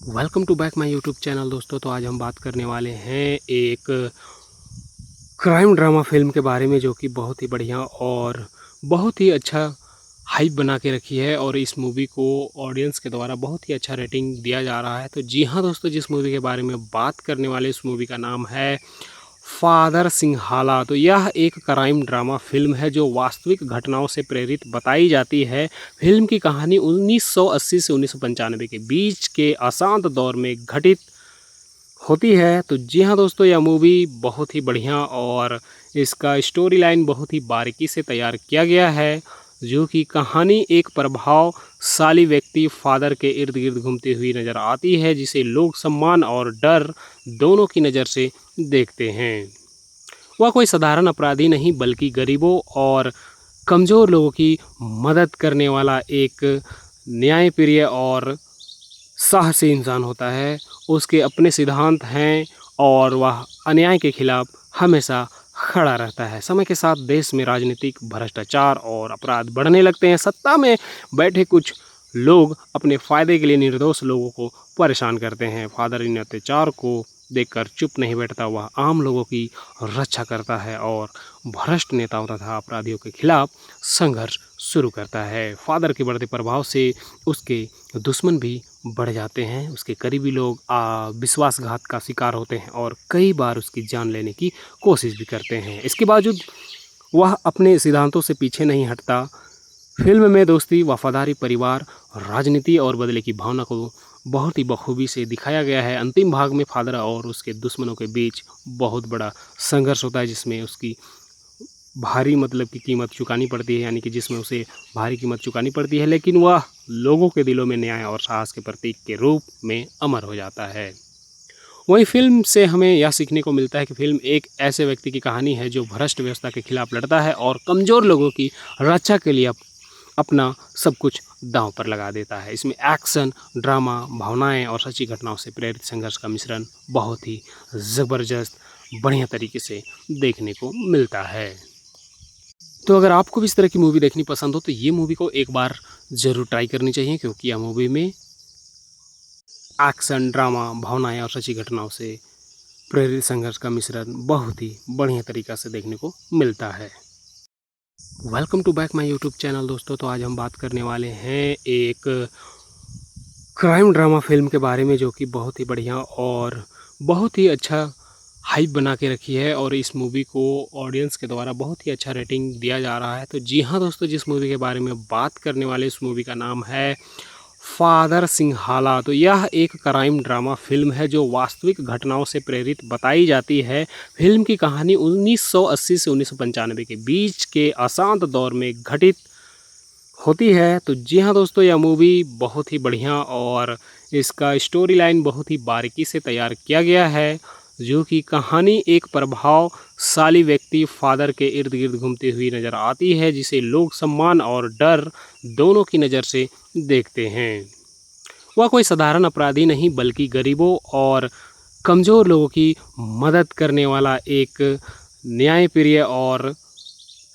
Welcome to back my YouTube channel दोस्तों। तो आज हम बात करने वाले हैं एक क्राइम ड्रामा फ़िल्म के बारे में, जो कि बहुत ही बढ़िया और बहुत ही अच्छा हाइप बना के रखी है और इस मूवी को ऑडियंस के द्वारा बहुत ही अच्छा रेटिंग दिया जा रहा है। तो जी हाँ दोस्तों, जिस मूवी के बारे में बात करने वाले इस मूवी का नाम है फादर सिंहाला। तो यह एक क्राइम ड्रामा फ़िल्म है जो वास्तविक घटनाओं से प्रेरित बताई जाती है। फ़िल्म की कहानी 1980 से 1995 के बीच के अशांत दौर में घटित होती है। तो जी हाँ दोस्तों, यह मूवी बहुत ही बढ़िया और इसका स्टोरी लाइन बहुत ही बारीकी से तैयार किया गया है, जो कि कहानी एक प्रभावशाली व्यक्ति फादर के इर्द गिर्द घूमती हुई नज़र आती है, जिसे लोग सम्मान और डर दोनों की नज़र से देखते हैं। वह कोई साधारण अपराधी नहीं, बल्कि गरीबों और कमज़ोर लोगों की मदद करने वाला एक न्यायप्रिय और साहसी इंसान होता है। उसके अपने सिद्धांत हैं और वह अन्याय के खिलाफ हमेशा खड़ा रहता है। समय के साथ देश में राजनीतिक भ्रष्टाचार और अपराध बढ़ने लगते हैं। सत्ता में बैठे कुछ लोग अपने फ़ायदे के लिए निर्दोष लोगों को परेशान करते हैं। फादर इन अत्याचार को देखकर चुप नहीं बैठता। वह आम लोगों की रक्षा करता है और भ्रष्ट नेताओं तथा अपराधियों के खिलाफ संघर्ष शुरू करता है। फादर के बढ़ते प्रभाव से उसके दुश्मन भी बढ़ जाते हैं। उसके करीबी लोग विश्वासघात का शिकार होते हैं और कई बार उसकी जान लेने की कोशिश भी करते हैं। इसके बावजूद वह अपने सिद्धांतों से पीछे नहीं हटता। फिल्म में दोस्ती, वफादारी, परिवार, राजनीति और बदले की भावना को बहुत ही बखूबी से दिखाया गया है। अंतिम भाग में फादर और उसके दुश्मनों के बीच बहुत बड़ा संघर्ष होता है, जिसमें उसकी भारी की कीमत चुकानी पड़ती है, यानी कि जिसमें उसे भारी कीमत चुकानी पड़ती है, लेकिन वह लोगों के दिलों में न्याय और साहस के प्रतीक के रूप में अमर हो जाता है। वहीं फिल्म से हमें यह सीखने को मिलता है कि फिल्म एक ऐसे व्यक्ति की कहानी है जो भ्रष्ट व्यवस्था के खिलाफ लड़ता है और कमज़ोर लोगों की रक्षा के लिए अपना सब कुछ दांव पर लगा देता है। इसमें एक्शन, ड्रामा, भावनाएं और सच्ची घटनाओं से प्रेरित संघर्ष का मिश्रण बहुत ही ज़बरदस्त बढ़िया तरीके से देखने को मिलता है। तो अगर आपको भी इस तरह की मूवी देखनी पसंद हो तो ये मूवी को एक बार ज़रूर ट्राई करनी चाहिए, क्योंकि यह मूवी में एक्शन, ड्रामा, भावनाएं और सच्ची घटनाओं से प्रेरित संघर्ष का मिश्रण बहुत ही बढ़िया तरीक़ा से देखने को मिलता है। Welcome to back my YouTube channel दोस्तों। तो आज हम बात करने वाले हैं एक क्राइम ड्रामा फ़िल्म के बारे में, जो कि बहुत ही बढ़िया और बहुत ही अच्छा हाइप बना के रखी है और इस मूवी को ऑडियंस के द्वारा बहुत ही अच्छा रेटिंग दिया जा रहा है। तो जी हाँ दोस्तों, जिस मूवी के बारे में बात करने वाले इस मूवी का नाम है फादर सिंहाला। तो यह एक क्राइम ड्रामा फ़िल्म है जो वास्तविक घटनाओं से प्रेरित बताई जाती है। फिल्म की कहानी 1980 से 1995 के बीच के अशांत दौर में घटित होती है। तो जी हाँ दोस्तों, यह मूवी बहुत ही बढ़िया और इसका स्टोरी लाइन बहुत ही बारीकी से तैयार किया गया है, जो कि कहानी एक प्रभावशाली व्यक्ति फादर के इर्द गिर्द घूमती हुई नज़र आती है, जिसे लोग सम्मान और डर दोनों की नज़र से देखते हैं। वह कोई साधारण अपराधी नहीं, बल्कि गरीबों और कमज़ोर लोगों की मदद करने वाला एक न्यायप्रिय और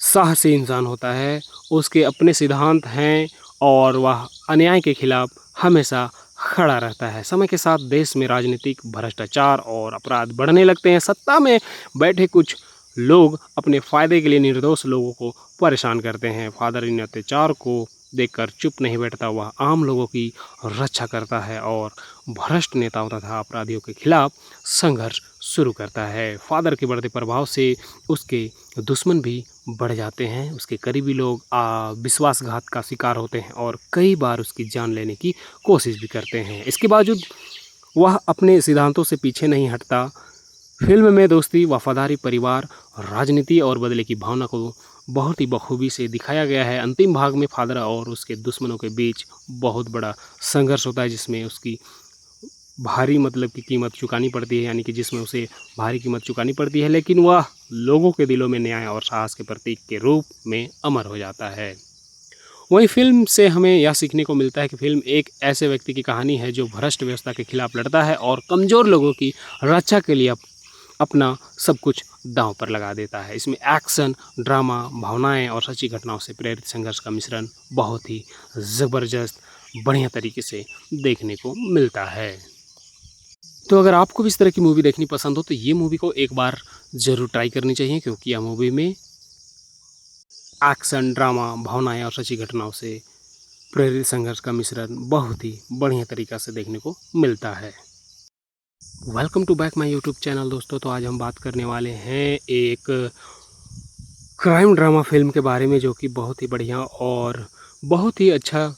साहसी इंसान होता है। उसके अपने सिद्धांत हैं और वह अन्याय के खिलाफ हमेशा खड़ा रहता है। समय के साथ देश में राजनीतिक भ्रष्टाचार और अपराध बढ़ने लगते हैं। सत्ता में बैठे कुछ लोग अपने फ़ायदे के लिए निर्दोष लोगों को परेशान करते हैं। फादर इन अत्याचार को देखकर चुप नहीं बैठता। वह आम लोगों की रक्षा करता है और भ्रष्ट नेताओं तथा अपराधियों के खिलाफ संघर्ष शुरू करता है। फादर के बढ़ते प्रभाव से उसके दुश्मन भी बढ़ जाते हैं। उसके करीबी लोग विश्वासघात का शिकार होते हैं और कई बार उसकी जान लेने की कोशिश भी करते हैं। इसके बावजूद वह अपने सिद्धांतों से पीछे नहीं हटता। फिल्म में दोस्ती, वफादारी, परिवार, राजनीति और बदले की भावना को बहुत ही बखूबी से दिखाया गया है। अंतिम भाग में फादर और उसके दुश्मनों के बीच बहुत बड़ा संघर्ष होता है, जिसमें उसकी भारी की कीमत चुकानी पड़ती है, यानी कि जिसमें उसे भारी कीमत चुकानी पड़ती है, लेकिन वह लोगों के दिलों में न्याय और साहस के प्रतीक के रूप में अमर हो जाता है। वहीं फिल्म से हमें यह सीखने को मिलता है कि फिल्म एक ऐसे व्यक्ति की कहानी है जो भ्रष्ट व्यवस्था के खिलाफ लड़ता है और कमज़ोर लोगों की रक्षा के लिए अपना सब कुछ दांव पर लगा देता है। इसमें एक्शन, ड्रामा, भावनाएं और सच्ची घटनाओं से प्रेरित संघर्ष का मिश्रण बहुत ही ज़बरदस्त बढ़िया तरीके से देखने को मिलता है। तो अगर आपको भी इस तरह की मूवी देखनी पसंद हो तो ये मूवी को एक बार ज़रूर ट्राई करनी चाहिए, क्योंकि यह मूवी में एक्शन, ड्रामा, भावनाएं और सच्ची घटनाओं से प्रेरित संघर्ष का मिश्रण बहुत ही बढ़िया तरीक़ा से देखने को मिलता है। Welcome to back my YouTube channel दोस्तों। तो आज हम बात करने वाले हैं एक क्राइम ड्रामा फ़िल्म के बारे में, जो कि बहुत ही बढ़िया और बहुत ही अच्छा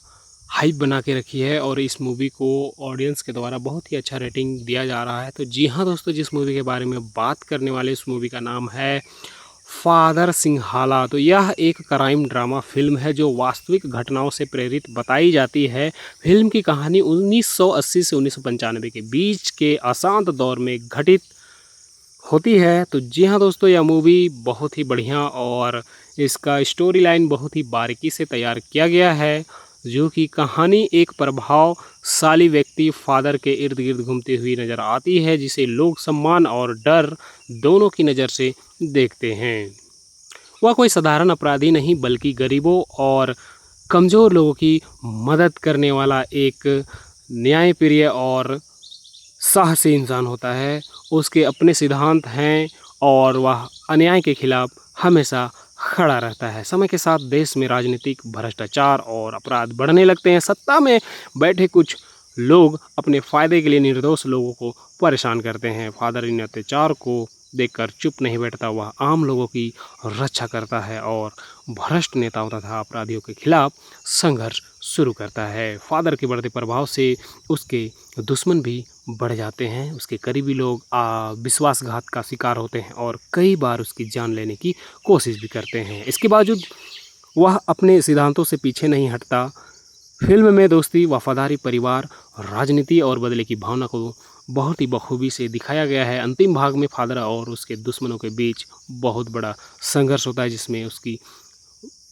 हाइप बना के रखी है, और इस मूवी को ऑडियंस के द्वारा बहुत ही अच्छा रेटिंग दिया जा रहा है। तो जी हाँ दोस्तों, जिस मूवी के बारे में बात करने वाले इस मूवी का नाम है फादर सिंहाला। तो यह एक क्राइम ड्रामा फ़िल्म है जो वास्तविक घटनाओं से प्रेरित बताई जाती है। फ़िल्म की कहानी 1980 से 1995 के बीच के अशांत दौर में घटित होती है। तो जी हाँ दोस्तों, यह मूवी बहुत ही बढ़िया और इसका स्टोरी लाइन बहुत ही बारीकी से तैयार किया गया है, जो कि कहानी एक प्रभावशाली व्यक्ति फादर के इर्द गिर्द घूमती हुई नज़र आती है, जिसे लोग सम्मान और डर दोनों की नज़र से देखते हैं। वह कोई साधारण अपराधी नहीं, बल्कि गरीबों और कमज़ोर लोगों की मदद करने वाला एक न्यायप्रिय और साहसी इंसान होता है। उसके अपने सिद्धांत हैं और वह अन्याय के खिलाफ हमेशा खड़ा रहता है। समय के साथ देश में राजनीतिक भ्रष्टाचार और अपराध बढ़ने लगते हैं। सत्ता में बैठे कुछ लोग अपने फ़ायदे के लिए निर्दोष लोगों को परेशान करते हैं। फादर इन अत्याचार को देखकर चुप नहीं बैठता। वह आम लोगों की रक्षा करता है और भ्रष्ट नेताओं तथा अपराधियों के खिलाफ संघर्ष शुरू करता है। फादर के बढ़ते प्रभाव से उसके दुश्मन भी बढ़ जाते हैं। उसके करीबी लोग विश्वासघात का शिकार होते हैं और कई बार उसकी जान लेने की कोशिश भी करते हैं। इसके बावजूद वह अपने सिद्धांतों से पीछे नहीं हटता। फिल्म में दोस्ती, वफादारी, परिवार, राजनीति और बदले की भावना को बहुत ही बखूबी से दिखाया गया है। अंतिम भाग में फादर और उसके दुश्मनों के बीच बहुत बड़ा संघर्ष होता है, जिसमें उसकी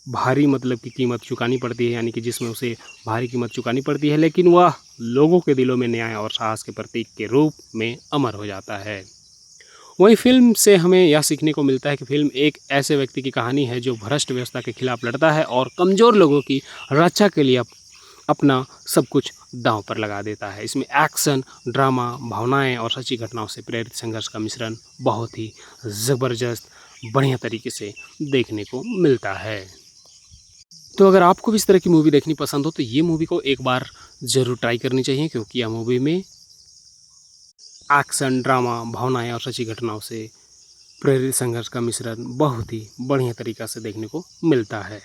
भारी की कीमत चुकानी पड़ती है, यानी कि जिसमें उसे भारी कीमत चुकानी पड़ती है, लेकिन वह लोगों के दिलों में न्याय और साहस के प्रतीक के रूप में अमर हो जाता है। वहीं फिल्म से हमें यह सीखने को मिलता है कि फिल्म एक ऐसे व्यक्ति की कहानी है जो भ्रष्ट व्यवस्था के खिलाफ लड़ता है और कमज़ोर लोगों की रक्षा के लिए अपना सब कुछ दांव पर लगा देता है। इसमें एक्शन, ड्रामा, भावनाएं और सच्ची घटनाओं से प्रेरित संघर्ष का मिश्रण बहुत ही ज़बरदस्त बढ़िया तरीके से देखने को मिलता है। तो अगर आपको भी इस तरह की मूवी देखनी पसंद हो तो ये मूवी को एक बार ज़रूर ट्राई करनी चाहिए, क्योंकि यह मूवी में एक्शन, ड्रामा, भावनाएं और सच्ची घटनाओं से प्रेरित संघर्ष का मिश्रण बहुत ही बढ़िया तरीक़ा से देखने को मिलता है।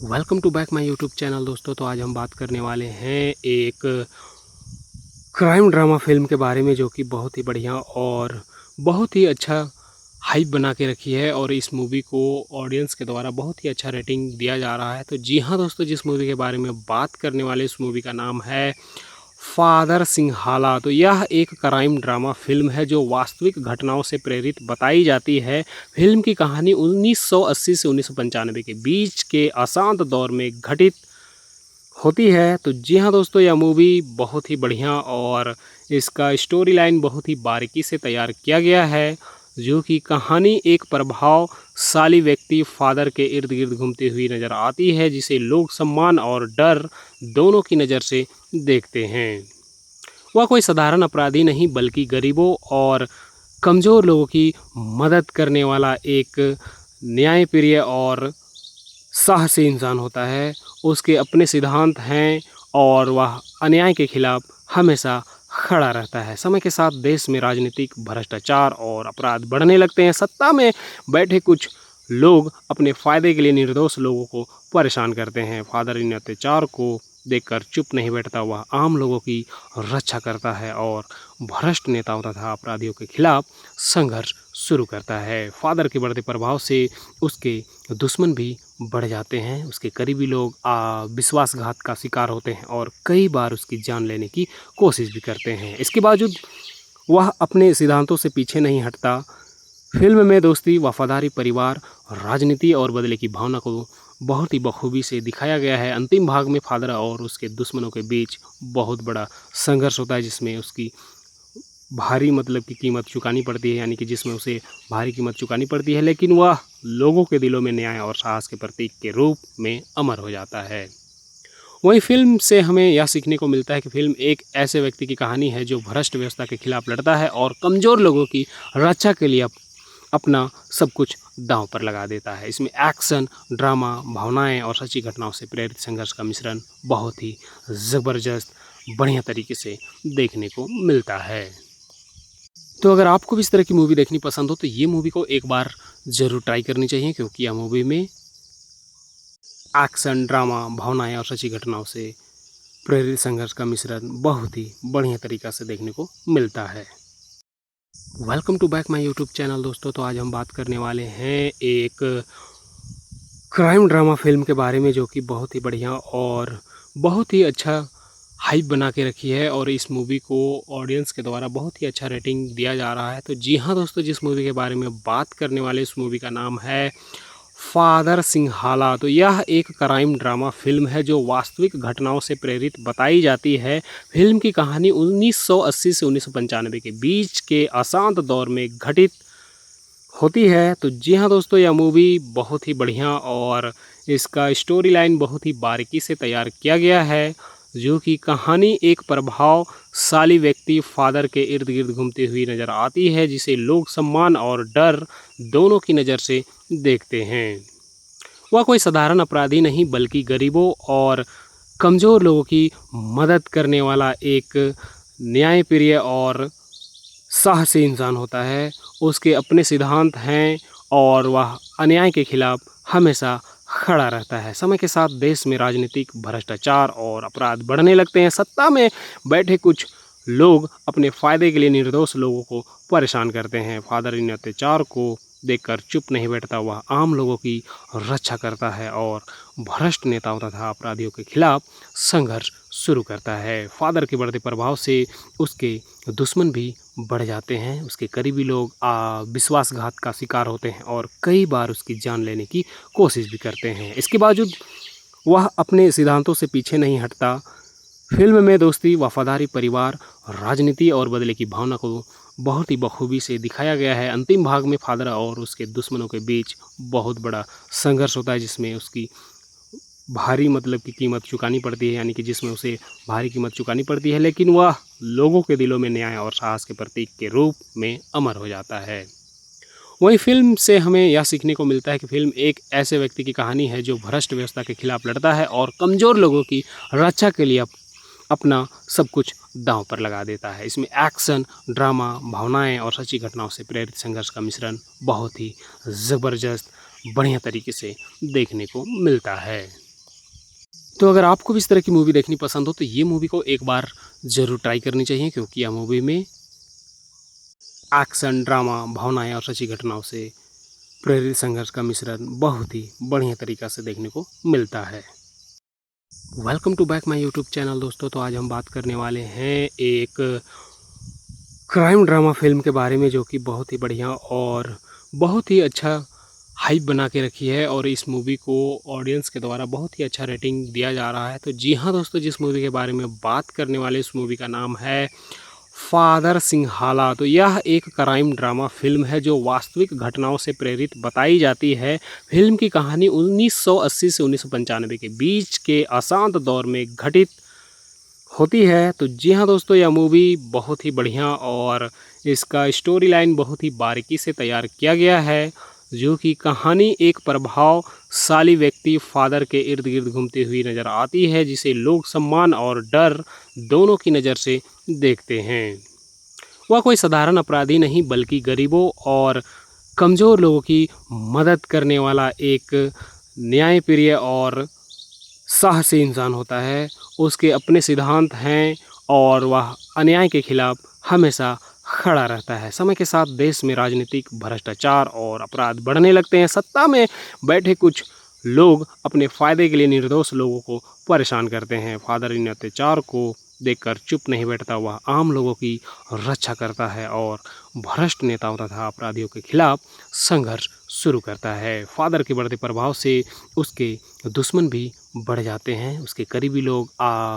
Welcome to back my YouTube channel दोस्तों। तो आज हम बात करने वाले हैं एक क्राइम ड्रामा फ़िल्म के बारे में, जो कि बहुत ही बढ़िया और बहुत ही अच्छा हाइप बना के रखी है, और इस मूवी को ऑडियंस के द्वारा बहुत ही अच्छा रेटिंग दिया जा रहा है। तो जी हाँ दोस्तों, जिस मूवी के बारे में बात करने वाले इस मूवी का नाम है फादर सिंहाला। तो यह एक क्राइम ड्रामा फ़िल्म है जो वास्तविक घटनाओं से प्रेरित बताई जाती है। फिल्म की कहानी 1980 से 1995 के बीच के अशांत दौर में घटित होती है। तो जी हाँ दोस्तों, यह मूवी बहुत ही बढ़िया और इसका स्टोरी लाइन बहुत ही बारीकी से तैयार किया गया है, जो कि कहानी एक प्रभावशाली व्यक्ति फादर के इर्द गिर्द घूमती हुई नज़र आती है, जिसे लोग सम्मान और डर दोनों की नज़र से देखते हैं। वह कोई साधारण अपराधी नहीं, बल्कि गरीबों और कमज़ोर लोगों की मदद करने वाला एक न्यायप्रिय और साहसी इंसान होता है। उसके अपने सिद्धांत हैं और वह अन्याय के खिलाफ हमेशा खड़ा रहता है। समय के साथ देश में राजनीतिक भ्रष्टाचार और अपराध बढ़ने लगते हैं। सत्ता में बैठे कुछ लोग अपने फ़ायदे के लिए निर्दोष लोगों को परेशान करते हैं। फादर इन अत्याचार को देखकर चुप नहीं बैठता। वह आम लोगों की रक्षा करता है और भ्रष्ट नेताओं तथा अपराधियों के खिलाफ संघर्ष शुरू करता है। फादर के बढ़ते प्रभाव से उसके दुश्मन भी बढ़ जाते हैं। उसके करीबी लोग विश्वासघात का शिकार होते हैं और कई बार उसकी जान लेने की कोशिश भी करते हैं। इसके बावजूद वह अपने सिद्धांतों से पीछे नहीं हटता। फिल्म में दोस्ती, वफादारी, परिवार, राजनीति और बदले की भावना को बहुत ही बखूबी से दिखाया गया है। अंतिम भाग में फादर और उसके दुश्मनों के बीच बहुत बड़ा संघर्ष होता है, जिसमें उसकी भारी की कीमत चुकानी पड़ती है, यानी कि जिसमें उसे भारी कीमत चुकानी पड़ती है, लेकिन वह लोगों के दिलों में न्याय और साहस के प्रतीक के रूप में अमर हो जाता है। वहीं फ़िल्म से हमें यह सीखने को मिलता है कि फ़िल्म एक ऐसे व्यक्ति की कहानी है जो भ्रष्ट व्यवस्था के खिलाफ लड़ता है और कमज़ोर लोगों की रक्षा के लिए अपना सब कुछ दांव पर लगा देता है। इसमें एक्शन, ड्रामा, भावनाएं और सच्ची घटनाओं से प्रेरित संघर्ष का मिश्रण बहुत ही ज़बरदस्त बढ़िया तरीके से देखने को मिलता है। तो अगर आपको भी इस तरह की मूवी देखनी पसंद हो तो ये मूवी को एक बार ज़रूर ट्राई करनी चाहिए, क्योंकि यह मूवी में एक्शन, ड्रामा, भावनाएं और सच्ची घटनाओं से प्रेरित संघर्ष का मिश्रण बहुत ही बढ़िया तरीक़ा से देखने को मिलता है। Welcome to back my YouTube channel दोस्तों। तो आज हम बात करने वाले हैं एक क्राइम ड्रामा फिल्म के बारे में, जो कि बहुत ही बढ़िया और बहुत ही अच्छा हाइप बना के रखी है और इस मूवी को ऑडियंस के द्वारा बहुत ही अच्छा रेटिंग दिया जा रहा है। तो जी हाँ दोस्तों, जिस मूवी के बारे में बात करने वाले इस मूवी का नाम है फादर सिंहाला। तो यह एक क्राइम ड्रामा फिल्म है जो वास्तविक घटनाओं से प्रेरित बताई जाती है। फिल्म की कहानी 1980 से 1995 के बीच के अशांत दौर में घटित होती है। तो जी हाँ दोस्तों, यह मूवी बहुत ही बढ़िया और इसका स्टोरी लाइन बहुत ही बारीकी से तैयार किया गया है, जो कि कहानी एक प्रभावशाली व्यक्ति फादर के इर्द गिर्द घूमती हुई नज़र आती है, जिसे लोग सम्मान और डर दोनों की नज़र से देखते हैं। वह कोई साधारण अपराधी नहीं, बल्कि गरीबों और कमज़ोर लोगों की मदद करने वाला एक न्यायप्रिय और साहसी इंसान होता है। उसके अपने सिद्धांत हैं और वह अन्याय के खिलाफ हमेशा खड़ा रहता है। समय के साथ देश में राजनीतिक भ्रष्टाचार और अपराध बढ़ने लगते हैं। सत्ता में बैठे कुछ लोग अपने फ़ायदे के लिए निर्दोष लोगों को परेशान करते हैं। फादर इन अत्याचार को देखकर चुप नहीं बैठता, वह आम लोगों की रक्षा करता है और भ्रष्ट नेताओं तथा अपराधियों के खिलाफ संघर्ष शुरू करता है। फादर के बढ़ते प्रभाव से उसके दुश्मन भी बढ़ जाते हैं। उसके करीबी लोग विश्वासघात का शिकार होते हैं और कई बार उसकी जान लेने की कोशिश भी करते हैं। इसके बावजूद वह अपने सिद्धांतों से पीछे नहीं हटता। फिल्म में दोस्ती, वफादारी, परिवार, राजनीति और बदले की भावना को बहुत ही बखूबी से दिखाया गया है। अंतिम भाग में फादर और उसके दुश्मनों के बीच बहुत बड़ा संघर्ष होता है, जिसमें उसकी भारी की कीमत चुकानी पड़ती है, यानी कि जिसमें उसे भारी कीमत चुकानी पड़ती है, लेकिन वह लोगों के दिलों में न्याय और साहस के प्रतीक के रूप में अमर हो जाता है। वहीं फिल्म से हमें यह सीखने को मिलता है कि फिल्म एक ऐसे व्यक्ति की कहानी है जो भ्रष्ट व्यवस्था के खिलाफ लड़ता है और कमज़ोर लोगों की रक्षा के लिए अपना सब कुछ दांव पर लगा देता है। इसमें एक्शन, ड्रामा, भावनाएं और सच्ची घटनाओं से प्रेरित संघर्ष का मिश्रण बहुत ही ज़बरदस्त बढ़िया तरीके से देखने को मिलता है। तो अगर आपको भी इस तरह की मूवी देखनी पसंद हो तो ये मूवी को एक बार ज़रूर ट्राई करनी चाहिए, क्योंकि यह मूवी में एक्शन, ड्रामा, भावनाएं और सच्ची घटनाओं से प्रेरित संघर्ष का मिश्रण बहुत ही बढ़िया तरीक़ा से देखने को मिलता है। Welcome to back my YouTube channel दोस्तों। तो आज हम बात करने वाले हैं एक क्राइम ड्रामा फिल्म के बारे में, जो कि बहुत ही बढ़िया और बहुत ही अच्छा हाइप बना के रखी है और इस मूवी को ऑडियंस के द्वारा बहुत ही अच्छा रेटिंग दिया जा रहा है। तो जी हाँ दोस्तों, जिस मूवी के बारे में बात करने वाले इस मूवी का नाम है फादर सिंहाला। तो यह एक क्राइम ड्रामा फिल्म है जो वास्तविक घटनाओं से प्रेरित बताई जाती है। फिल्म की कहानी 1980 से 1995 के बीच के अशांत दौर में घटित होती है। तो जी हाँ दोस्तों, यह मूवी बहुत ही बढ़िया और इसका स्टोरी लाइन बहुत ही बारीकी से तैयार किया गया है, जो कि कहानी एक प्रभावशाली व्यक्ति फादर के इर्द गिर्द घूमती हुई नज़र आती है, जिसे लोग सम्मान और डर दोनों की नज़र से देखते हैं। वह कोई साधारण अपराधी नहीं, बल्कि गरीबों और कमज़ोर लोगों की मदद करने वाला एक न्यायप्रिय और साहसी इंसान होता है। उसके अपने सिद्धांत हैं और वह अन्याय के खिलाफ हमेशा खड़ा रहता है। समय के साथ देश में राजनीतिक भ्रष्टाचार और अपराध बढ़ने लगते हैं। सत्ता में बैठे कुछ लोग अपने फ़ायदे के लिए निर्दोष लोगों को परेशान करते हैं। फादर इन अत्याचार को देखकर चुप नहीं बैठता, वह आम लोगों की रक्षा करता है और भ्रष्ट नेताओं तथा अपराधियों के खिलाफ संघर्ष शुरू करता है। फादर के बढ़ते प्रभाव से उसके दुश्मन भी बढ़ जाते हैं। उसके करीबी लोग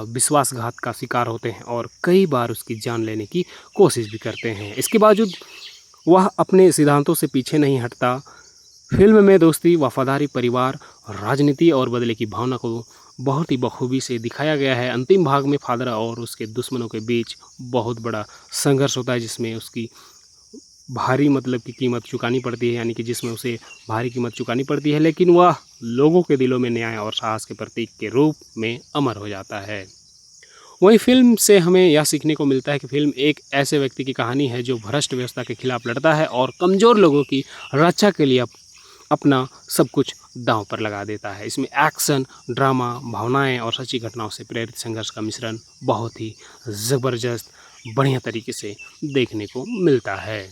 विश्वासघात का शिकार होते हैं और कई बार उसकी जान लेने की कोशिश भी करते हैं। इसके बावजूद वह अपने सिद्धांतों से पीछे नहीं हटता। फिल्म में दोस्ती, वफादारी, परिवार, राजनीति और बदले की भावना को बहुत ही बखूबी से दिखाया गया है। अंतिम भाग में फादर और उसके दुश्मनों के बीच बहुत बड़ा संघर्ष होता है, जिसमें उसकी भारी मतलब की कीमत चुकानी पड़ती है, यानी कि जिसमें उसे भारी कीमत चुकानी पड़ती है, लेकिन वह लोगों के दिलों में न्याय और साहस के प्रतीक के रूप में अमर हो जाता है। वहीं फिल्म से हमें यह सीखने को मिलता है कि फिल्म एक ऐसे व्यक्ति की कहानी है जो भ्रष्ट व्यवस्था के खिलाफ लड़ता है और कमज़ोर लोगों की रक्षा के लिए अपना सब कुछ दांव पर लगा देता है। इसमें एक्शन, ड्रामा, भावनाएं और सच्ची घटनाओं से प्रेरित संघर्ष का मिश्रण बहुत ही ज़बरदस्त बढ़िया तरीके से देखने को मिलता है।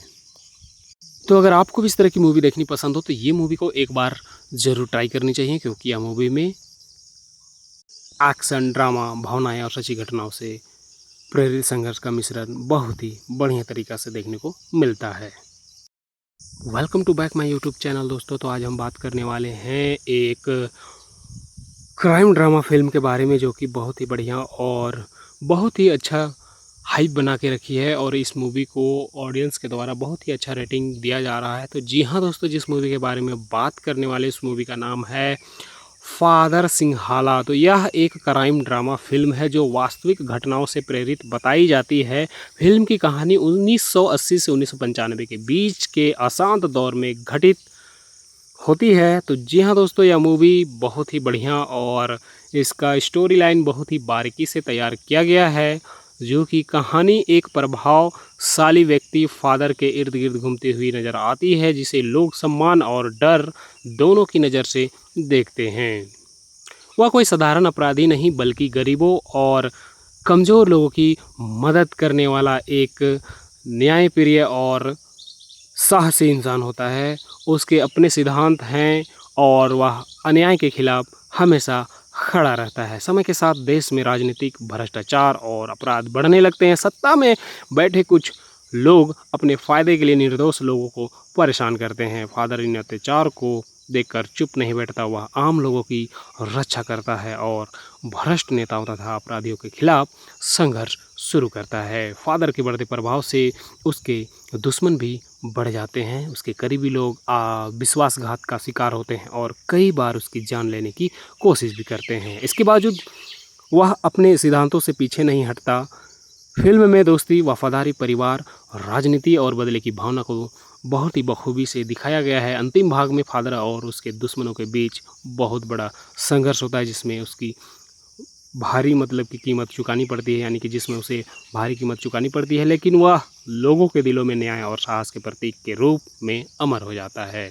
तो अगर आपको भी इस तरह की मूवी देखनी पसंद हो तो ये मूवी को एक बार ज़रूर ट्राई करनी चाहिए, क्योंकि यह मूवी में एक्शन, ड्रामा, भावनाएं और सच्ची घटनाओं से प्रेरित संघर्ष का मिश्रण बहुत ही बढ़िया तरीक़ा से देखने को मिलता है। Welcome to back my YouTube channel दोस्तों। तो आज हम बात करने वाले हैं एक क्राइम ड्रामा फिल्म के बारे में, जो कि बहुत ही बढ़िया और बहुत ही अच्छा हाइप बना के रखी है, और इस मूवी को ऑडियंस के द्वारा बहुत ही अच्छा रेटिंग दिया जा रहा है। तो जी हाँ दोस्तों, जिस मूवी के बारे में बात करने वाले इस मूवी का नाम है फादर सिंहाला। तो यह एक क्राइम ड्रामा फिल्म है जो वास्तविक घटनाओं से प्रेरित बताई जाती है। फिल्म की कहानी 1980 से 1995 के बीच के अशांत दौर में घटित होती है। तो जी हाँ दोस्तों, यह मूवी बहुत ही बढ़िया और इसका स्टोरी लाइन बहुत ही बारीकी से तैयार किया गया है, जो कि कहानी एक प्रभावशाली व्यक्ति फादर के इर्द गिर्द घूमती हुई नज़र आती है, जिसे लोग सम्मान और डर दोनों की नज़र से देखते हैं। वह कोई साधारण अपराधी नहीं, बल्कि गरीबों और कमज़ोर लोगों की मदद करने वाला एक न्यायप्रिय और साहसी इंसान होता है। उसके अपने सिद्धांत हैं और वह अन्याय के खिलाफ हमेशा खड़ा रहता है। समय के साथ देश में राजनीतिक भ्रष्टाचार और अपराध बढ़ने लगते हैं। सत्ता में बैठे कुछ लोग अपने फ़ायदे के लिए निर्दोष लोगों को परेशान करते हैं। फादर इन अत्याचार को देखकर चुप नहीं बैठता, वह आम लोगों की रक्षा करता है और भ्रष्ट नेताओं तथा अपराधियों के खिलाफ संघर्ष शुरू करता है। फादर के बढ़ते प्रभाव से उसके दुश्मन भी बढ़ जाते हैं। उसके करीबी लोग विश्वासघात का शिकार होते हैं और कई बार उसकी जान लेने की कोशिश भी करते हैं। इसके बावजूद वह अपने सिद्धांतों से पीछे नहीं हटता। फिल्म में दोस्ती, वफादारी, परिवार, राजनीति और बदले की भावना को बहुत ही बखूबी से दिखाया गया है। अंतिम भाग में फादर और उसके दुश्मनों के बीच बहुत बड़ा संघर्ष होता है, जिसमें उसकी भारी मतलब की कीमत चुकानी पड़ती है, यानी कि जिसमें उसे भारी कीमत चुकानी पड़ती है, लेकिन वह लोगों के दिलों में न्याय और साहस के प्रतीक के रूप में अमर हो जाता है।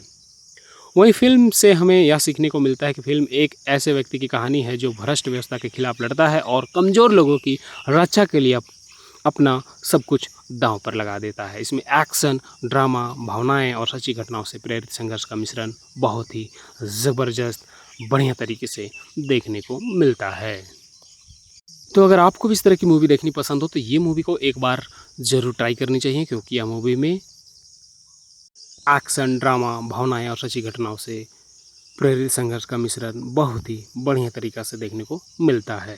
वहीं फिल्म से हमें यह सीखने को मिलता है कि फिल्म एक ऐसे व्यक्ति की कहानी है जो भ्रष्ट व्यवस्था के खिलाफ लड़ता है और कमज़ोर लोगों की रक्षा के लिए अपना सब कुछ दांव पर लगा देता है। इसमें एक्शन, ड्रामा, भावनाएं और सच्ची घटनाओं से प्रेरित संघर्ष का मिश्रण बहुत ही ज़बरदस्त बढ़िया तरीके से देखने को मिलता है। तो अगर आपको भी इस तरह की मूवी देखनी पसंद हो तो ये मूवी को एक बार ज़रूर ट्राई करनी चाहिए, क्योंकि यह मूवी में एक्शन, ड्रामा, भावनाएं और सच्ची घटनाओं से प्रेरित संघर्ष का मिश्रण बहुत ही बढ़िया तरीक़ा से देखने को मिलता है।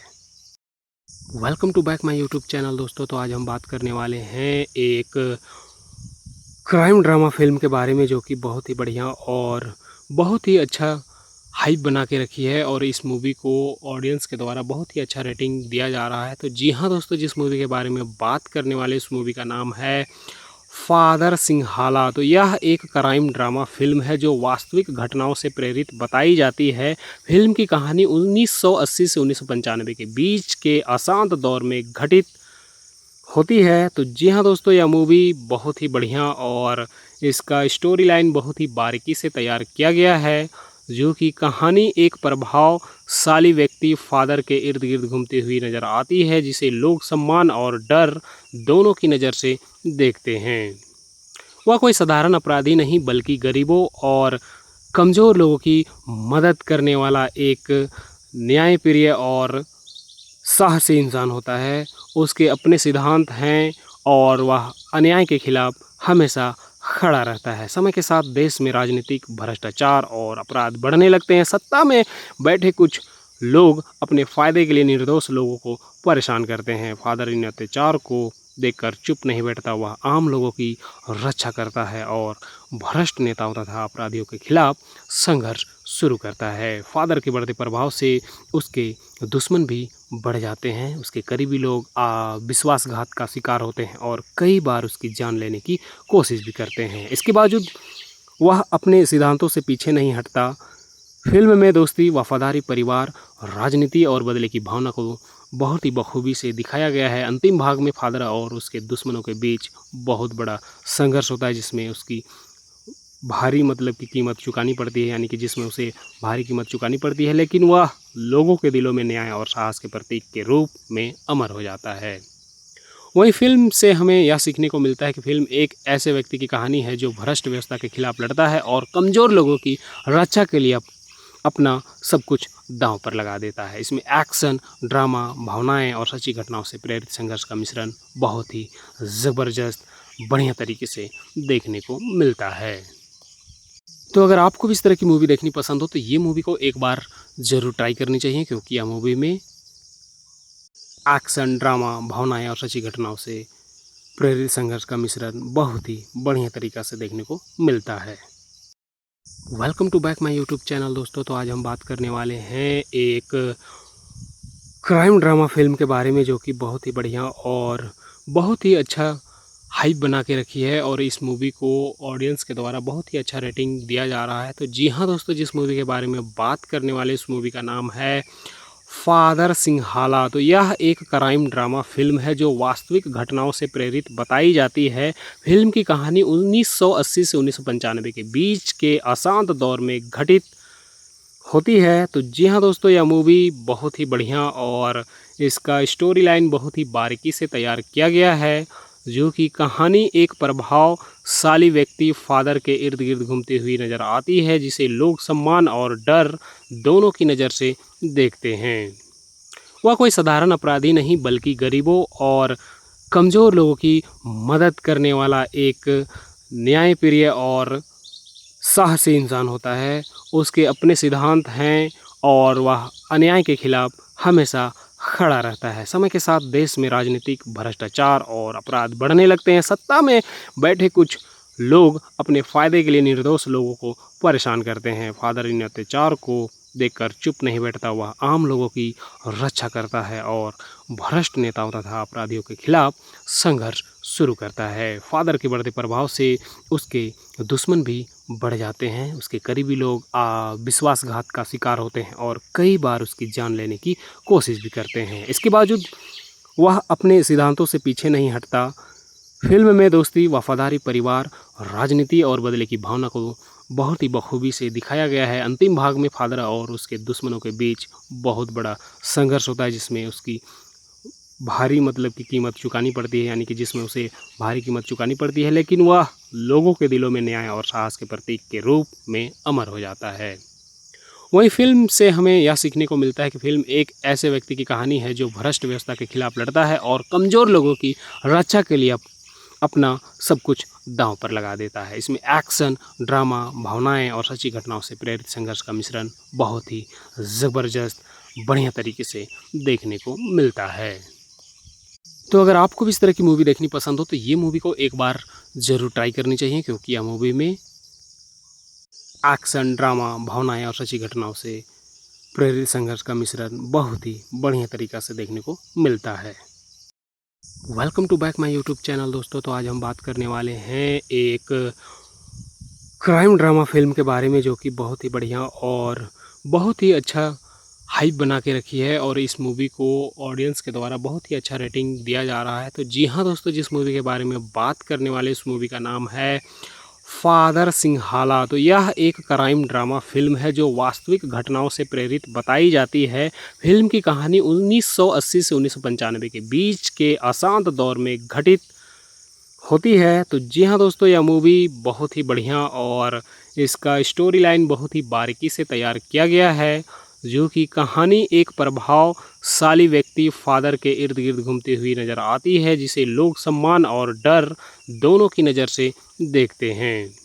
Welcome to back my YouTube channel दोस्तों। तो आज हम बात करने वाले हैं एक क्राइम ड्रामा फिल्म के बारे में, जो कि बहुत ही बढ़िया और बहुत ही अच्छा हाइप बना के रखी है, और इस मूवी को ऑडियंस के द्वारा बहुत ही अच्छा रेटिंग दिया जा रहा है। तो जी हाँ दोस्तों, जिस मूवी के बारे में बात करने वाले इस मूवी का नाम है फादर सिंहाला। तो यह एक क्राइम ड्रामा फिल्म है जो वास्तविक घटनाओं से प्रेरित बताई जाती है। फिल्म की कहानी 1980 से 1995 के बीच के अशांत दौर में घटित होती है। तो जी हाँ दोस्तों, यह मूवी बहुत ही बढ़िया और इसका स्टोरी लाइन बहुत ही बारीकी से तैयार किया गया है, जो कि कहानी एक प्रभावशाली व्यक्ति फादर के इर्द गिर्द घूमती हुई नज़र आती है, जिसे लोग सम्मान और डर दोनों की नज़र से देखते हैं। वह कोई साधारण अपराधी नहीं, बल्कि गरीबों और कमज़ोर लोगों की मदद करने वाला एक न्यायप्रिय और साहसी इंसान होता है। उसके अपने सिद्धांत हैं और वह अन्याय के खिलाफ हमेशा खड़ा रहता है। समय के साथ देश में राजनीतिक भ्रष्टाचार और अपराध बढ़ने लगते हैं। सत्ता में बैठे कुछ लोग अपने फ़ायदे के लिए निर्दोष लोगों को परेशान करते हैं। फादर इन अत्याचार को देखकर चुप नहीं बैठता, वह आम लोगों की रक्षा करता है और भ्रष्ट नेताओं तथा अपराधियों के खिलाफ संघर्ष शुरू करता है। फादर के बढ़ते प्रभाव से उसके दुश्मन भी बढ़ जाते हैं। उसके करीबी लोग विश्वासघात का शिकार होते हैं और कई बार उसकी जान लेने की कोशिश भी करते हैं। इसके बावजूद वह अपने सिद्धांतों से पीछे नहीं हटता। फिल्म में दोस्ती, वफादारी, परिवार, राजनीति और बदले की भावना को बहुत ही बखूबी से दिखाया गया है। अंतिम भाग में फादर और उसके दुश्मनों के बीच बहुत बड़ा संघर्ष होता है, जिसमें उसकी भारी की कीमत चुकानी पड़ती है, यानी कि जिसमें उसे भारी कीमत चुकानी पड़ती है, लेकिन वह लोगों के दिलों में न्याय और साहस के प्रतीक के रूप में अमर हो जाता है। वहीं फिल्म से हमें यह सीखने को मिलता है कि फिल्म एक ऐसे व्यक्ति की कहानी है जो भ्रष्ट व्यवस्था के खिलाफ लड़ता है और कमज़ोर लोगों की रक्षा के लिए अपना सब कुछ दांव पर लगा देता है। इसमें एक्शन, ड्रामा, भावनाएं और सच्ची घटनाओं से प्रेरित संघर्ष का मिश्रण बहुत ही ज़बरदस्त, बढ़िया तरीके से देखने को मिलता है। तो अगर आपको भी इस तरह की मूवी देखनी पसंद हो तो ये मूवी को एक बार ज़रूर ट्राई करनी चाहिए, क्योंकि यह मूवी में एक्शन, ड्रामा, भावनाएं और सच्ची घटनाओं से प्रेरित संघर्ष का मिश्रण बहुत ही बढ़िया तरीक़ा से देखने को मिलता है। Welcome to back my YouTube channel दोस्तों। तो आज हम बात करने वाले हैं एक क्राइम ड्रामा फिल्म के बारे में, जो कि बहुत ही बढ़िया और बहुत ही अच्छा हाइप बना के रखी है और इस मूवी को ऑडियंस के द्वारा बहुत ही अच्छा रेटिंग दिया जा रहा है। तो जी हाँ दोस्तों, जिस मूवी के बारे में बात करने वाले इस मूवी का नाम है फादर सिंहाला। तो यह एक क्राइम ड्रामा फिल्म है जो वास्तविक घटनाओं से प्रेरित बताई जाती है। फिल्म की कहानी 1980 से 1995 के बीच के अशांत दौर में घटित होती है। तो जी हाँ दोस्तों, यह मूवी बहुत ही बढ़िया और इसका स्टोरी लाइन बहुत ही बारीकी से तैयार किया गया है, जो कि कहानी एक प्रभावशाली व्यक्ति फादर के इर्द गिर्द घूमती हुई नज़र आती है, जिसे लोग सम्मान और डर दोनों की नज़र से देखते हैं। वह कोई साधारण अपराधी नहीं, बल्कि गरीबों और कमज़ोर लोगों की मदद करने वाला एक न्यायप्रिय और साहसी इंसान होता है। उसके अपने सिद्धांत हैं और वह अन्याय के खिलाफ हमेशा खड़ा रहता है। समय के साथ देश में राजनीतिक भ्रष्टाचार और अपराध बढ़ने लगते हैं। सत्ता में बैठे कुछ लोग अपने फ़ायदे के लिए निर्दोष लोगों को परेशान करते हैं। फादर इन अत्याचार को देखकर चुप नहीं बैठता। वह आम लोगों की रक्षा करता है और भ्रष्ट नेताओं तथा अपराधियों के खिलाफ संघर्ष शुरू करता है। फादर के बढ़ते प्रभाव से उसके दुश्मन भी बढ़ जाते हैं। उसके करीबी लोग विश्वासघात का शिकार होते हैं और कई बार उसकी जान लेने की कोशिश भी करते हैं। इसके बावजूद वह अपने सिद्धांतों से पीछे नहीं हटता। फिल्म में दोस्ती, वफादारी, परिवार, राजनीति और बदले की भावना को बहुत ही बखूबी से दिखाया गया है। अंतिम भाग में फादर और उसके दुश्मनों के बीच बहुत बड़ा संघर्ष होता है, जिसमें उसकी भारी की कीमत चुकानी पड़ती है, यानी कि जिसमें उसे भारी कीमत चुकानी पड़ती है, लेकिन वह लोगों के दिलों में न्याय और साहस के प्रतीक के रूप में अमर हो जाता है। वहीं फिल्म से हमें यह सीखने को मिलता है कि फिल्म एक ऐसे व्यक्ति की कहानी है जो भ्रष्ट व्यवस्था के खिलाफ लड़ता है और कमज़ोर लोगों की रक्षा के लिए अपना सब कुछ दांव पर लगा देता है। इसमें एक्शन, ड्रामा, भावनाएं और सच्ची घटनाओं से प्रेरित संघर्ष का मिश्रण बहुत ही ज़बरदस्त, बढ़िया तरीके से देखने को मिलता है। तो अगर आपको भी इस तरह की मूवी देखनी पसंद हो तो ये मूवी को एक बार ज़रूर ट्राई करनी चाहिए, क्योंकि यह मूवी में एक्शन, ड्रामा, भावनाएं और सच्ची घटनाओं से प्रेरित संघर्ष का मिश्रण बहुत ही बढ़िया तरीक़ा से देखने को मिलता है। Welcome to back my YouTube channel दोस्तों। तो आज हम बात करने वाले हैं एक क्राइम ड्रामा फिल्म के बारे में, जो कि बहुत ही बढ़िया और बहुत ही अच्छा हाइप बना के रखी है और इस मूवी को ऑडियंस के द्वारा बहुत ही अच्छा रेटिंग दिया जा रहा है। तो जी हाँ दोस्तों, जिस मूवी के बारे में बात करने वाले इस मूवी का नाम है फादर सिंहाला। तो यह एक क्राइम ड्रामा फिल्म है जो वास्तविक घटनाओं से प्रेरित बताई जाती है। फिल्म की कहानी 1980 से 1995 के बीच के अशांत दौर में घटित होती है। तो जी हाँ दोस्तों, यह मूवी बहुत ही बढ़िया और इसका स्टोरी लाइन बहुत ही बारीकी से तैयार किया गया है, जो कि कहानी एक प्रभावशाली व्यक्ति फादर के इर्द गिर्द घूमती हुई नज़र आती है, जिसे लोग सम्मान और डर दोनों की नज़र से देखते हैं।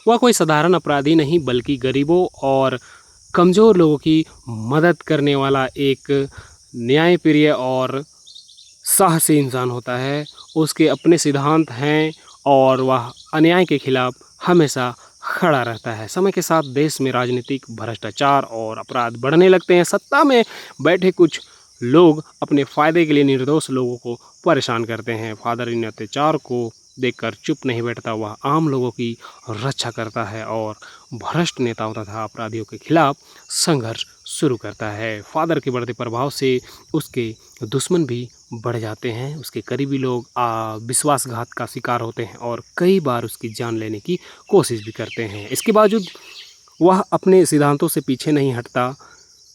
वह कोई साधारण अपराधी नहीं, बल्कि गरीबों और कमज़ोर लोगों की मदद करने वाला एक न्यायप्रिय और साहसी इंसान होता है। उसके अपने सिद्धांत हैं और वह अन्याय के खिलाफ हमेशा खड़ा रहता है। समय के साथ देश में राजनीतिक भ्रष्टाचार और अपराध बढ़ने लगते हैं। सत्ता में बैठे कुछ लोग अपने फ़ायदे के लिए निर्दोष लोगों को परेशान करते हैं। फादर इन अत्याचार को देखकर चुप नहीं बैठता, वह आम लोगों की रक्षा करता है और भ्रष्ट नेताओं तथा अपराधियों के खिलाफ संघर्ष शुरू करता है। फादर के बढ़ते प्रभाव से उसके दुश्मन भी बढ़ जाते हैं। उसके करीबी लोग विश्वासघात का शिकार होते हैं और कई बार उसकी जान लेने की कोशिश भी करते हैं। इसके बावजूद वह अपने सिद्धांतों से पीछे नहीं हटता।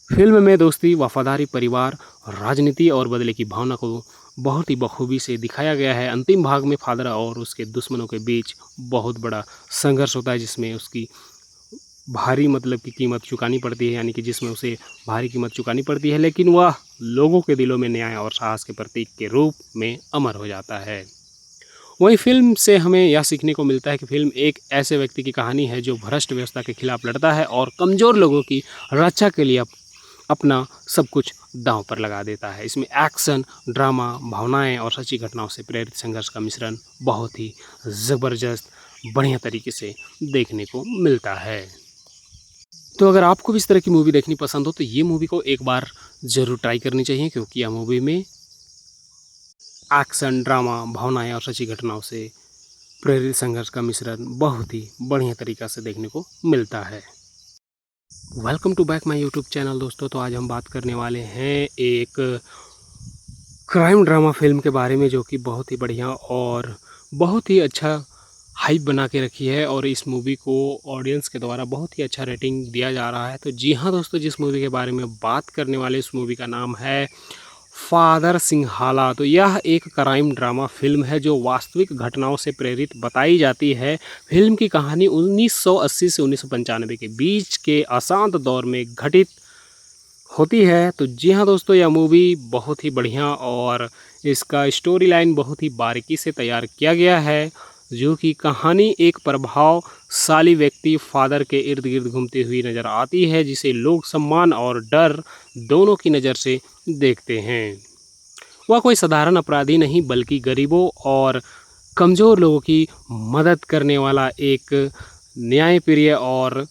फिल्म में दोस्ती, वफादारी, परिवार, राजनीति और बदले की भावना को बहुत ही बखूबी से दिखाया गया है। अंतिम भाग में फादर और उसके दुश्मनों के बीच बहुत बड़ा संघर्ष होता है, जिसमें उसकी भारी की कीमत चुकानी पड़ती है, यानी कि जिसमें उसे भारी कीमत चुकानी पड़ती है, लेकिन वह लोगों के दिलों में न्याय और साहस के प्रतीक के रूप में अमर हो जाता है। वहीं फिल्म से हमें यह सीखने को मिलता है कि फिल्म एक ऐसे व्यक्ति की कहानी है जो भ्रष्ट व्यवस्था के खिलाफ लड़ता है और कमज़ोर लोगों की रक्षा के लिए अपना सब कुछ दांव पर लगा देता है। इसमें एक्शन, ड्रामा, भावनाएं और सच्ची घटनाओं से प्रेरित संघर्ष का मिश्रण बहुत ही ज़बरदस्त बढ़िया तरीके से देखने को मिलता है। तो अगर आपको भी इस तरह की मूवी देखनी पसंद हो तो ये मूवी को एक बार ज़रूर ट्राई करनी चाहिए, क्योंकि यह मूवी में एक्शन, ड्रामा, भावनाएं और सच्ची घटनाओं से प्रेरित संघर्ष का मिश्रण बहुत ही बढ़िया तरीक़ा से देखने को मिलता है। Welcome to back my YouTube channel दोस्तों। तो आज हम बात करने वाले हैं एक क्राइम ड्रामा फिल्म के बारे में, जो कि बहुत ही बढ़िया और बहुत ही अच्छा हाइप बना के रखी है और इस मूवी को ऑडियंस के द्वारा बहुत ही अच्छा रेटिंग दिया जा रहा है। तो जी हाँ दोस्तों, जिस मूवी के बारे में बात करने वाले इस मूवी का नाम है फादर सिंहाला। तो यह एक क्राइम ड्रामा फिल्म है जो वास्तविक घटनाओं से प्रेरित बताई जाती है। फिल्म की कहानी 1980 से 1995 के बीच के अशांत दौर में घटित होती है। तो जी हाँ दोस्तों, यह मूवी बहुत ही बढ़िया और इसका स्टोरी लाइन बहुत ही बारीकी से तैयार किया गया है, जो कि कहानी एक प्रभावशाली व्यक्ति फादर के इर्द गिर्द घूमती हुई नज़र आती है, जिसे लोग सम्मान और डर दोनों की नज़र से देखते हैं। वह कोई साधारण अपराधी नहीं, बल्कि गरीबों और कमज़ोर लोगों की मदद करने वाला एक न्यायप्रिय और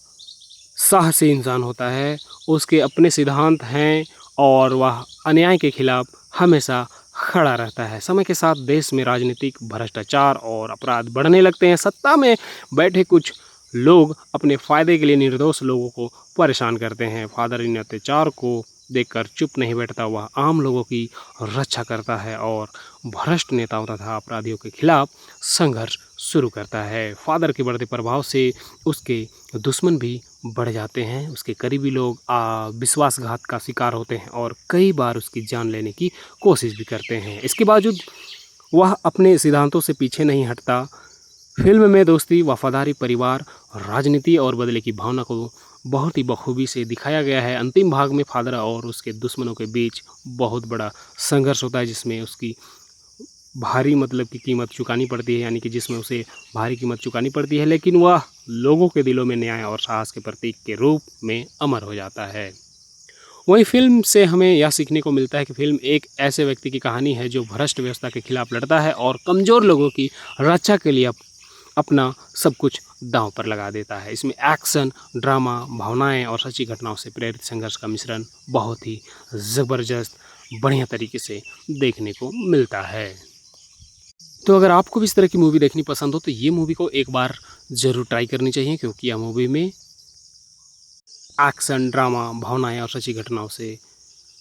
साहसी इंसान होता है। उसके अपने सिद्धांत हैं और वह अन्याय के खिलाफ हमेशा खड़ा रहता है। समय के साथ देश में राजनीतिक भ्रष्टाचार और अपराध बढ़ने लगते हैं। सत्ता में बैठे कुछ लोग अपने फ़ायदे के लिए निर्दोष लोगों को परेशान करते हैं। फादर इन अत्याचार को देखकर चुप नहीं बैठता, वह आम लोगों की रक्षा करता है और भ्रष्ट नेताओं तथा अपराधियों के खिलाफ संघर्ष शुरू करता है। फादर के बढ़ते प्रभाव से उसके दुश्मन भी बढ़ जाते हैं। उसके करीबी लोग विश्वासघात का शिकार होते हैं और कई बार उसकी जान लेने की कोशिश भी करते हैं। इसके बावजूद वह अपने सिद्धांतों से पीछे नहीं हटता। फिल्म में दोस्ती, वफादारी, परिवार, राजनीति और बदले की भावना को बहुत ही बखूबी से दिखाया गया है। अंतिम भाग में फादर और उसके दुश्मनों के बीच बहुत बड़ा संघर्ष होता है, जिसमें उसकी भारी की कीमत चुकानी पड़ती है, यानी कि जिसमें उसे भारी कीमत चुकानी पड़ती है, लेकिन वह लोगों के दिलों में न्याय और साहस के प्रतीक के रूप में अमर हो जाता है। वहीं फिल्म से हमें यह सीखने को मिलता है कि फिल्म एक ऐसे व्यक्ति की कहानी है जो भ्रष्ट व्यवस्था के खिलाफ लड़ता है और कमज़ोर लोगों की रक्षा के लिए अपना सब कुछ दांव पर लगा देता है। इसमें एक्शन, ड्रामा, भावनाएं और सच्ची घटनाओं से प्रेरित संघर्ष का मिश्रण बहुत ही ज़बरदस्त बढ़िया तरीके से देखने को मिलता है। तो अगर आपको भी इस तरह की मूवी देखनी पसंद हो तो ये मूवी को एक बार ज़रूर ट्राई करनी चाहिए, क्योंकि यह मूवी में एक्शन, ड्रामा, भावनाएं और सच्ची घटनाओं से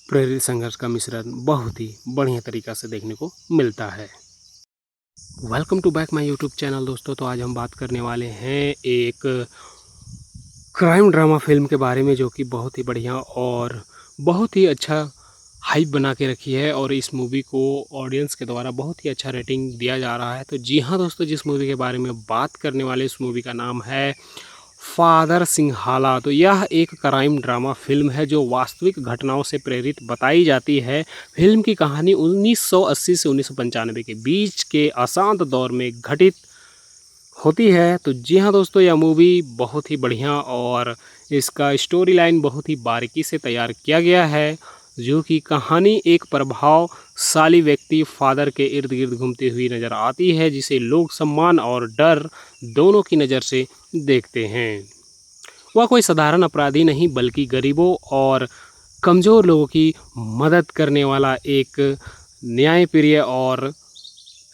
प्रेरित संघर्ष का मिश्रण बहुत ही बढ़िया तरीक़ा से देखने को मिलता है। Welcome to back my YouTube channel दोस्तों। तो आज हम बात करने वाले हैं एक क्राइम ड्रामा फिल्म के बारे में, जो कि बहुत ही बढ़िया और बहुत ही अच्छा हाइप बना के रखी है और इस मूवी को ऑडियंस के द्वारा बहुत ही अच्छा रेटिंग दिया जा रहा है। तो जी हाँ दोस्तों, जिस मूवी के बारे में बात करने वाले इस मूवी का नाम है फादर सिंहाला। तो यह एक क्राइम ड्रामा फिल्म है जो वास्तविक घटनाओं से प्रेरित बताई जाती है। फिल्म की कहानी 1980 से 1995 के बीच के अशांत दौर में घटित होती है। तो जी हाँ दोस्तों, यह मूवी बहुत ही बढ़िया और इसका स्टोरी लाइन बहुत ही बारीकी से तैयार किया गया है, जो कि कहानी एक प्रभावशाली व्यक्ति फादर के इर्द गिर्द घूमती हुई नज़र आती है, जिसे लोग सम्मान और डर दोनों की नज़र से देखते हैं। वह कोई साधारण अपराधी नहीं बल्कि गरीबों और कमज़ोर लोगों की मदद करने वाला एक न्यायप्रिय और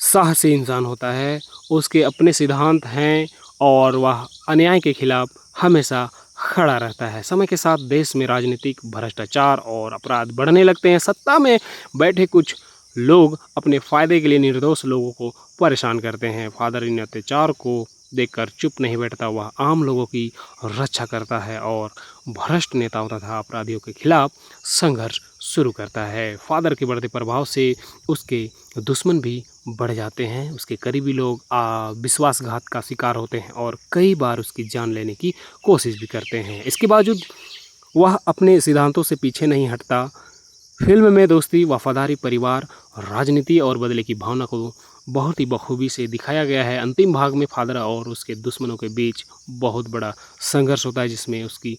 साहसी इंसान होता है। उसके अपने सिद्धांत हैं और वह अन्याय के खिलाफ हमेशा खड़ा रहता है। समय के साथ देश में राजनीतिक भ्रष्टाचार और अपराध बढ़ने लगते हैं। सत्ता में बैठे कुछ लोग अपने फ़ायदे के लिए निर्दोष लोगों को परेशान करते हैं। फादर इन अत्याचार को देखकर चुप नहीं बैठता। वह आम लोगों की रक्षा करता है और भ्रष्ट नेताओं तथा अपराधियों के खिलाफ संघर्ष शुरू करता है। फादर के बढ़ते प्रभाव से उसके दुश्मन भी बढ़ जाते हैं। उसके करीबी लोग विश्वासघात का शिकार होते हैं और कई बार उसकी जान लेने की कोशिश भी करते हैं। इसके बावजूद वह अपने सिद्धांतों से पीछे नहीं हटता। फिल्म में दोस्ती, वफादारी, परिवार, राजनीति और बदले की भावना को बहुत ही बखूबी से दिखाया गया है। अंतिम भाग में फादर और उसके दुश्मनों के बीच बहुत बड़ा संघर्ष होता है, जिसमें उसकी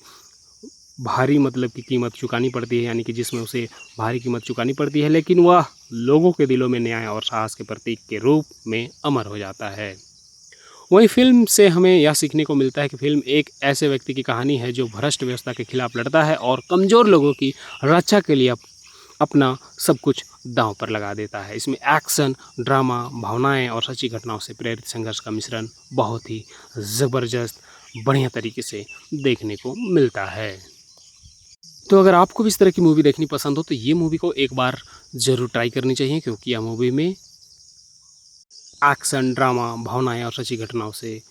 भारी की कीमत चुकानी पड़ती है, यानी कि जिसमें उसे भारी कीमत चुकानी पड़ती है, लेकिन वह लोगों के दिलों में न्याय और साहस के प्रतीक के रूप में अमर हो जाता है। वहीं फिल्म से हमें यह सीखने को मिलता है कि फिल्म एक ऐसे व्यक्ति की कहानी है जो भ्रष्ट व्यवस्था के खिलाफ लड़ता है और कमज़ोर लोगों की रक्षा के लिए अपना सब कुछ दांव पर लगा देता है। इसमें एक्शन, ड्रामा, भावनाएं और सच्ची घटनाओं से प्रेरित संघर्ष का मिश्रण बहुत ही ज़बरदस्त बढ़िया तरीके से देखने को मिलता है। तो अगर आपको भी इस तरह की मूवी देखनी पसंद हो तो ये मूवी को एक बार ज़रूर ट्राई करनी चाहिए, क्योंकि यह मूवी में एक्शन, ड्रामा, भावनाएं और सच्ची घटनाओं से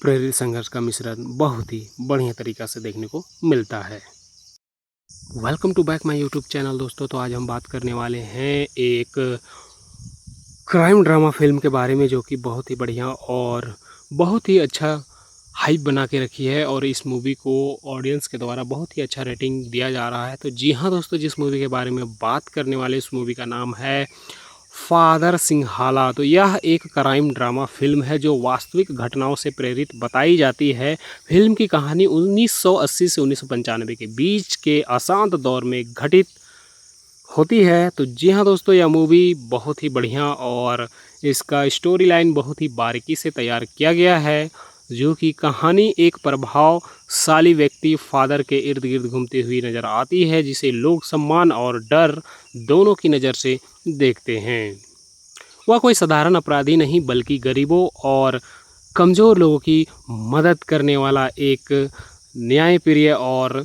प्रेरित संघर्ष का मिश्रण बहुत ही बढ़िया तरीक़ा से देखने को मिलता है। Welcome to back my YouTube channel दोस्तों। तो आज हम बात करने वाले हैं एक क्राइम ड्रामा फिल्म के बारे में, जो कि बहुत ही बढ़िया और बहुत ही अच्छा हाइप बना के रखी है और इस मूवी को ऑडियंस के द्वारा बहुत ही अच्छा रेटिंग दिया जा रहा है। तो जी हाँ दोस्तों, जिस मूवी के बारे में बात करने वाले इस मूवी का नाम है फादर सिंहाला। तो यह एक क्राइम ड्रामा फिल्म है जो वास्तविक घटनाओं से प्रेरित बताई जाती है। फिल्म की कहानी 1980 से 1995 के बीच के अशांत दौर में घटित होती है। तो जी हाँ दोस्तों, यह मूवी बहुत ही बढ़िया और इसका स्टोरी लाइन बहुत ही बारीकी से तैयार किया गया है, जो कि कहानी एक प्रभावशाली व्यक्ति फादर के इर्द गिर्द घूमती हुई नज़र आती है, जिसे लोग सम्मान और डर दोनों की नज़र से देखते हैं। वह कोई साधारण अपराधी नहीं बल्कि गरीबों और कमज़ोर लोगों की मदद करने वाला एक न्यायप्रिय और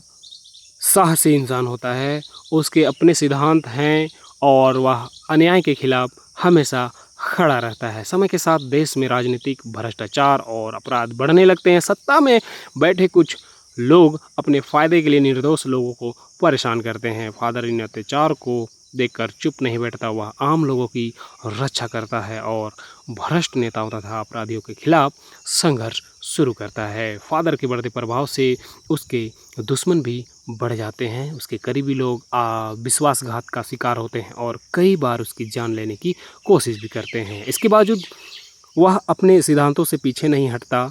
साहसी इंसान होता है। उसके अपने सिद्धांत हैं और वह अन्याय के खिलाफ हमेशा खड़ा रहता है। समय के साथ देश में राजनीतिक भ्रष्टाचार और अपराध बढ़ने लगते हैं। सत्ता में बैठे कुछ लोग अपने फ़ायदे के लिए निर्दोष लोगों को परेशान करते हैं। फादर इन अत्याचार को देखकर चुप नहीं बैठता। वह आम लोगों की रक्षा करता है और भ्रष्ट नेताओं तथा अपराधियों के खिलाफ संघर्ष शुरू करता है। फादर के बढ़ते प्रभाव से उसके दुश्मन भी बढ़ जाते हैं। उसके करीबी लोग विश्वासघात का शिकार होते हैं और कई बार उसकी जान लेने की कोशिश भी करते हैं। इसके बावजूद वह अपने सिद्धांतों से पीछे नहीं हटता।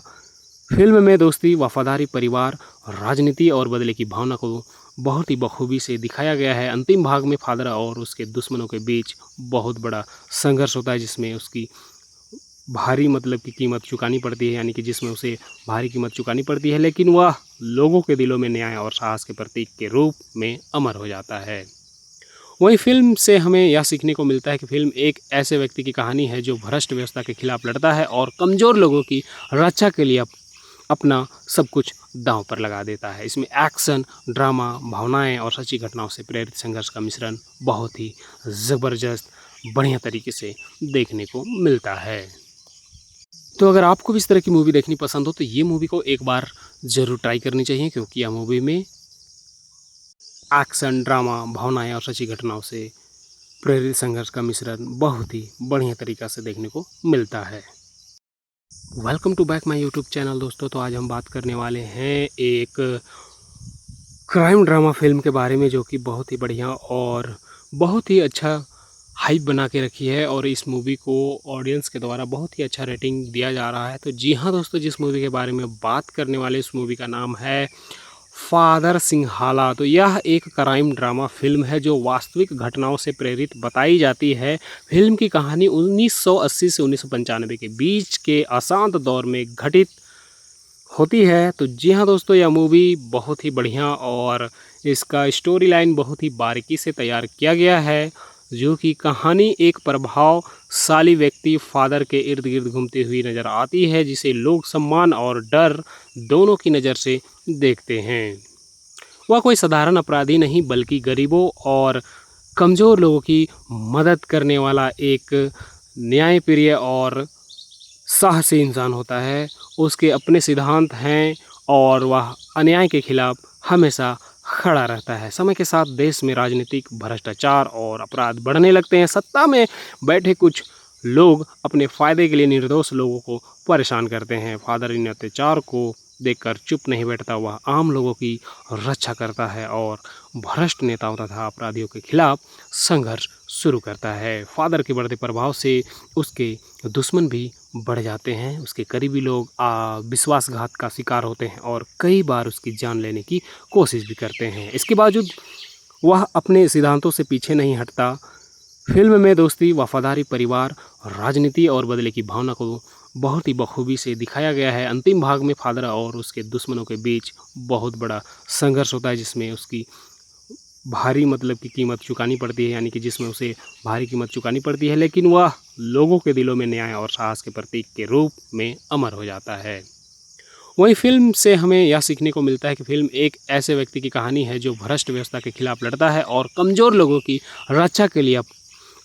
फिल्म में दोस्ती, वफादारी, परिवार, राजनीति और बदले की भावना को बहुत ही बखूबी से दिखाया गया है। अंतिम भाग में फादर और उसके दुश्मनों के बीच बहुत बड़ा संघर्ष होता है, जिसमें उसकी भारी की कीमत चुकानी पड़ती है, यानी कि जिसमें उसे भारी कीमत चुकानी पड़ती है, लेकिन वह लोगों के दिलों में न्याय और साहस के प्रतीक के रूप में अमर हो जाता है। वहीं फिल्म से हमें यह सीखने को मिलता है कि फिल्म एक ऐसे व्यक्ति की कहानी है जो भ्रष्ट व्यवस्था के खिलाफ लड़ता है और कमज़ोर लोगों की रक्षा के लिए अपना सब कुछ दांव पर लगा देता है। इसमें एक्शन, ड्रामा, भावनाएं और सच्ची घटनाओं से प्रेरित संघर्ष का मिश्रण बहुत ही ज़बरदस्त बढ़िया तरीके से देखने को मिलता है। तो अगर आपको भी इस तरह की मूवी देखनी पसंद हो तो ये मूवी को एक बार ज़रूर ट्राई करनी चाहिए, क्योंकि यह मूवी में एक्शन, ड्रामा, भावनाएं और सच्ची घटनाओं से प्रेरित संघर्ष का मिश्रण बहुत ही बढ़िया तरीक़ा से देखने को मिलता है। Welcome to back my YouTube channel दोस्तों। तो आज हम बात करने वाले हैं एक क्राइम ड्रामा फिल्म के बारे में, जो कि बहुत ही बढ़िया और बहुत ही अच्छा हाइप बना के रखी है और इस मूवी को ऑडियंस के द्वारा बहुत ही अच्छा रेटिंग दिया जा रहा है। तो जी हाँ दोस्तों, जिस मूवी के बारे में बात करने वाले इस मूवी का नाम है फादर सिंहाला। तो यह एक क्राइम ड्रामा फिल्म है जो वास्तविक घटनाओं से प्रेरित बताई जाती है। फिल्म की कहानी 1980 से 1995 के बीच के अशांत दौर में घटित होती है। तो जी हाँ दोस्तों, यह मूवी बहुत ही बढ़िया और इसका स्टोरी लाइन बहुत ही बारीकी से तैयार किया गया है, जो कि कहानी एक प्रभावशाली व्यक्ति फादर के इर्द गिर्द घूमती हुई नज़र आती है, जिसे लोग सम्मान और डर दोनों की नज़र से देखते हैं। वह कोई साधारण अपराधी नहीं, बल्कि गरीबों और कमज़ोर लोगों की मदद करने वाला एक न्यायप्रिय और साहसी इंसान होता है। उसके अपने सिद्धांत हैं और वह अन्याय के खिलाफ हमेशा खड़ा रहता है। समय के साथ देश में राजनीतिक भ्रष्टाचार और अपराध बढ़ने लगते हैं। सत्ता में बैठे कुछ लोग अपने फ़ायदे के लिए निर्दोष लोगों को परेशान करते हैं। फादर इन अत्याचार को देखकर चुप नहीं बैठता, वह आम लोगों की रक्षा करता है और भ्रष्ट नेताओं तथा अपराधियों के खिलाफ संघर्ष शुरू करता है। फादर के बढ़ते प्रभाव से उसके दुश्मन भी बढ़ जाते हैं। उसके करीबी लोग विश्वासघात का शिकार होते हैं और कई बार उसकी जान लेने की कोशिश भी करते हैं। इसके बावजूद वह अपने सिद्धांतों से पीछे नहीं हटता। फिल्म में दोस्ती, वफादारी, परिवार, राजनीति और बदले की भावना को बहुत ही बखूबी से दिखाया गया है। अंतिम भाग में फादर और उसके दुश्मनों के बीच बहुत बड़ा संघर्ष होता है, जिसमें उसकी भारी की कीमत चुकानी पड़ती है, यानी कि जिसमें उसे भारी कीमत चुकानी पड़ती है, लेकिन वह लोगों के दिलों में न्याय और साहस के प्रतीक के रूप में अमर हो जाता है। वहीं फिल्म से हमें यह सीखने को मिलता है कि फिल्म एक ऐसे व्यक्ति की कहानी है जो भ्रष्ट व्यवस्था के खिलाफ लड़ता है और कमज़ोर लोगों की रक्षा के लिए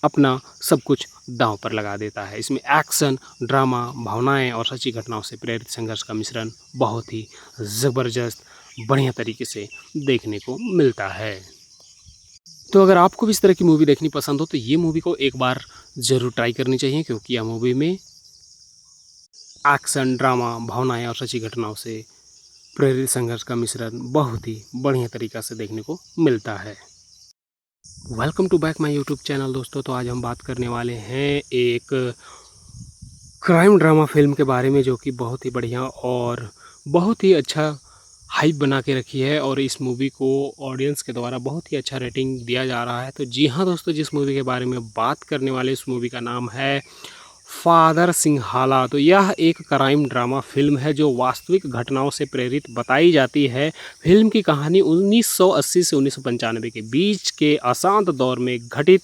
अपना सब कुछ दांव पर लगा देता है। इसमें एक्शन, ड्रामा, भावनाएं और सच्ची घटनाओं से प्रेरित संघर्ष का मिश्रण बहुत ही ज़बरदस्त बढ़िया तरीके से देखने को मिलता है। तो अगर आपको भी इस तरह की मूवी देखनी पसंद हो तो ये मूवी को एक बार ज़रूर ट्राई करनी चाहिए, क्योंकि यह मूवी में एक्शन, ड्रामा, भावनाएं और सच्ची घटनाओं से प्रेरित संघर्ष का मिश्रण बहुत ही बढ़िया तरीक़ा से देखने को मिलता है। Welcome to back my YouTube channel दोस्तों। तो आज हम बात करने वाले हैं एक क्राइम ड्रामा फिल्म के बारे में, जो कि बहुत ही बढ़िया और बहुत ही अच्छा हाइप बना के रखी है और इस मूवी को ऑडियंस के द्वारा बहुत ही अच्छा रेटिंग दिया जा रहा है। तो जी हाँ दोस्तों, जिस मूवी के बारे में बात करने वाले उस मूवी का नाम है फादर सिंहाला। तो यह एक क्राइम ड्रामा फिल्म है जो वास्तविक घटनाओं से प्रेरित बताई जाती है। फिल्म की कहानी 1980 से 1995 के बीच के अशांत दौर में घटित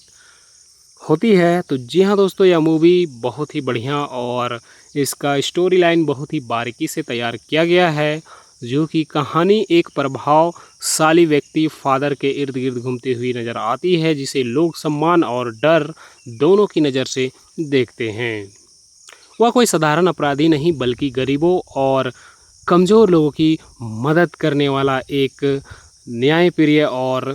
होती है। तो जी हाँ दोस्तों, यह मूवी बहुत ही बढ़िया और इसका स्टोरी लाइन बहुत ही बारीकी से तैयार किया गया है, जो कि कहानी एक प्रभावशाली व्यक्ति फादर के इर्द गिर्द घूमती हुई नज़र आती है, जिसे लोग सम्मान और डर दोनों की नज़र से देखते हैं। वह कोई साधारण अपराधी नहीं, बल्कि गरीबों और कमज़ोर लोगों की मदद करने वाला एक न्यायप्रिय और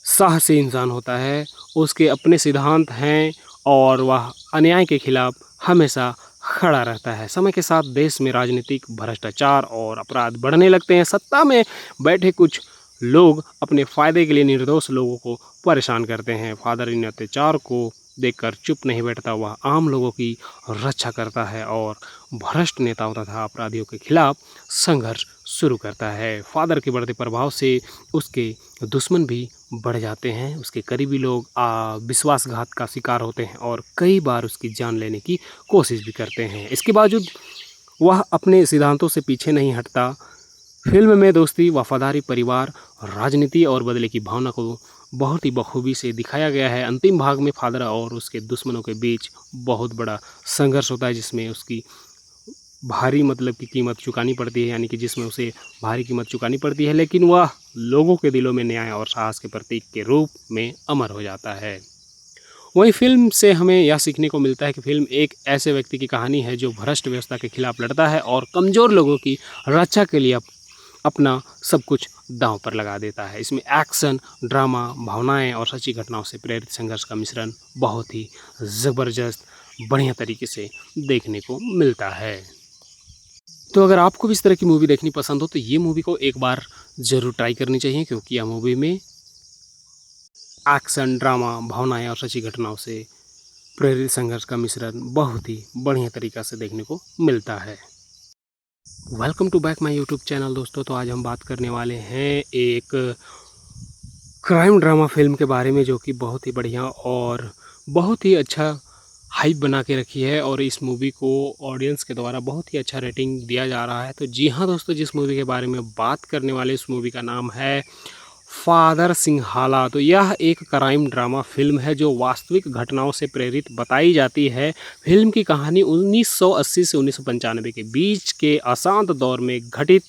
साहसी इंसान होता है। उसके अपने सिद्धांत हैं और वह अन्याय के खिलाफ हमेशा खड़ा रहता है। समय के साथ देश में राजनीतिक भ्रष्टाचार और अपराध बढ़ने लगते हैं। सत्ता में बैठे कुछ लोग अपने फ़ायदे के लिए निर्दोष लोगों को परेशान करते हैं। फादर इन अत्याचार को देखकर चुप नहीं बैठता, वह आम लोगों की रक्षा करता है और भ्रष्ट नेताओं तथा अपराधियों के खिलाफ संघर्ष शुरू करता है। फादर के बढ़ते प्रभाव से उसके दुश्मन भी बढ़ जाते हैं। उसके करीबी लोग विश्वासघात का शिकार होते हैं और कई बार उसकी जान लेने की कोशिश भी करते हैं। इसके बावजूद वह अपने सिद्धांतों से पीछे नहीं हटता। फिल्म में दोस्ती, वफादारी, परिवार, राजनीति और बदले की भावना को बहुत ही बखूबी से दिखाया गया है। अंतिम भाग में फादर और उसके दुश्मनों के बीच बहुत बड़ा संघर्ष होता है, जिसमें उसकी भारी की कीमत चुकानी पड़ती है, यानी कि जिसमें उसे भारी कीमत चुकानी पड़ती है, लेकिन वह लोगों के दिलों में न्याय और साहस के प्रतीक के रूप में अमर हो जाता है। वहीं फिल्म से हमें यह सीखने को मिलता है कि फिल्म एक ऐसे व्यक्ति की कहानी है जो भ्रष्ट व्यवस्था के खिलाफ लड़ता है और कमज़ोर लोगों की रक्षा के लिए अपना सब कुछ दांव पर लगा देता है। इसमें एक्शन, ड्रामा, भावनाएं और सच्ची घटनाओं से प्रेरित संघर्ष का मिश्रण बहुत ही ज़बरदस्त बढ़िया तरीके से देखने को मिलता है। तो अगर आपको भी इस तरह की मूवी देखनी पसंद हो तो ये मूवी को एक बार ज़रूर ट्राई करनी चाहिए, क्योंकि यह मूवी में एक्शन, ड्रामा, भावनाएं और सच्ची घटनाओं से प्रेरित संघर्ष का मिश्रण बहुत ही बढ़िया तरीक़ा से देखने को मिलता है। Welcome to back my YouTube channel दोस्तों। तो आज हम बात करने वाले हैं एक क्राइम ड्रामा फ़िल्म के बारे में जो कि बहुत ही बढ़िया और बहुत ही अच्छा हाइप बना के रखी है और इस मूवी को ऑडियंस के द्वारा बहुत ही अच्छा रेटिंग दिया जा रहा है। तो जी हाँ दोस्तों, जिस मूवी के बारे में बात करने वाले इस मूवी का नाम है फादर सिंहाला। तो यह एक क्राइम ड्रामा फ़िल्म है जो वास्तविक घटनाओं से प्रेरित बताई जाती है। फ़िल्म की कहानी 1980 से 1995 के बीच के अशांत दौर में घटित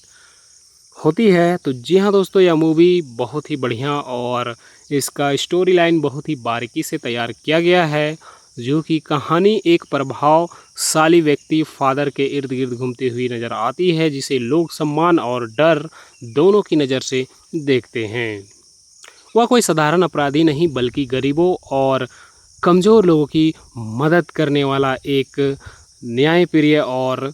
होती है। तो जी हाँ दोस्तों, यह मूवी बहुत ही बढ़िया और इसका स्टोरी लाइन बहुत ही बारीकी से तैयार किया गया है, जो कि कहानी एक प्रभावशाली व्यक्ति फादर के इर्द गिर्द घूमती हुई नज़र आती है, जिसे लोग सम्मान और डर दोनों की नज़र से देखते हैं। वह कोई साधारण अपराधी नहीं बल्कि गरीबों और कमज़ोर लोगों की मदद करने वाला एक न्यायप्रिय और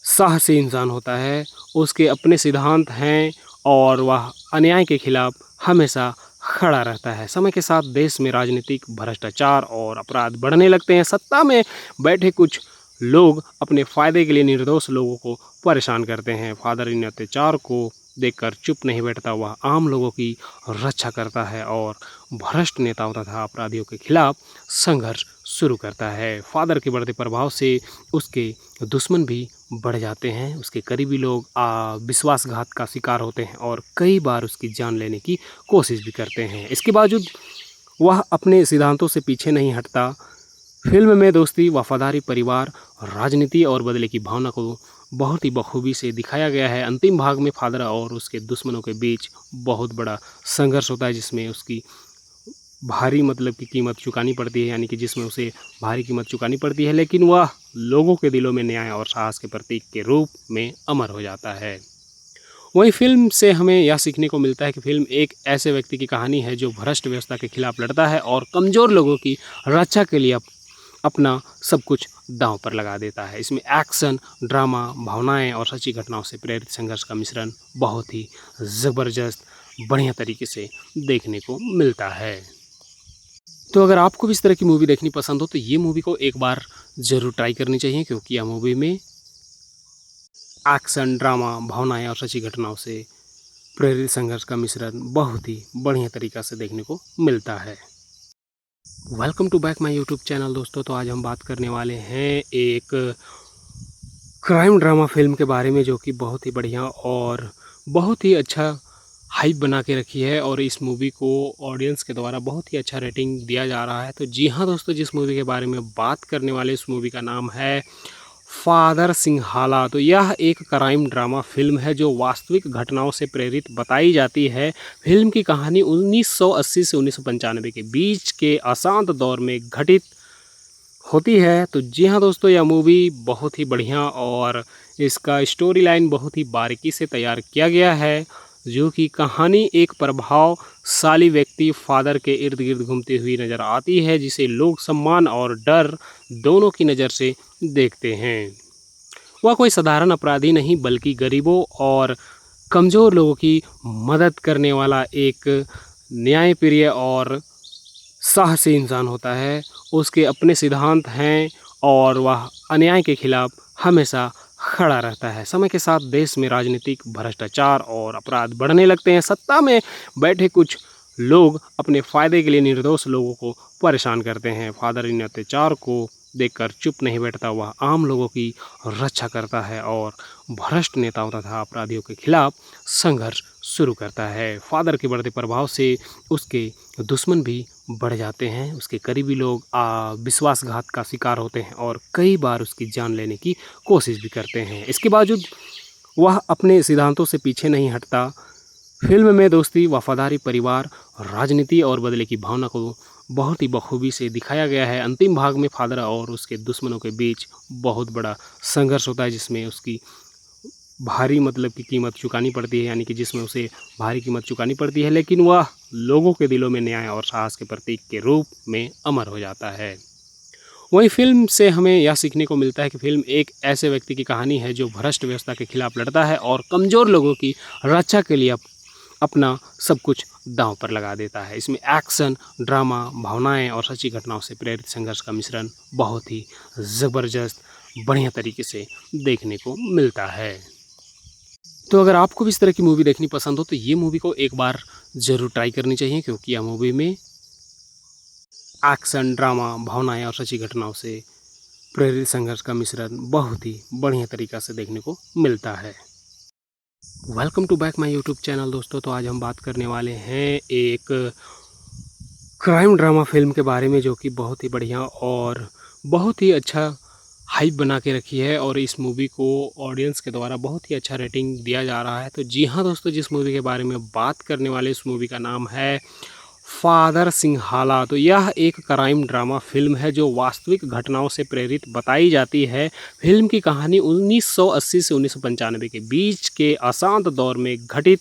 साहसी इंसान होता है। उसके अपने सिद्धांत हैं और वह अन्याय के खिलाफ हमेशा खड़ा रहता है। समय के साथ देश में राजनीतिक भ्रष्टाचार और अपराध बढ़ने लगते हैं। सत्ता में बैठे कुछ लोग अपने फ़ायदे के लिए निर्दोष लोगों को परेशान करते हैं। फादर इन अत्याचार को देखकर चुप नहीं बैठता। वह आम लोगों की रक्षा करता है और भ्रष्ट नेताओं तथा अपराधियों के खिलाफ संघर्ष शुरू करता है। फादर के बढ़ते प्रभाव से उसके दुश्मन भी बढ़ जाते हैं। उसके करीबी लोग विश्वासघात का शिकार होते हैं और कई बार उसकी जान लेने की कोशिश भी करते हैं। इसके बावजूद वह अपने सिद्धांतों से पीछे नहीं हटता। फिल्म में दोस्ती, वफादारी, परिवार, राजनीति और बदले की भावना को बहुत ही बखूबी से दिखाया गया है। अंतिम भाग में फादर और उसके दुश्मनों के बीच बहुत बड़ा संघर्ष होता है, जिसमें उसकी भारी की कीमत चुकानी पड़ती है, यानी कि जिसमें उसे भारी कीमत चुकानी पड़ती है, लेकिन वह लोगों के दिलों में न्याय और साहस के प्रतीक के रूप में अमर हो जाता है। वहीं फिल्म से हमें यह सीखने को मिलता है कि फिल्म एक ऐसे व्यक्ति की कहानी है जो भ्रष्ट व्यवस्था के खिलाफ लड़ता है और कमज़ोर लोगों की रक्षा के लिए अपना सब कुछ दांव पर लगा देता है। इसमें एक्शन, ड्रामा, भावनाएं और सच्ची घटनाओं से प्रेरित संघर्ष का मिश्रण बहुत ही ज़बरदस्त बढ़िया तरीके से देखने को मिलता है। तो अगर आपको भी इस तरह की मूवी देखनी पसंद हो तो ये मूवी को एक बार ज़रूर ट्राई करनी चाहिए, क्योंकि यह मूवी में एक्शन, ड्रामा, भावनाएं और सच्ची घटनाओं से प्रेरित संघर्ष का मिश्रण बहुत ही बढ़िया तरीक़ा से देखने को मिलता है। Welcome to back my YouTube channel दोस्तों। तो आज हम बात करने वाले हैं एक क्राइम ड्रामा फ़िल्म के बारे में जो कि बहुत ही बढ़िया और बहुत ही अच्छा हाइप बना के रखी है और इस मूवी को ऑडियंस के द्वारा बहुत ही अच्छा रेटिंग दिया जा रहा है। तो जी हाँ दोस्तों, जिस मूवी के बारे में बात करने वाले इस मूवी का नाम है फादर सिंहाला। तो यह एक क्राइम ड्रामा फ़िल्म है जो वास्तविक घटनाओं से प्रेरित बताई जाती है। फिल्म की कहानी 1980 से 1995 के बीच के अशांत दौर में घटित होती है। तो जी हाँ दोस्तों, यह मूवी बहुत ही बढ़िया और इसका स्टोरी लाइन बहुत ही बारीकी से तैयार किया गया है, जो कि कहानी एक प्रभावशाली व्यक्ति फादर के इर्द गिर्द घूमती हुई नज़र आती है, जिसे लोग सम्मान और डर दोनों की नज़र से देखते हैं। वह कोई साधारण अपराधी नहीं बल्कि गरीबों और कमज़ोर लोगों की मदद करने वाला एक न्यायप्रिय और साहसी इंसान होता है। उसके अपने सिद्धांत हैं और वह अन्याय के खिलाफ हमेशा खड़ा रहता है। समय के साथ देश में राजनीतिक भ्रष्टाचार और अपराध बढ़ने लगते हैं। सत्ता में बैठे कुछ लोग अपने फ़ायदे के लिए निर्दोष लोगों को परेशान करते हैं। फादर इन अत्याचार को देखकर चुप नहीं बैठता। वह आम लोगों की रक्षा करता है और भ्रष्ट नेताओं तथा अपराधियों के खिलाफ संघर्ष शुरू करता है। फादर के बढ़ते प्रभाव से उसके दुश्मन भी बढ़ जाते हैं। उसके करीबी लोग विश्वासघात का शिकार होते हैं और कई बार उसकी जान लेने की कोशिश भी करते हैं। इसके बावजूद वह अपने सिद्धांतों से पीछे नहीं हटता। फिल्म में दोस्ती, वफादारी, परिवार, राजनीति और बदले की भावना को बहुत ही बखूबी से दिखाया गया है। अंतिम भाग में फादर और उसके दुश्मनों के बीच बहुत बड़ा संघर्ष होता है, जिसमें उसकी भारी की कीमत चुकानी पड़ती है, यानी कि जिसमें उसे भारी कीमत चुकानी पड़ती है, लेकिन वह लोगों के दिलों में न्याय और साहस के प्रतीक के रूप में अमर हो जाता है। वहीं फिल्म से हमें यह सीखने को मिलता है कि फिल्म एक ऐसे व्यक्ति की कहानी है जो भ्रष्ट व्यवस्था के खिलाफ लड़ता है और कमज़ोर लोगों की रक्षा के लिए अपना सब कुछ दांव पर लगा देता है। इसमें एक्शन, ड्रामा, भावनाएं और सच्ची घटनाओं से प्रेरित संघर्ष का मिश्रण बहुत ही ज़बरदस्त बढ़िया तरीके से देखने को मिलता है। तो अगर आपको भी इस तरह की मूवी देखनी पसंद हो तो ये मूवी को एक बार ज़रूर ट्राई करनी चाहिए, क्योंकि यह मूवी में एक्शन, ड्रामा, भावनाएँ और सच्ची घटनाओं से प्रेरित संघर्ष का मिश्रण बहुत ही बढ़िया तरीक़ा से देखने को मिलता है। Welcome to back my YouTube channel दोस्तों। तो आज हम बात करने वाले हैं एक क्राइम ड्रामा फ़िल्म के बारे में, जो कि बहुत ही बढ़िया और बहुत ही अच्छा हाइप बना के रखी है, और इस मूवी को ऑडियंस के द्वारा बहुत ही अच्छा रेटिंग दिया जा रहा है। तो जी हाँ दोस्तों, जिस मूवी के बारे में बात करने वाले इस मूवी का नाम है फादर सिंहाला। तो यह एक क्राइम ड्रामा फ़िल्म है जो वास्तविक घटनाओं से प्रेरित बताई जाती है। फ़िल्म की कहानी 1980 से 1995 के बीच के अशांत दौर में घटित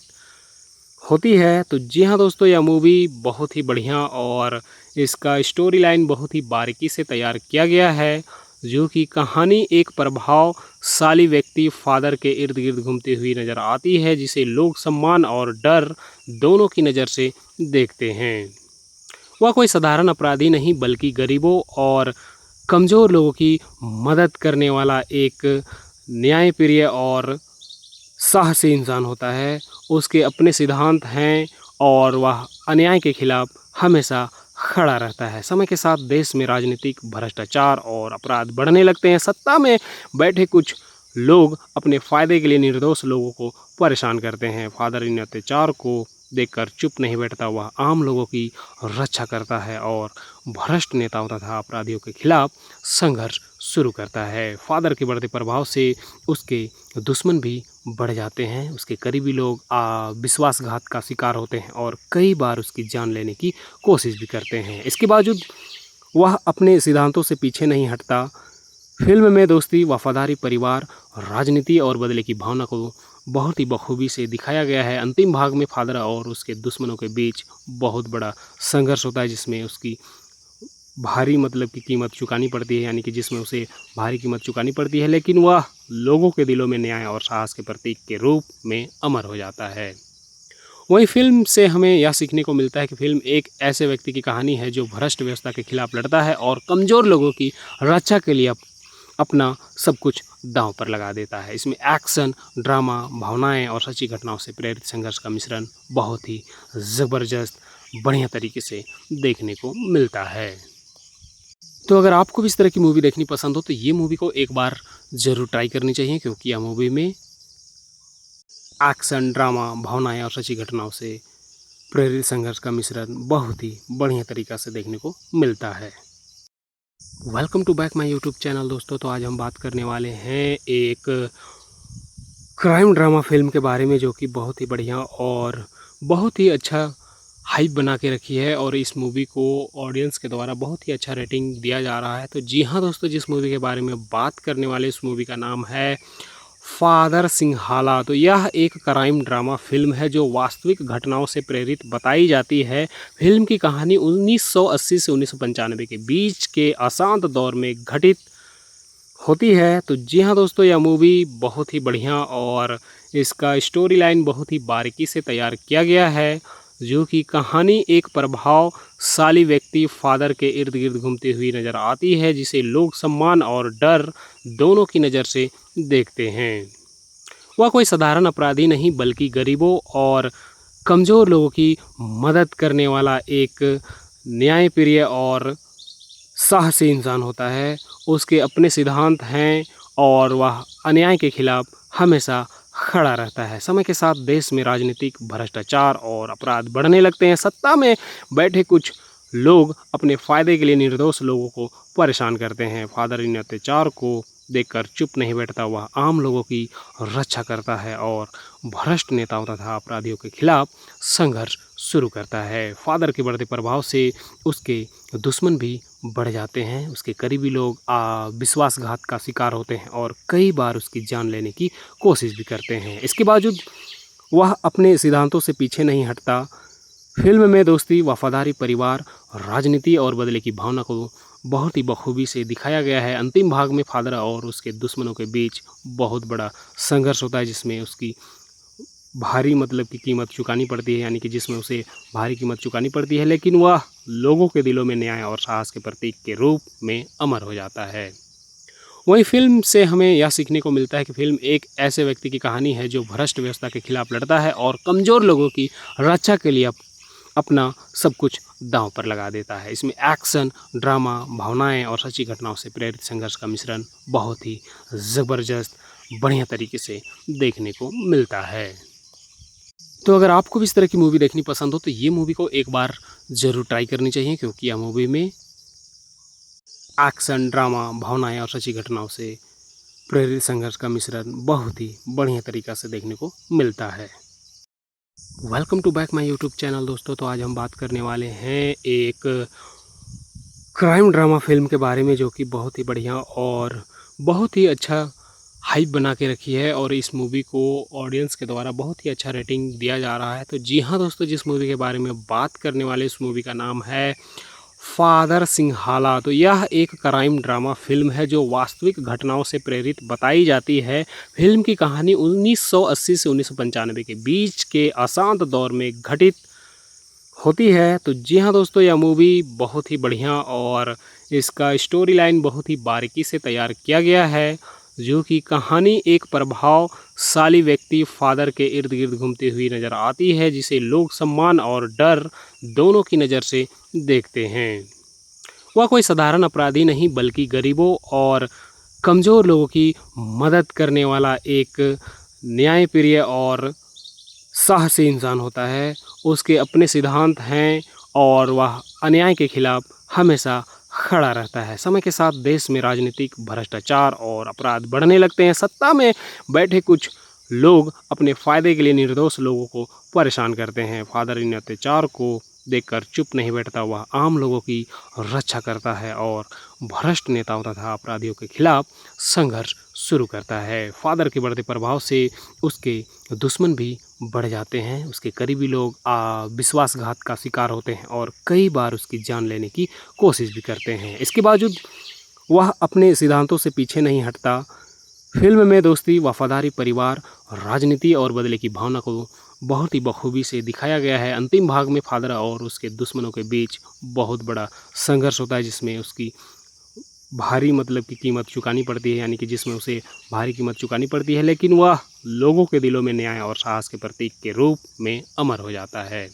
होती है। तो जी हाँ दोस्तों, यह मूवी बहुत ही बढ़िया और इसका स्टोरी लाइन बहुत ही बारीकी से तैयार किया गया है, जो कि कहानी एक प्रभावशाली व्यक्ति फादर के इर्द गिर्द घूमती हुई नज़र आती है, जिसे लोग सम्मान और डर दोनों की नज़र से देखते हैं। वह कोई साधारण अपराधी नहीं, बल्कि गरीबों और कमज़ोर लोगों की मदद करने वाला एक न्यायप्रिय और साहसी इंसान होता है। उसके अपने सिद्धांत हैं और वह अन्याय के खिलाफ हमेशा खड़ा रहता है। समय के साथ देश में राजनीतिक भ्रष्टाचार और अपराध बढ़ने लगते हैं। सत्ता में बैठे कुछ लोग अपने फ़ायदे के लिए निर्दोष लोगों को परेशान करते हैं। फादर इन अत्याचार को देखकर चुप नहीं बैठता, वह आम लोगों की रक्षा करता है और भ्रष्ट नेताओं तथा अपराधियों के खिलाफ संघर्ष शुरू करता है। फादर के बढ़ते प्रभाव से उसके दुश्मन भी बढ़ जाते हैं। उसके करीबी लोग विश्वासघात का शिकार होते हैं और कई बार उसकी जान लेने की कोशिश भी करते हैं। इसके बावजूद वह अपने सिद्धांतों से पीछे नहीं हटता। फिल्म में दोस्ती, वफादारी, परिवार, राजनीति और बदले की भावना को बहुत ही बखूबी से दिखाया गया है। अंतिम भाग में फादर और उसके दुश्मनों के बीच बहुत बड़ा संघर्ष होता है, जिसमें उसकी भारी की कीमत चुकानी पड़ती है, यानी कि जिसमें उसे भारी कीमत चुकानी पड़ती है, लेकिन वह लोगों के दिलों में न्याय और साहस के प्रतीक के रूप में अमर हो जाता है। वहीं फिल्म से हमें यह सीखने को मिलता है कि फिल्म एक ऐसे व्यक्ति की कहानी है जो भ्रष्ट व्यवस्था के खिलाफ लड़ता है और कमज़ोर लोगों की रक्षा के लिए अपना सब कुछ दांव पर लगा देता है। इसमें एक्शन, ड्रामा, भावनाएं और सच्ची घटनाओं से प्रेरित संघर्ष का मिश्रण बहुत ही ज़बरदस्त बढ़िया तरीके से देखने को मिलता है। तो अगर आपको भी इस तरह की मूवी देखनी पसंद हो तो ये मूवी को एक बार ज़रूर ट्राई करनी चाहिए, क्योंकि यह मूवी में एक्शन, ड्रामा, भावनाएं और सच्ची घटनाओं से प्रेरित संघर्ष का मिश्रण बहुत ही बढ़िया तरीक़ा से देखने को मिलता है। Welcome to back my YouTube channel दोस्तों। तो आज हम बात करने वाले हैं एक क्राइम ड्रामा फ़िल्म के बारे में, जो कि बहुत ही बढ़िया और बहुत ही अच्छा हाइप बना के रखी है, और इस मूवी को ऑडियंस के द्वारा बहुत ही अच्छा रेटिंग दिया जा रहा है। तो जी हाँ दोस्तों, जिस मूवी के बारे में बात करने वाले इस मूवी का नाम है फादर सिंहाला। तो यह एक क्राइम ड्रामा फ़िल्म है जो वास्तविक घटनाओं से प्रेरित बताई जाती है। फिल्म की कहानी 1980 से 1995 के बीच के अशांत दौर में घटित होती है। तो जी हाँ दोस्तों, यह मूवी बहुत ही बढ़िया और इसका स्टोरी लाइन बहुत ही बारीकी से तैयार किया गया है, जो कि कहानी एक प्रभावशाली व्यक्ति फादर के इर्द गिर्द घूमती हुई नज़र आती है, जिसे लोग सम्मान और डर दोनों की नज़र से देखते हैं। वह कोई साधारण अपराधी नहीं, बल्कि गरीबों और कमज़ोर लोगों की मदद करने वाला एक न्यायप्रिय और साहसी इंसान होता है। उसके अपने सिद्धांत हैं और वह अन्याय के खिलाफ हमेशा खड़ा रहता है। समय के साथ देश में राजनीतिक भ्रष्टाचार और अपराध बढ़ने लगते हैं। सत्ता में बैठे कुछ लोग अपने फ़ायदे के लिए निर्दोष लोगों को परेशान करते हैं। फादर इन अत्याचार को देखकर चुप नहीं बैठता, वह आम लोगों की रक्षा करता है और भ्रष्ट नेताओं तथा अपराधियों के खिलाफ संघर्ष शुरू करता है। फादर के बढ़ते प्रभाव से उसके दुश्मन भी बढ़ जाते हैं। उसके करीबी लोग विश्वासघात का शिकार होते हैं और कई बार उसकी जान लेने की कोशिश भी करते हैं। इसके बावजूद वह अपने सिद्धांतों से पीछे नहीं हटता। फिल्म में दोस्ती, वफादारी, परिवार, राजनीति और बदले की भावना को बहुत ही बखूबी से दिखाया गया है। अंतिम भाग में फादर और उसके दुश्मनों के बीच बहुत बड़ा संघर्ष होता है, जिसमें उसकी भारी की कीमत चुकानी पड़ती है, यानी कि जिसमें उसे भारी कीमत चुकानी पड़ती है, लेकिन वह लोगों के दिलों में न्याय और साहस के प्रतीक के रूप में अमर हो जाता है। वहीं फ़िल्म से हमें यह सीखने को मिलता है कि फ़िल्म एक ऐसे व्यक्ति की कहानी है जो भ्रष्ट व्यवस्था के खिलाफ लड़ता है और कमज़ोर लोगों की रक्षा के लिए अपना सब कुछ दांव पर लगा देता है। इसमें एक्शन, ड्रामा, भावनाएं और सच्ची घटनाओं से प्रेरित संघर्ष का मिश्रण बहुत ही ज़बरदस्त, बढ़िया तरीके से देखने को मिलता है। तो अगर आपको भी इस तरह की मूवी देखनी पसंद हो तो ये मूवी को एक बार ज़रूर ट्राई करनी चाहिए, क्योंकि यह मूवी में एक्शन, ड्रामा, भावनाएं और सच्ची घटनाओं से प्रेरित संघर्ष का मिश्रण बहुत ही बढ़िया तरीक़ा से देखने को मिलता है। Welcome to back my YouTube channel दोस्तों। तो आज हम बात करने वाले हैं एक क्राइम ड्रामा फ़िल्म के बारे में, जो कि बहुत ही बढ़िया और बहुत ही अच्छा हाइप बना के रखी है और इस मूवी को ऑडियंस के द्वारा बहुत ही अच्छा रेटिंग दिया जा रहा है। तो जी हाँ दोस्तों, जिस मूवी के बारे में बात करने वाले इस मूवी का नाम है फादर सिंहाला। तो यह एक क्राइम ड्रामा फ़िल्म है जो वास्तविक घटनाओं से प्रेरित बताई जाती है। फ़िल्म की कहानी 1980 से 1995 के बीच के अशांत दौर में घटित होती है। तो जी हाँ दोस्तों, यह मूवी बहुत ही बढ़िया और इसका स्टोरी लाइन बहुत ही बारीकी से तैयार किया गया है, जो कि कहानी एक प्रभावशाली व्यक्ति फादर के इर्द गिर्द घूमती हुई नज़र आती है, जिसे लोग सम्मान और डर दोनों की नज़र से देखते हैं। वह कोई साधारण अपराधी नहीं, बल्कि गरीबों और कमज़ोर लोगों की मदद करने वाला एक न्यायप्रिय और साहसी इंसान होता है। उसके अपने सिद्धांत हैं और वह अन्याय के खिलाफ हमेशा खड़ा रहता है। समय के साथ देश में राजनीतिक भ्रष्टाचार और अपराध बढ़ने लगते हैं। सत्ता में बैठे कुछ लोग अपने फ़ायदे के लिए निर्दोष लोगों को परेशान करते हैं। फादर इन अत्याचार को देखकर चुप नहीं बैठता, वह आम लोगों की रक्षा करता है और भ्रष्ट नेताओं तथा अपराधियों के खिलाफ संघर्ष शुरू करता है। फादर के बढ़ते प्रभाव से उसके दुश्मन भी बढ़ जाते हैं। उसके करीबी लोग विश्वासघात का शिकार होते हैं और कई बार उसकी जान लेने की कोशिश भी करते हैं। इसके बावजूद वह अपने सिद्धांतों से पीछे नहीं हटता। फिल्म में दोस्ती, वफादारी, परिवार, राजनीति और बदले की भावना को बहुत ही बखूबी से दिखाया गया है। अंतिम भाग में फादर और उसके दुश्मनों के बीच बहुत बड़ा संघर्ष होता है, जिसमें उसकी भारी की कीमत चुकानी पड़ती है, यानी कि जिसमें उसे भारी कीमत चुकानी पड़ती है, लेकिन वह लोगों के दिलों में न्याय और साहस के प्रतीक के रूप में अमर हो जाता है।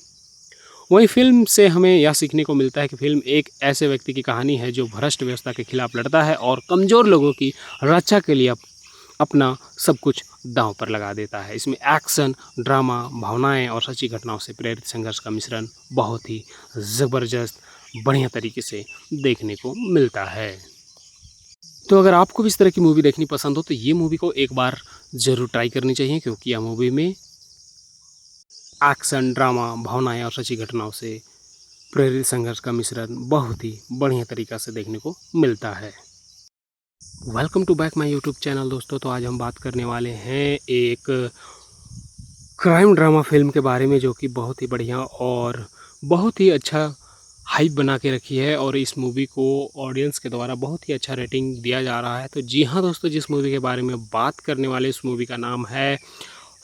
वहीं फ़िल्म से हमें यह सीखने को मिलता है कि फ़िल्म एक ऐसे व्यक्ति की कहानी है जो भ्रष्ट व्यवस्था के खिलाफ लड़ता है और कमज़ोर लोगों की रक्षा के लिए अपना सब कुछ दांव पर लगा देता है। इसमें एक्शन, ड्रामा, भावनाएं और सच्ची घटनाओं से प्रेरित संघर्ष का मिश्रण बहुत ही ज़बरदस्त, बढ़िया तरीके से देखने को मिलता है। तो अगर आपको भी इस तरह की मूवी देखनी पसंद हो तो ये मूवी को एक बार ज़रूर ट्राई करनी चाहिए, क्योंकि यह मूवी में एक्शन, ड्रामा, भावनाएं और सच्ची घटनाओं से प्रेरित संघर्ष का मिश्रण बहुत ही बढ़िया तरीक़ा से देखने को मिलता है। Welcome to back my YouTube channel दोस्तों। तो आज हम बात करने वाले हैं एक क्राइम ड्रामा फ़िल्म के बारे में, जो कि बहुत ही बढ़िया और बहुत ही अच्छा हाइप बना के रखी है और इस मूवी को ऑडियंस के द्वारा बहुत ही अच्छा रेटिंग दिया जा रहा है। तो जी हाँ दोस्तों, जिस मूवी के बारे में बात करने वाले इस मूवी का नाम है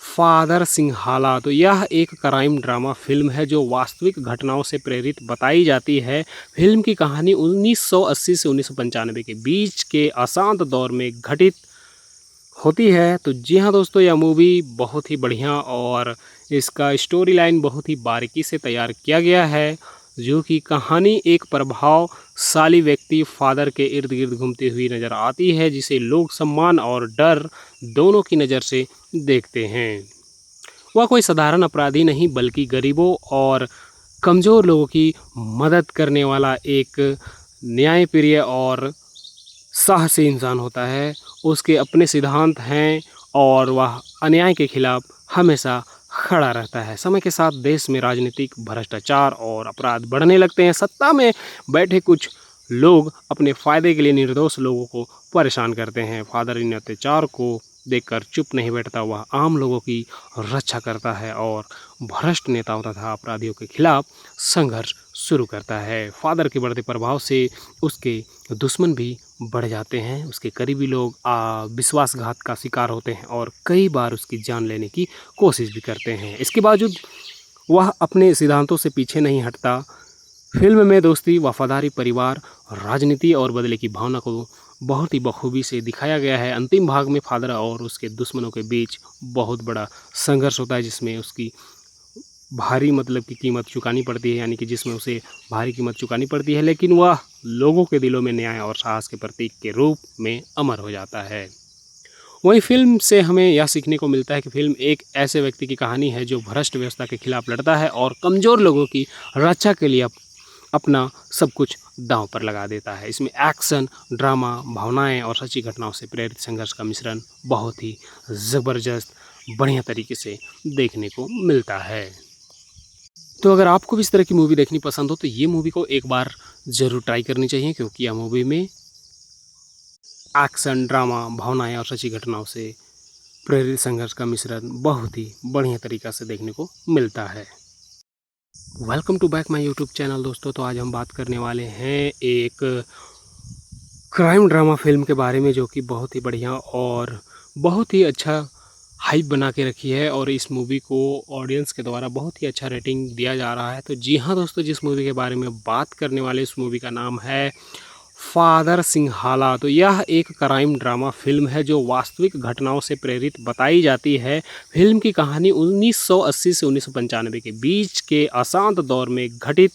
फादर सिंहाला। तो यह एक क्राइम ड्रामा फ़िल्म है जो वास्तविक घटनाओं से प्रेरित बताई जाती है। फिल्म की कहानी 1980 से 1995 के बीच के अशांत दौर में घटित होती है। तो जी हाँ दोस्तों, यह मूवी बहुत ही बढ़िया और इसका स्टोरी लाइन बहुत ही बारीकी से तैयार किया गया है, जो कि कहानी एक प्रभावशाली व्यक्ति फादर के इर्द गिर्द घूमती हुई नज़र आती है, जिसे लोग सम्मान और डर दोनों की नज़र से देखते हैं। वह कोई साधारण अपराधी नहीं, बल्कि गरीबों और कमज़ोर लोगों की मदद करने वाला एक न्यायप्रिय और साहसी इंसान होता है। उसके अपने सिद्धांत हैं और वह अन्याय के खिलाफ हमेशा खड़ा रहता है। समय के साथ देश में राजनीतिक भ्रष्टाचार और अपराध बढ़ने लगते हैं। सत्ता में बैठे कुछ लोग अपने फ़ायदे के लिए निर्दोष लोगों को परेशान करते हैं। फादर इन अत्याचार को देखकर चुप नहीं बैठता, वह आम लोगों की रक्षा करता है और भ्रष्ट नेताओं तथा अपराधियों के खिलाफ संघर्ष शुरू करता है। फादर के बढ़ते प्रभाव से उसके दुश्मन भी बढ़ जाते हैं। उसके करीबी लोग विश्वासघात का शिकार होते हैं और कई बार उसकी जान लेने की कोशिश भी करते हैं। इसके बावजूद वह अपने सिद्धांतों से पीछे नहीं हटता। फिल्म में दोस्ती, वफादारी, परिवार, राजनीति और बदले की भावना को बहुत ही बखूबी से दिखाया गया है। अंतिम भाग में फादर और उसके दुश्मनों के बीच बहुत बड़ा संघर्ष होता है, जिसमें उसकी भारी मतलब की कीमत चुकानी पड़ती है, यानी कि जिसमें उसे भारी कीमत चुकानी पड़ती है, लेकिन वह लोगों के दिलों में न्याय और साहस के प्रतीक के रूप में अमर हो जाता है। वहीं फिल्म से हमें यह सीखने को मिलता है कि फिल्म एक ऐसे व्यक्ति की कहानी है जो भ्रष्ट व्यवस्था के खिलाफ लड़ता है और कमज़ोर लोगों की रक्षा के लिए अपना सब कुछ दांव पर लगा देता है। इसमें एक्शन, ड्रामा, भावनाएं और सच्ची घटनाओं से प्रेरित संघर्ष का मिश्रण बहुत ही ज़बरदस्त बढ़िया तरीके से देखने को मिलता है। तो अगर आपको भी इस तरह की मूवी देखनी पसंद हो तो ये मूवी को एक बार ज़रूर ट्राई करनी चाहिए, क्योंकि यह मूवी में एक्शन, ड्रामा, भावनाएं और सच्ची घटनाओं से प्रेरित संघर्ष का मिश्रण बहुत ही बढ़िया तरीक़ा से देखने को मिलता है। Welcome to back my YouTube channel दोस्तों। तो आज हम बात करने वाले हैं एक क्राइम ड्रामा फिल्म के बारे में, जो कि बहुत ही बढ़िया और बहुत ही अच्छा हाइप बना के रखी है, और इस मूवी को ऑडियंस के द्वारा बहुत ही अच्छा रेटिंग दिया जा रहा है। तो जी हाँ दोस्तों, जिस मूवी के बारे में बात करने वाले इस मूवी का नाम है फादर सिंहाला। तो यह एक क्राइम ड्रामा फिल्म है जो वास्तविक घटनाओं से प्रेरित बताई जाती है। फिल्म की कहानी 1980 से 1995 के बीच के अशांत दौर में घटित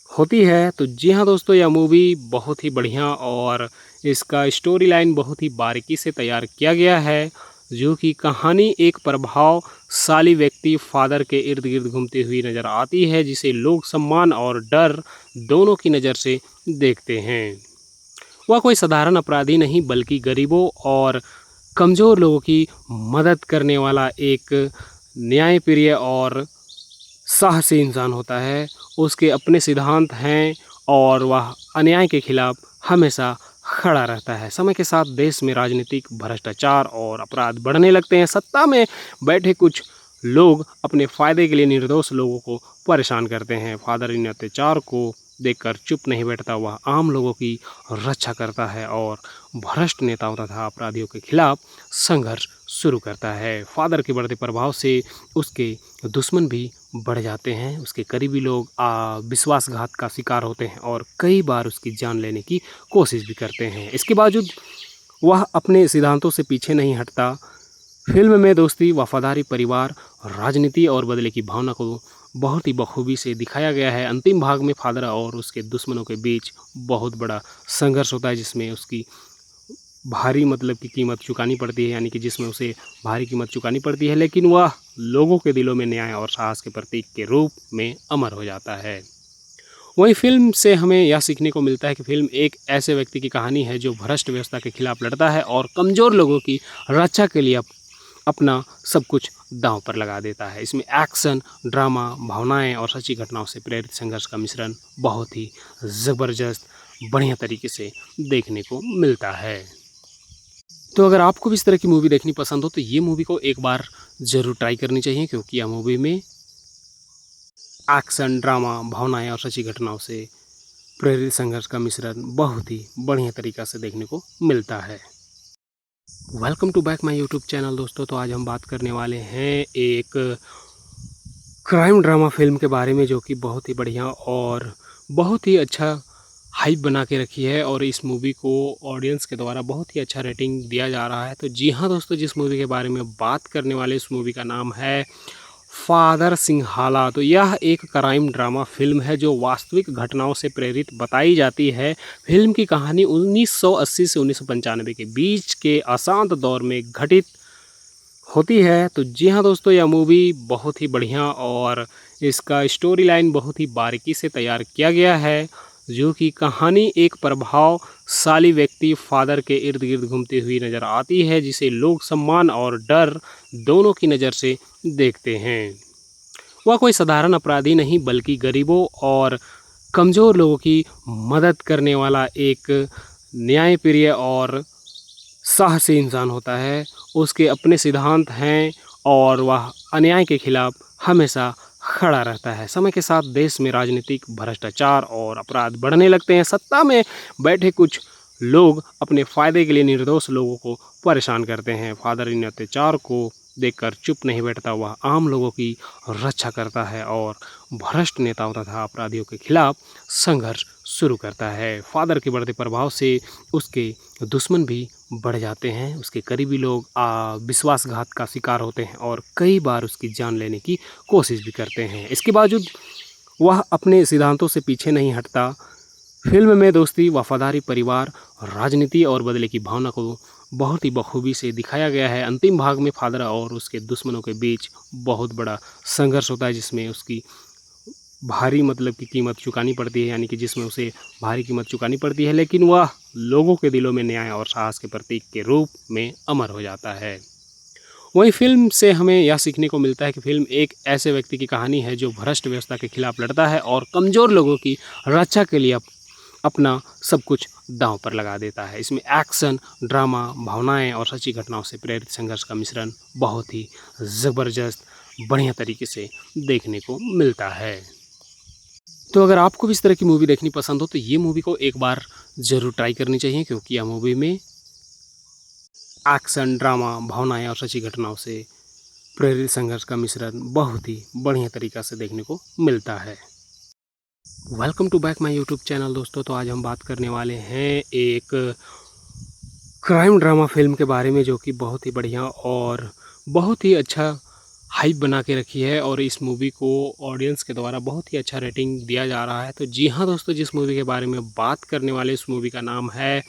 होती है। तो जी हाँ दोस्तों, यह मूवी बहुत ही बढ़िया और इसका स्टोरी लाइन बहुत ही बारीकी से तैयार किया गया है, जो कि कहानी एक प्रभावशाली व्यक्ति फादर के इर्द गिर्द घूमती हुई नज़र आती है, जिसे लोग सम्मान और डर दोनों की नज़र से देखते हैं। वह कोई साधारण अपराधी नहीं, बल्कि गरीबों और कमज़ोर लोगों की मदद करने वाला एक न्यायप्रिय और साहसी इंसान होता है। उसके अपने सिद्धांत हैं और वह अन्याय के खिलाफ हमेशा खड़ा रहता है। समय के साथ देश में राजनीतिक भ्रष्टाचार और अपराध बढ़ने लगते हैं। सत्ता में बैठे कुछ लोग अपने फ़ायदे के लिए निर्दोष लोगों को परेशान करते हैं। फादर इन अत्याचार को देखकर चुप नहीं बैठता, वह आम लोगों की रक्षा करता है और भ्रष्ट नेताओं तथा अपराधियों के खिलाफ संघर्ष शुरू करता है। फादर के बढ़ते प्रभाव से उसके दुश्मन भी बढ़ जाते हैं। उसके करीबी लोग विश्वासघात का शिकार होते हैं और कई बार उसकी जान लेने की कोशिश भी करते हैं। इसके बावजूद वह अपने सिद्धांतों से पीछे नहीं हटता। फिल्म में दोस्ती, वफादारी, परिवार, राजनीति और बदले की भावना को बहुत ही बखूबी से दिखाया गया है। अंतिम भाग में फादर और उसके दुश्मनों के बीच बहुत बड़ा संघर्ष होता है, जिसमें उसकी भारी मतलब की कीमत चुकानी पड़ती है, यानी कि जिसमें उसे भारी कीमत चुकानी पड़ती है, लेकिन वह लोगों के दिलों में न्याय और साहस के प्रतीक के रूप में अमर हो जाता है। वहीं फिल्म से हमें यह सीखने को मिलता है कि फिल्म एक ऐसे व्यक्ति की कहानी है जो भ्रष्ट व्यवस्था के खिलाफ लड़ता है और कमज़ोर लोगों की रक्षा के लिए अपना सब कुछ दांव पर लगा देता है। इसमें एक्शन, ड्रामा, भावनाएं और सच्ची घटनाओं से प्रेरित संघर्ष का मिश्रण बहुत ही ज़बरदस्त बढ़िया तरीके से देखने को मिलता है। तो अगर आपको भी इस तरह की मूवी देखनी पसंद हो तो ये मूवी को एक बार ज़रूर ट्राई करनी चाहिए, क्योंकि यह मूवी में एक्शन, ड्रामा, भावनाएं और सच्ची घटनाओं से प्रेरित संघर्ष का मिश्रण बहुत ही बढ़िया तरीक़ा से देखने को मिलता है। Welcome to back my YouTube channel दोस्तों। तो आज हम बात करने वाले हैं एक क्राइम ड्रामा फिल्म के बारे में, जो कि बहुत ही बढ़िया और बहुत ही अच्छा हाइप बना के रखी है, और इस मूवी को ऑडियंस के द्वारा बहुत ही अच्छा रेटिंग दिया जा रहा है। तो जी हाँ दोस्तों, जिस मूवी के बारे में बात करने वाले इस मूवी का नाम है फादर सिंहाला। तो यह एक क्राइम ड्रामा फिल्म है जो वास्तविक घटनाओं से प्रेरित बताई जाती है। फिल्म की कहानी 1980 से 1995 के बीच के अशांत दौर में घटित होती है। तो जी हाँ दोस्तों, यह मूवी बहुत ही बढ़िया और इसका स्टोरी लाइन बहुत ही बारीकी से तैयार किया गया है, जो कि कहानी एक प्रभावशाली व्यक्ति फादर के इर्द गिर्द घूमती हुई नज़र आती है, जिसे लोग सम्मान और डर दोनों की नज़र से देखते हैं। वह कोई साधारण अपराधी नहीं, बल्कि गरीबों और कमज़ोर लोगों की मदद करने वाला एक न्यायप्रिय और साहसी इंसान होता है। उसके अपने सिद्धांत हैं और वह अन्याय के खिलाफ हमेशा खड़ा रहता है। समय के साथ देश में राजनीतिक भ्रष्टाचार और अपराध बढ़ने लगते हैं। सत्ता में बैठे कुछ लोग अपने फ़ायदे के लिए निर्दोष लोगों को परेशान करते हैं। फादर इन अत्याचार को देखकर चुप नहीं बैठता। वह आम लोगों की रक्षा करता है और भ्रष्ट नेताओं तथा अपराधियों के खिलाफ संघर्ष शुरू करता है। फादर के बढ़ते प्रभाव से उसके दुश्मन भी बढ़ जाते हैं। उसके करीबी लोग विश्वासघात का शिकार होते हैं और कई बार उसकी जान लेने की कोशिश भी करते हैं। इसके बावजूद वह अपने सिद्धांतों से पीछे नहीं हटता। फिल्म में दोस्ती, वफादारी, परिवार, राजनीति और बदले की भावना को बहुत ही बखूबी से दिखाया गया है। अंतिम भाग में फादर और उसके दुश्मनों के बीच बहुत बड़ा संघर्ष होता है, जिसमें उसकी भारी की कीमत चुकानी पड़ती है, यानी कि जिसमें उसे भारी कीमत चुकानी पड़ती है, लेकिन वह लोगों के दिलों में न्याय और साहस के प्रतीक के रूप में अमर हो जाता है। वहीं फिल्म से हमें यह सीखने को मिलता है कि फिल्म एक ऐसे व्यक्ति की कहानी है जो भ्रष्ट व्यवस्था के खिलाफ लड़ता है और कमज़ोर लोगों की रक्षा के लिए अपना सब कुछ दांव पर लगा देता है। इसमें एक्शन, ड्रामा, भावनाएं और सच्ची घटनाओं से प्रेरित संघर्ष का मिश्रण बहुत ही ज़बरदस्त, बढ़िया तरीके से देखने को मिलता है। तो अगर आपको भी इस तरह की मूवी देखनी पसंद हो तो ये मूवी को एक बार ज़रूर ट्राई करनी चाहिए, क्योंकि यह मूवी में एक्शन, ड्रामा, भावनाएं और सच्ची घटनाओं से प्रेरित संघर्ष का मिश्रण बहुत ही बढ़िया तरीक़ा से देखने को मिलता है। Welcome to back my YouTube channel दोस्तों। तो आज हम बात करने वाले हैं एक क्राइम ड्रामा फिल्म के बारे में, जो कि बहुत ही बढ़िया और बहुत ही अच्छा हाइप बना के रखी है और इस मूवी को ऑडियंस के द्वारा बहुत ही अच्छा रेटिंग दिया जा रहा है। तो जी हाँ दोस्तों, जिस मूवी के बारे में बात करने वाले इस मूवी का नाम है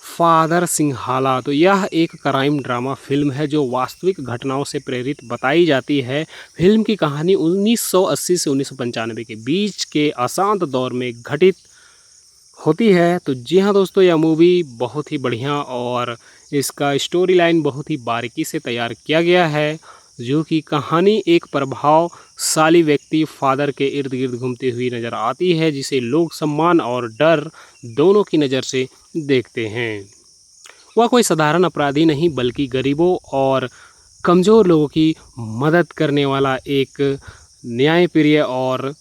फादर सिंहाला। तो यह एक क्राइम ड्रामा फिल्म है जो वास्तविक घटनाओं से प्रेरित बताई जाती है। फिल्म की कहानी 1980 से 1995 के बीच के अशांत दौर में घटित होती है। तो जी हाँ दोस्तों, यह मूवी बहुत ही बढ़िया और इसका स्टोरी लाइन बहुत ही बारीकी से तैयार किया गया है, जो कि कहानी एक प्रभावशाली व्यक्ति फादर के इर्द गिर्द घूमती हुई नज़र आती है, जिसे लोग सम्मान और डर दोनों की नज़र से देखते हैं। वह कोई साधारण अपराधी नहीं, बल्कि गरीबों और कमज़ोर लोगों की मदद करने वाला एक न्यायप्रिय और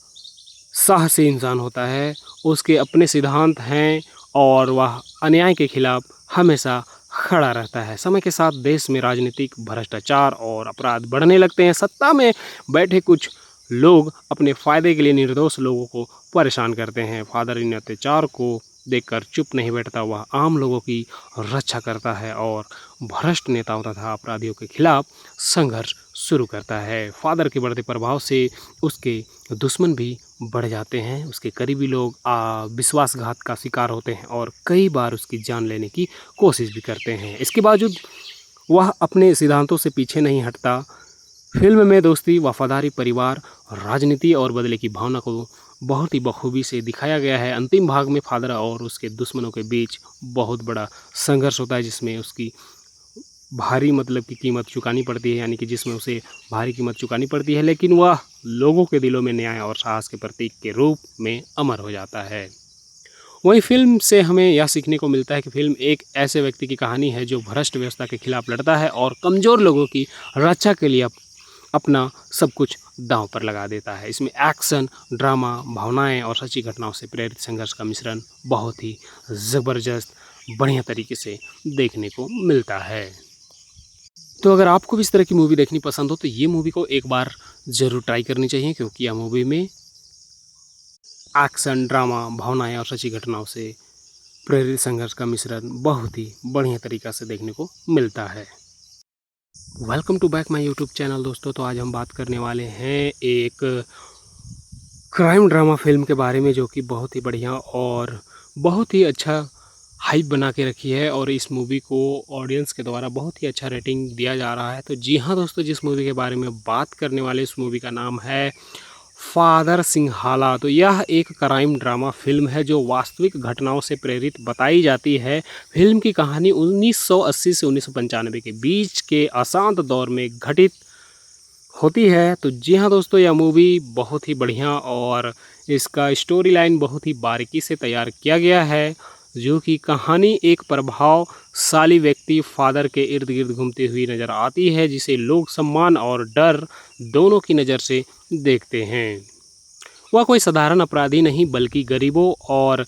साहसी इंसान होता है। उसके अपने सिद्धांत हैं और वह अन्याय के खिलाफ हमेशा खड़ा रहता है। समय के साथ देश में राजनीतिक भ्रष्टाचार और अपराध बढ़ने लगते हैं। सत्ता में बैठे कुछ लोग अपने फ़ायदे के लिए निर्दोष लोगों को परेशान करते हैं। फादर इन अत्याचार को देखकर चुप नहीं बैठता। वह आम लोगों की रक्षा करता है और भ्रष्ट नेताओं तथा अपराधियों के खिलाफ संघर्ष शुरू करता है। फादर के बढ़ते प्रभाव से उसके दुश्मन भी बढ़ जाते हैं। उसके करीबी लोग विश्वासघात का शिकार होते हैं और कई बार उसकी जान लेने की कोशिश भी करते हैं। इसके बावजूद वह अपने सिद्धांतों से पीछे नहीं हटता। फिल्म में दोस्ती, वफादारी, परिवार, राजनीति और बदले की भावना को बहुत ही बखूबी से दिखाया गया है। अंतिम भाग में फादर और उसके दुश्मनों के बीच बहुत बड़ा संघर्ष होता है, जिसमें उसकी भारी की कीमत चुकानी पड़ती है, यानी कि जिसमें उसे भारी कीमत चुकानी पड़ती है, लेकिन वह लोगों के दिलों में न्याय और साहस के प्रतीक के रूप में अमर हो जाता है। वहीं फिल्म से हमें यह सीखने को मिलता है कि फिल्म एक ऐसे व्यक्ति की कहानी है जो भ्रष्ट व्यवस्था के खिलाफ लड़ता है और कमज़ोर लोगों की रक्षा के लिए अपना सब कुछ दांव पर लगा देता है। इसमें एक्शन, ड्रामा, भावनाएं और सच्ची घटनाओं से प्रेरित संघर्ष का मिश्रण बहुत ही ज़बरदस्त, बढ़िया तरीके से देखने को मिलता है। तो अगर आपको भी इस तरह की मूवी देखनी पसंद हो तो ये मूवी को एक बार ज़रूर ट्राई करनी चाहिए, क्योंकि यह मूवी में एक्शन, ड्रामा, भावनाएं और सच्ची घटनाओं से प्रेरित संघर्ष का मिश्रण बहुत ही बढ़िया तरीक़ा से देखने को मिलता है। Welcome to back my YouTube channel दोस्तों। तो आज हम बात करने वाले हैं एक क्राइम ड्रामा फिल्म के बारे में, जो कि बहुत ही बढ़िया और बहुत ही अच्छा हाइप बना के रखी है और इस मूवी को ऑडियंस के द्वारा बहुत ही अच्छा रेटिंग दिया जा रहा है। तो जी हाँ दोस्तों, जिस मूवी के बारे में बात करने वाले इस मूवी का नाम है फादर सिंहाला। तो यह एक क्राइम ड्रामा फिल्म है जो वास्तविक घटनाओं से प्रेरित बताई जाती है। फिल्म की कहानी 1980 से 1995 के बीच के अशांत दौर में घटित होती है। तो जी हाँ दोस्तों, यह मूवी बहुत ही बढ़िया और इसका स्टोरी लाइन बहुत ही बारीकी से तैयार किया गया है, जो कि कहानी एक प्रभावशाली व्यक्ति फादर के इर्द गिर्द घूमती हुई नज़र आती है, जिसे लोग सम्मान और डर दोनों की नज़र से देखते हैं। वह कोई साधारण अपराधी नहीं, बल्कि गरीबों और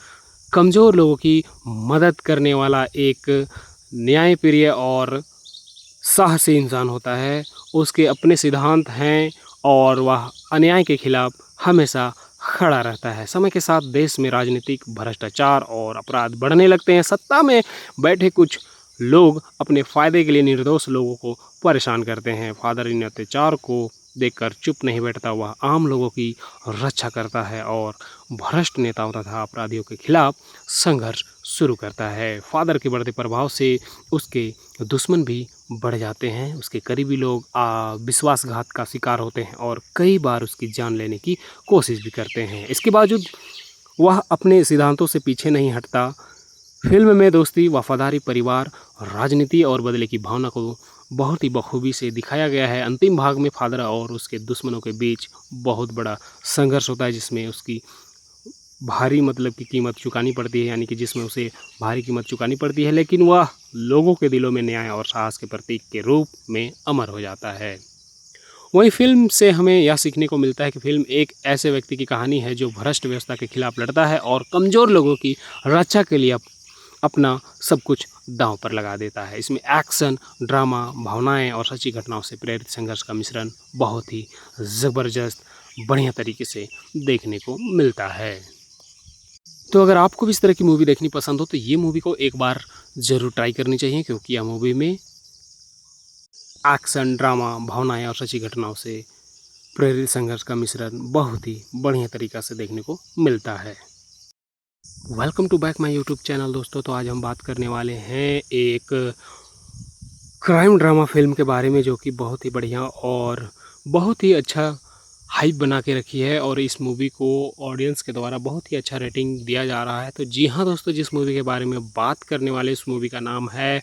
कमज़ोर लोगों की मदद करने वाला एक न्यायप्रिय और साहसी इंसान होता है। उसके अपने सिद्धांत हैं और वह अन्याय के खिलाफ हमेशा खड़ा रहता है। समय के साथ देश में राजनीतिक भ्रष्टाचार और अपराध बढ़ने लगते हैं। सत्ता में बैठे कुछ लोग अपने फ़ायदे के लिए निर्दोष लोगों को परेशान करते हैं। फादर इन अत्याचार को देखकर चुप नहीं बैठता, वह आम लोगों की रक्षा करता है और भ्रष्ट नेताओं तथा अपराधियों के खिलाफ संघर्ष शुरू करता है। फादर के बढ़ते प्रभाव से उसके दुश्मन भी बढ़ जाते हैं। उसके करीबी लोग विश्वासघात का शिकार होते हैं और कई बार उसकी जान लेने की कोशिश भी करते हैं। इसके बावजूद वह अपने सिद्धांतों से पीछे नहीं हटता। फिल्म में दोस्ती, वफादारी, परिवार, राजनीति और बदले की भावना को बहुत ही बखूबी से दिखाया गया है। अंतिम भाग में फादर और उसके दुश्मनों के बीच बहुत बड़ा संघर्ष होता है, जिसमें उसकी भारी की कीमत चुकानी पड़ती है, यानी कि जिसमें उसे भारी कीमत चुकानी पड़ती है, लेकिन वह लोगों के दिलों में न्याय और साहस के प्रतीक के रूप में अमर हो जाता है। वहीं फिल्म से हमें यह सीखने को मिलता है कि फिल्म एक ऐसे व्यक्ति की कहानी है जो भ्रष्ट व्यवस्था के खिलाफ लड़ता है और कमज़ोर लोगों की रक्षा के लिए अपना सब कुछ दांव पर लगा देता है। इसमें एक्शन, ड्रामा, भावनाएं और सच्ची घटनाओं से प्रेरित संघर्ष का मिश्रण बहुत ही ज़बरदस्त बढ़िया तरीके से देखने को मिलता है। तो अगर आपको भी इस तरह की मूवी देखनी पसंद हो तो ये मूवी को एक बार ज़रूर ट्राई करनी चाहिए, क्योंकि यह मूवी में एक्शन, ड्रामा, भावनाएं और सच्ची घटनाओं से प्रेरित संघर्ष का मिश्रण बहुत ही बढ़िया तरीक़ा से देखने को मिलता है। Welcome to back my YouTube channel दोस्तों। तो आज हम बात करने वाले हैं एक क्राइम ड्रामा फिल्म के बारे में, जो कि बहुत ही बढ़िया और बहुत ही अच्छा हाइप बना के रखी है और इस मूवी को ऑडियंस के द्वारा बहुत ही अच्छा रेटिंग दिया जा रहा है। तो जी हाँ दोस्तों, जिस मूवी के बारे में बात करने वाले इस मूवी का नाम है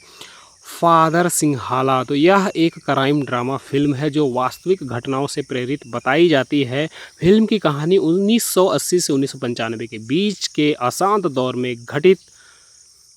फादर सिंहाला। तो यह एक क्राइम ड्रामा फिल्म है जो वास्तविक घटनाओं से प्रेरित बताई जाती है। फिल्म की कहानी 1980 से 1995 के बीच के अशांत दौर में घटित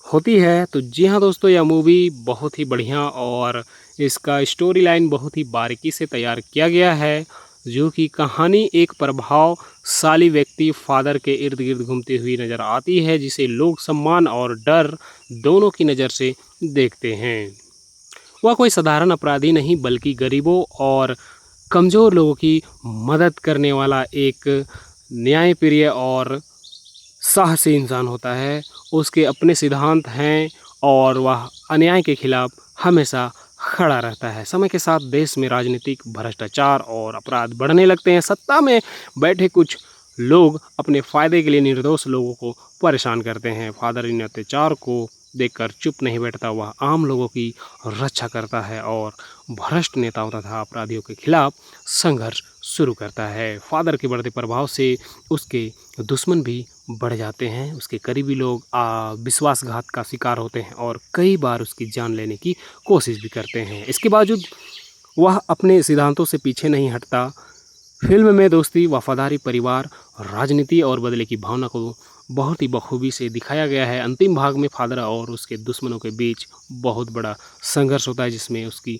होती है। तो जी हाँ दोस्तों, यह मूवी बहुत ही बढ़िया और इसका स्टोरी लाइन बहुत ही बारीकी से तैयार किया गया है, जो कि कहानी एक प्रभावशाली व्यक्ति फादर के इर्द गिर्द घूमती हुई नज़र आती है, जिसे लोग सम्मान और डर दोनों की नज़र से देखते हैं। वह कोई साधारण अपराधी नहीं, बल्कि गरीबों और कमज़ोर लोगों की मदद करने वाला एक न्यायप्रिय और साहसी इंसान होता है। उसके अपने सिद्धांत हैं और वह अन्याय के खिलाफ हमेशा खड़ा रहता है। समय के साथ देश में राजनीतिक भ्रष्टाचार और अपराध बढ़ने लगते हैं। सत्ता में बैठे कुछ लोग अपने फ़ायदे के लिए निर्दोष लोगों को परेशान करते हैं। फादर इन अत्याचार को देखकर चुप नहीं बैठता, वह आम लोगों की रक्षा करता है और भ्रष्ट नेताओं तथा अपराधियों के खिलाफ संघर्ष शुरू करता है। फादर के बढ़ते प्रभाव से उसके दुश्मन भी बढ़ जाते हैं। उसके करीबी लोग विश्वासघात का शिकार होते हैं और कई बार उसकी जान लेने की कोशिश भी करते हैं। इसके बावजूद वह अपने सिद्धांतों से पीछे नहीं हटता। फिल्म में दोस्ती, वफादारी, परिवार, राजनीति और बदले की भावना को बहुत ही बखूबी से दिखाया गया है। अंतिम भाग में फादर और उसके दुश्मनों के बीच बहुत बड़ा संघर्ष होता है, जिसमें उसकी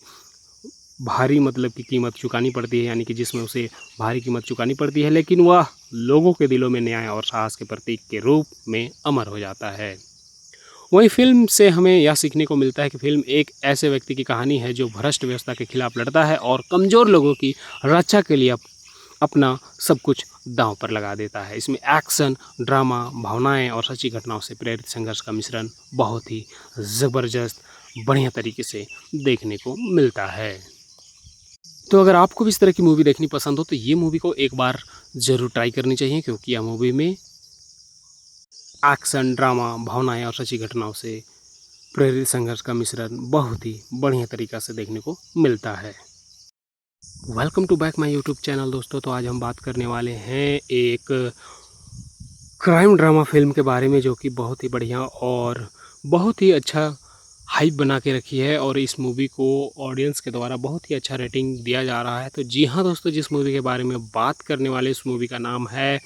भारी की कीमत चुकानी पड़ती है, यानी कि जिसमें उसे भारी कीमत चुकानी पड़ती है, लेकिन वह लोगों के दिलों में न्याय और साहस के प्रतीक के रूप में अमर हो जाता है। वहीं फिल्म से हमें यह सीखने को मिलता है कि फिल्म एक ऐसे व्यक्ति की कहानी है जो भ्रष्ट व्यवस्था के खिलाफ लड़ता है और कमज़ोर लोगों की रक्षा के लिए अपना सब कुछ दांव पर लगा देता है। इसमें एक्शन, ड्रामा, भावनाएं और सच्ची घटनाओं से प्रेरित संघर्ष का मिश्रण बहुत ही ज़बरदस्त बढ़िया तरीके से देखने को मिलता है। तो अगर आपको भी इस तरह की मूवी देखनी पसंद हो तो ये मूवी को एक बार ज़रूर ट्राई करनी चाहिए, क्योंकि यह मूवी में एक्शन, ड्रामा, भावनाएं और सच्ची घटनाओं से प्रेरित संघर्ष का मिश्रण बहुत ही बढ़िया तरीक़ा से देखने को मिलता है। Welcome to back my YouTube channel दोस्तों। तो आज हम बात करने वाले हैं एक क्राइम ड्रामा फिल्म के बारे में, जो कि बहुत ही बढ़िया और बहुत ही अच्छा हाइप बना के रखी है और इस मूवी को ऑडियंस के द्वारा बहुत ही अच्छा रेटिंग दिया जा रहा है। तो जी हाँ दोस्तों, जिस मूवी के बारे में बात करने वाले इस मूवी का नाम है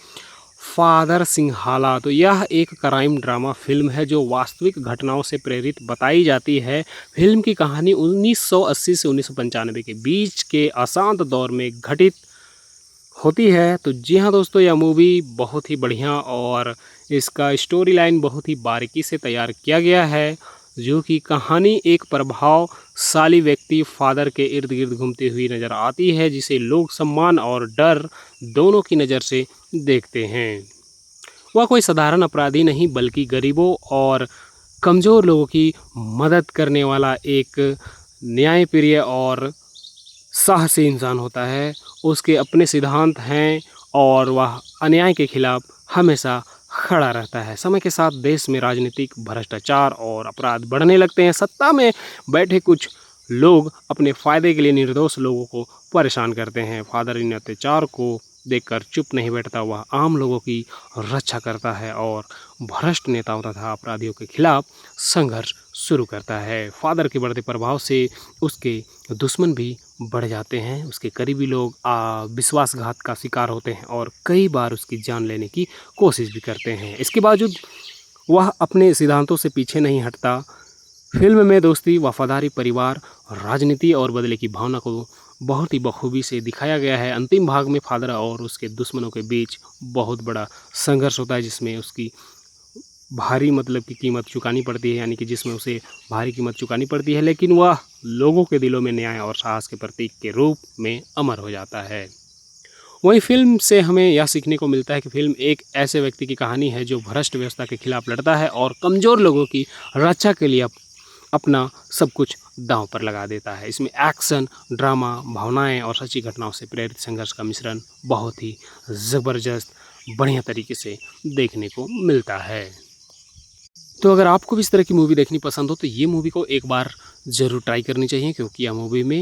फादर सिंहाला। तो यह एक क्राइम ड्रामा फिल्म है जो वास्तविक घटनाओं से प्रेरित बताई जाती है। फिल्म की कहानी 1980 से 1995 के बीच के अशांत दौर में घटित होती है। तो जी हाँ दोस्तों, यह मूवी बहुत ही बढ़िया और इसका स्टोरी लाइन बहुत ही बारीकी से तैयार किया गया है, जो कि कहानी एक प्रभावशाली व्यक्ति फादर के इर्द गिर्द घूमती हुई नज़र आती है, जिसे लोग सम्मान और डर दोनों की नज़र से देखते हैं। वह कोई साधारण अपराधी नहीं बल्कि गरीबों और कमज़ोर लोगों की मदद करने वाला एक न्यायप्रिय और साहसी इंसान होता है। उसके अपने सिद्धांत हैं और वह अन्याय के खिलाफ हमेशा खड़ा रहता है। समय के साथ देश में राजनीतिक भ्रष्टाचार और अपराध बढ़ने लगते हैं। सत्ता में बैठे कुछ लोग अपने फ़ायदे के लिए निर्दोष लोगों को परेशान करते हैं। फादर इन अत्याचार को देखकर चुप नहीं बैठता। वह आम लोगों की रक्षा करता है और भ्रष्ट नेताओं तथा अपराधियों के खिलाफ संघर्ष शुरू करता है। फादर के बढ़ते प्रभाव से उसके दुश्मन भी बढ़ जाते हैं। उसके करीबी लोग विश्वासघात का शिकार होते हैं और कई बार उसकी जान लेने की कोशिश भी करते हैं। इसके बावजूद वह अपने सिद्धांतों से पीछे नहीं हटता। फिल्म में दोस्ती, वफादारी, परिवार, राजनीति और बदले की भावना को बहुत ही बखूबी से दिखाया गया है। अंतिम भाग में फादर और उसके दुश्मनों के बीच बहुत बड़ा संघर्ष होता है, जिसमें उसकी भारी की कीमत चुकानी पड़ती है, यानी कि जिसमें उसे भारी कीमत चुकानी पड़ती है, लेकिन वह लोगों के दिलों में न्याय और साहस के प्रतीक के रूप में अमर हो जाता है। वहीं फिल्म से हमें यह सीखने को मिलता है कि फिल्म एक ऐसे व्यक्ति की कहानी है जो भ्रष्ट व्यवस्था के खिलाफ लड़ता है और कमज़ोर लोगों की रक्षा के लिए अपना सब कुछ दांव पर लगा देता है। इसमें एक्शन, ड्रामा, भावनाएं और सच्ची घटनाओं से प्रेरित संघर्ष का मिश्रण बहुत ही ज़बरदस्त बढ़िया तरीके से देखने को मिलता है। तो अगर आपको भी इस तरह की मूवी देखनी पसंद हो तो ये मूवी को एक बार ज़रूर ट्राई करनी चाहिए, क्योंकि यह मूवी में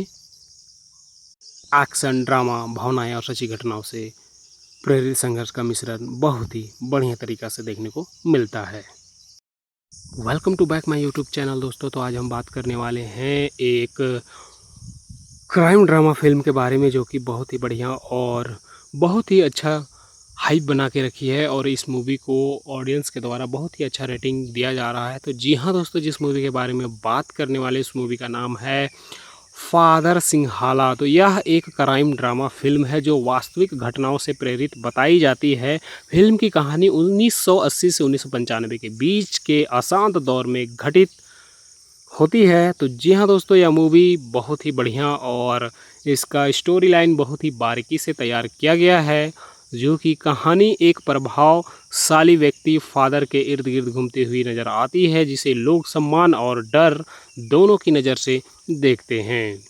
एक्शन, ड्रामा, भावनाएं और सच्ची घटनाओं से प्रेरित संघर्ष का मिश्रण बहुत ही बढ़िया तरीक़ा से देखने को मिलता है। Welcome to back my YouTube channel दोस्तों। तो आज हम बात करने वाले हैं एक क्राइम ड्रामा फिल्म के बारे में, जो कि बहुत ही बढ़िया और बहुत ही अच्छा हाइप बना के रखी है और इस मूवी को ऑडियंस के द्वारा बहुत ही अच्छा रेटिंग दिया जा रहा है। तो जी हाँ दोस्तों, जिस मूवी के बारे में बात करने वाले इस मूवी का नाम है फादर सिंहाला। तो यह एक क्राइम ड्रामा फिल्म है जो वास्तविक घटनाओं से प्रेरित बताई जाती है। फिल्म की कहानी 1980 से 1995 के बीच के अशांत दौर में घटित होती है। तो जी हाँ दोस्तों, यह मूवी बहुत ही बढ़िया और इसका स्टोरी लाइन बहुत ही बारीकी से तैयार किया गया है, जो कि कहानी एक प्रभावशाली व्यक्ति फादर के इर्द गिर्द घूमती हुई नज़र आती है, जिसे लोग सम्मान और डर दोनों की नज़र से देखते हैं।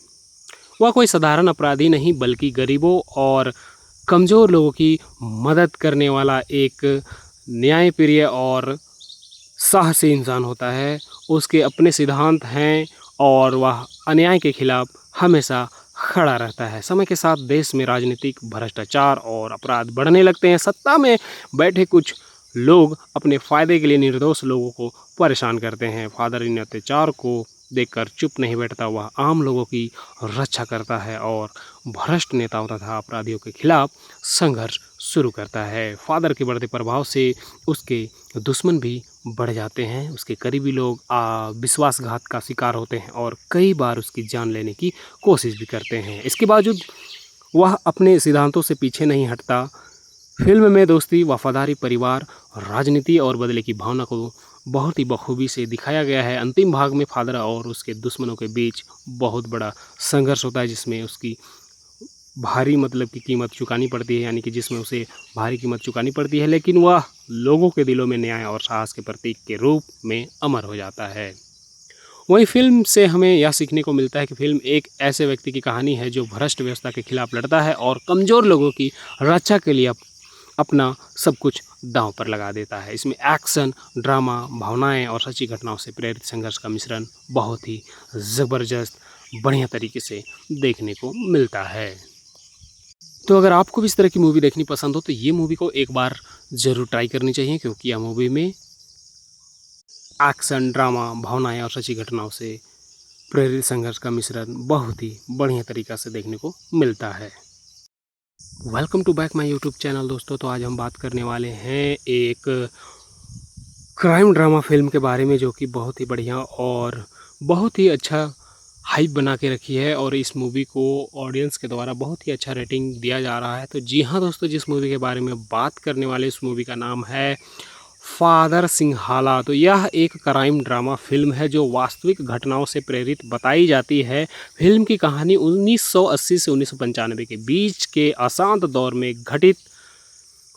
वह कोई साधारण अपराधी नहीं बल्कि गरीबों और कमज़ोर लोगों की मदद करने वाला एक न्यायप्रिय और साहसी इंसान होता है। उसके अपने सिद्धांत हैं और वह अन्याय के खिलाफ हमेशा खड़ा रहता है। समय के साथ देश में राजनीतिक भ्रष्टाचार और अपराध बढ़ने लगते हैं। सत्ता में बैठे कुछ लोग अपने फ़ायदे के लिए निर्दोष लोगों को परेशान करते हैं। फादर इन अत्याचार को देखकर चुप नहीं बैठता। वह आम लोगों की रक्षा करता है और भ्रष्ट नेताओं तथा अपराधियों के खिलाफ संघर्ष शुरू करता है। फादर के बढ़ते प्रभाव से उसके दुश्मन भी बढ़ जाते हैं। उसके करीबी लोग विश्वासघात का शिकार होते हैं और कई बार उसकी जान लेने की कोशिश भी करते हैं। इसके बावजूद वह अपने सिद्धांतों से पीछे नहीं हटता। फिल्म में दोस्ती, वफादारी, परिवार, राजनीति और बदले की भावना को बहुत ही बखूबी से दिखाया गया है। अंतिम भाग में फादर और उसके दुश्मनों के बीच बहुत बड़ा संघर्ष होता है, जिसमें उसकी भारी की कीमत चुकानी पड़ती है, यानी कि जिसमें उसे भारी कीमत चुकानी पड़ती है, लेकिन वह लोगों के दिलों में न्याय और साहस के प्रतीक के रूप में अमर हो जाता है। वहीं फिल्म से हमें यह सीखने को मिलता है कि फिल्म एक ऐसे व्यक्ति की कहानी है जो भ्रष्ट व्यवस्था के खिलाफ लड़ता है और कमज़ोर लोगों की रक्षा के लिए अपना सब कुछ दांव पर लगा देता है। इसमें एक्शन, ड्रामा, भावनाएं और सच्ची घटनाओं से प्रेरित संघर्ष का मिश्रण बहुत ही ज़बरदस्त बढ़िया तरीके से देखने को मिलता है। तो अगर आपको भी इस तरह की मूवी देखनी पसंद हो तो ये मूवी को एक बार ज़रूर ट्राई करनी चाहिए, क्योंकि यह मूवी में एक्शन, ड्रामा, भावनाएं और सच्ची घटनाओं से प्रेरित संघर्ष का मिश्रण बहुत ही बढ़िया तरीक़ा से देखने को मिलता है। Welcome to back my YouTube channel दोस्तों। तो आज हम बात करने वाले हैं एक क्राइम ड्रामा फिल्म के बारे में, जो कि बहुत ही बढ़िया और बहुत ही अच्छा हाइप बना के रखी है और इस मूवी को ऑडियंस के द्वारा बहुत ही अच्छा रेटिंग दिया जा रहा है। तो जी हाँ दोस्तों, जिस मूवी के बारे में बात करने वाले इस मूवी का नाम है फादर सिंहाला। तो यह एक क्राइम ड्रामा फिल्म है जो वास्तविक घटनाओं से प्रेरित बताई जाती है। फिल्म की कहानी 1980 से 1995 के बीच के अशांत दौर में घटित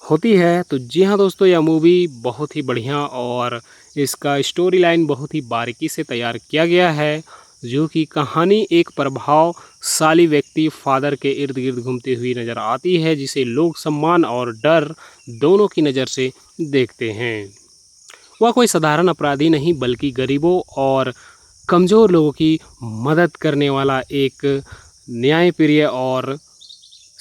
होती है। तो जी हाँ दोस्तों, यह मूवी बहुत ही बढ़िया और इसका स्टोरी लाइन बहुत ही बारीकी से तैयार किया गया है, जो कि कहानी एक प्रभावशाली व्यक्ति फादर के इर्द गिर्द घूमती हुई नज़र आती है, जिसे लोग सम्मान और डर दोनों की नज़र से देखते हैं। वह कोई साधारण अपराधी नहीं, बल्कि गरीबों और कमज़ोर लोगों की मदद करने वाला एक न्यायप्रिय और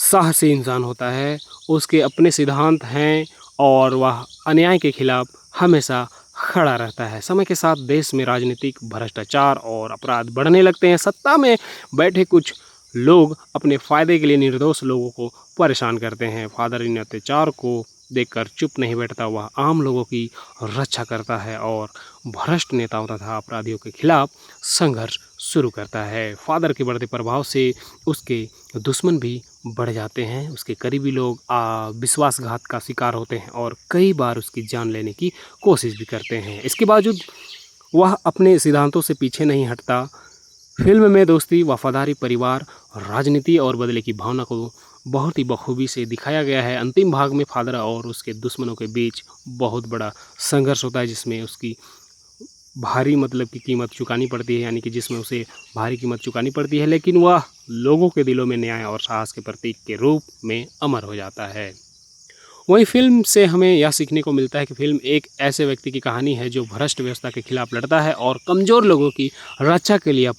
साहसी इंसान होता है। उसके अपने सिद्धांत हैं और वह अन्याय के खिलाफ हमेशा खड़ा रहता है। समय के साथ देश में राजनीतिक भ्रष्टाचार और अपराध बढ़ने लगते हैं। सत्ता में बैठे कुछ लोग अपने फ़ायदे के लिए निर्दोष लोगों को परेशान करते हैं। फादर इन अत्याचार को देखकर चुप नहीं बैठता, वह आम लोगों की रक्षा करता है और भ्रष्ट नेताओं तथा अपराधियों के खिलाफ संघर्ष शुरू करता है। फादर के बढ़ते प्रभाव से उसके दुश्मन भी बढ़ जाते हैं। उसके करीबी लोग विश्वासघात का शिकार होते हैं और कई बार उसकी जान लेने की कोशिश भी करते हैं। इसके बावजूद वह अपने सिद्धांतों से पीछे नहीं हटता। फिल्म में दोस्ती, वफादारी, परिवार, राजनीति और बदले की भावना को बहुत ही बखूबी से दिखाया गया है। अंतिम भाग में फादर और उसके दुश्मनों के बीच बहुत बड़ा संघर्ष होता है, जिसमें उसकी भारी की कीमत चुकानी पड़ती है, यानी कि जिसमें उसे भारी कीमत चुकानी पड़ती है, लेकिन वह लोगों के दिलों में न्याय और साहस के प्रतीक के रूप में अमर हो जाता है। वहीं फिल्म से हमें यह सीखने को मिलता है कि फिल्म एक ऐसे व्यक्ति की कहानी है जो भ्रष्ट व्यवस्था के खिलाफ लड़ता है और कमज़ोर लोगों की रक्षा के लिए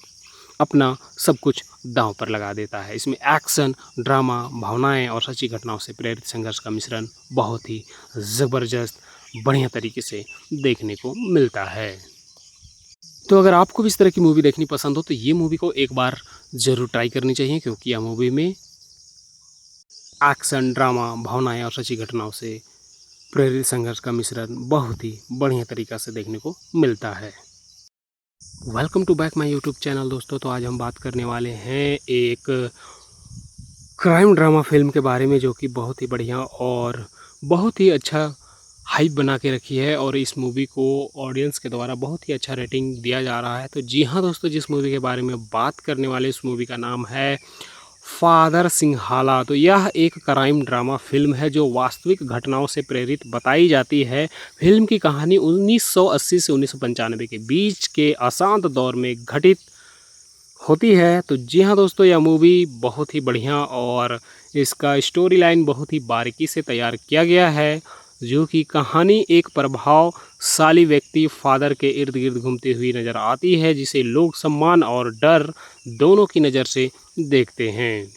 अपना सब कुछ दांव पर लगा देता है। इसमें एक्शन, ड्रामा, भावनाएं और सच्ची घटनाओं से प्रेरित संघर्ष का मिश्रण बहुत ही ज़बरदस्त बढ़िया तरीके से देखने को मिलता है। तो अगर आपको भी इस तरह की मूवी देखनी पसंद हो तो ये मूवी को एक बार ज़रूर ट्राई करनी चाहिए, क्योंकि यह मूवी में एक्शन, ड्रामा, भावनाएं और सच्ची घटनाओं से प्रेरित संघर्ष का मिश्रण बहुत ही बढ़िया तरीक़ा से देखने को मिलता है। Welcome to back my YouTube channel दोस्तों। तो आज हम बात करने वाले हैं एक क्राइम ड्रामा फिल्म के बारे में, जो कि बहुत ही बढ़िया और बहुत ही अच्छा हाइप बना के रखी है और इस मूवी को ऑडियंस के द्वारा बहुत ही अच्छा रेटिंग दिया जा रहा है। तो जी हाँ दोस्तों, जिस मूवी के बारे में बात करने वाले इस मूवी का नाम है फादर सिंहाला। तो यह एक क्राइम ड्रामा फिल्म है जो वास्तविक घटनाओं से प्रेरित बताई जाती है। फिल्म की कहानी 1980 से 1995 के बीच के अशांत दौर में घटित होती है। तो जी हाँ दोस्तों, यह मूवी बहुत ही बढ़िया और इसका स्टोरी लाइन बहुत ही बारीकी से तैयार किया गया है, जो कि कहानी एक प्रभावशाली व्यक्ति फादर के इर्द गिर्द घूमती हुई नज़र आती है, जिसे लोग सम्मान और डर दोनों की नज़र से देखते हैं।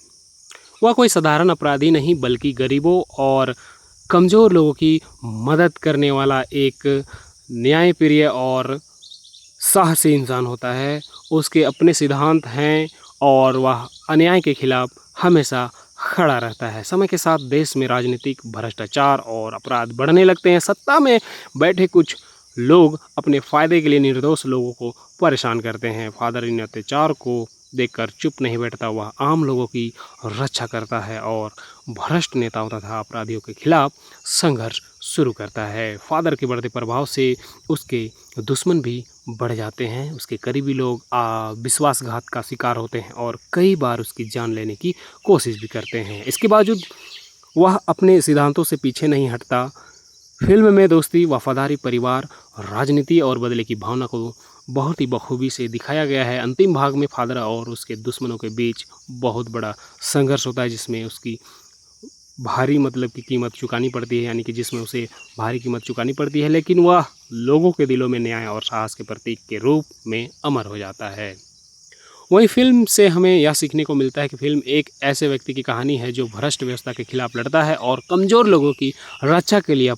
वह कोई साधारण अपराधी नहीं, बल्कि गरीबों और कमज़ोर लोगों की मदद करने वाला एक न्यायप्रिय और साहसी इंसान होता है। उसके अपने सिद्धांत हैं और वह अन्याय के खिलाफ हमेशा खड़ा रहता है। समय के साथ देश में राजनीतिक भ्रष्टाचार और अपराध बढ़ने लगते हैं। सत्ता में बैठे कुछ लोग अपने फ़ायदे के लिए निर्दोष लोगों को परेशान करते हैं। फादर इन अत्याचार को देखकर चुप नहीं बैठता, वह आम लोगों की रक्षा करता है और भ्रष्ट नेताओं तथा अपराधियों के खिलाफ संघर्ष शुरू करता है। फादर के बढ़ते प्रभाव से उसके दुश्मन भी बढ़ जाते हैं। उसके करीबी लोग विश्वासघात का शिकार होते हैं और कई बार उसकी जान लेने की कोशिश भी करते हैं। इसके बावजूद वह अपने सिद्धांतों से पीछे नहीं हटता। फिल्म में दोस्ती, वफादारी, परिवार, राजनीति और बदले की भावना को बहुत ही बखूबी से दिखाया गया है। अंतिम भाग में फादर और उसके दुश्मनों के बीच बहुत बड़ा संघर्ष होता है, जिसमें उसकी भारी की कीमत चुकानी पड़ती है, यानी कि जिसमें उसे भारी कीमत चुकानी पड़ती है, लेकिन वह लोगों के दिलों में न्याय और साहस के प्रतीक के रूप में अमर हो जाता है। वहीं फिल्म से हमें यह सीखने को मिलता है कि फिल्म एक ऐसे व्यक्ति की कहानी है जो भ्रष्ट व्यवस्था के खिलाफ लड़ता है और कमज़ोर लोगों की रक्षा के लिए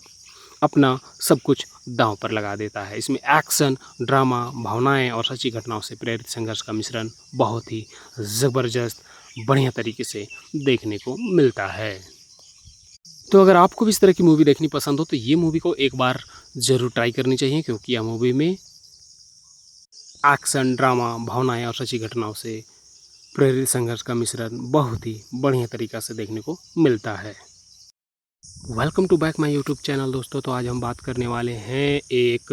अपना सब कुछ दांव पर लगा देता है। इसमें एक्शन, ड्रामा, भावनाएं और सच्ची घटनाओं से प्रेरित संघर्ष का मिश्रण बहुत ही ज़बरदस्त बढ़िया तरीके से देखने को मिलता है। तो अगर आपको भी इस तरह की मूवी देखनी पसंद हो तो ये मूवी को एक बार ज़रूर ट्राई करनी चाहिए, क्योंकि यह मूवी में एक्शन, ड्रामा, भावनाएं और सच्ची घटनाओं से प्रेरित संघर्ष का मिश्रण बहुत ही बढ़िया तरीक़ा से देखने को मिलता है। Welcome to back my YouTube channel दोस्तों। तो आज हम बात करने वाले हैं एक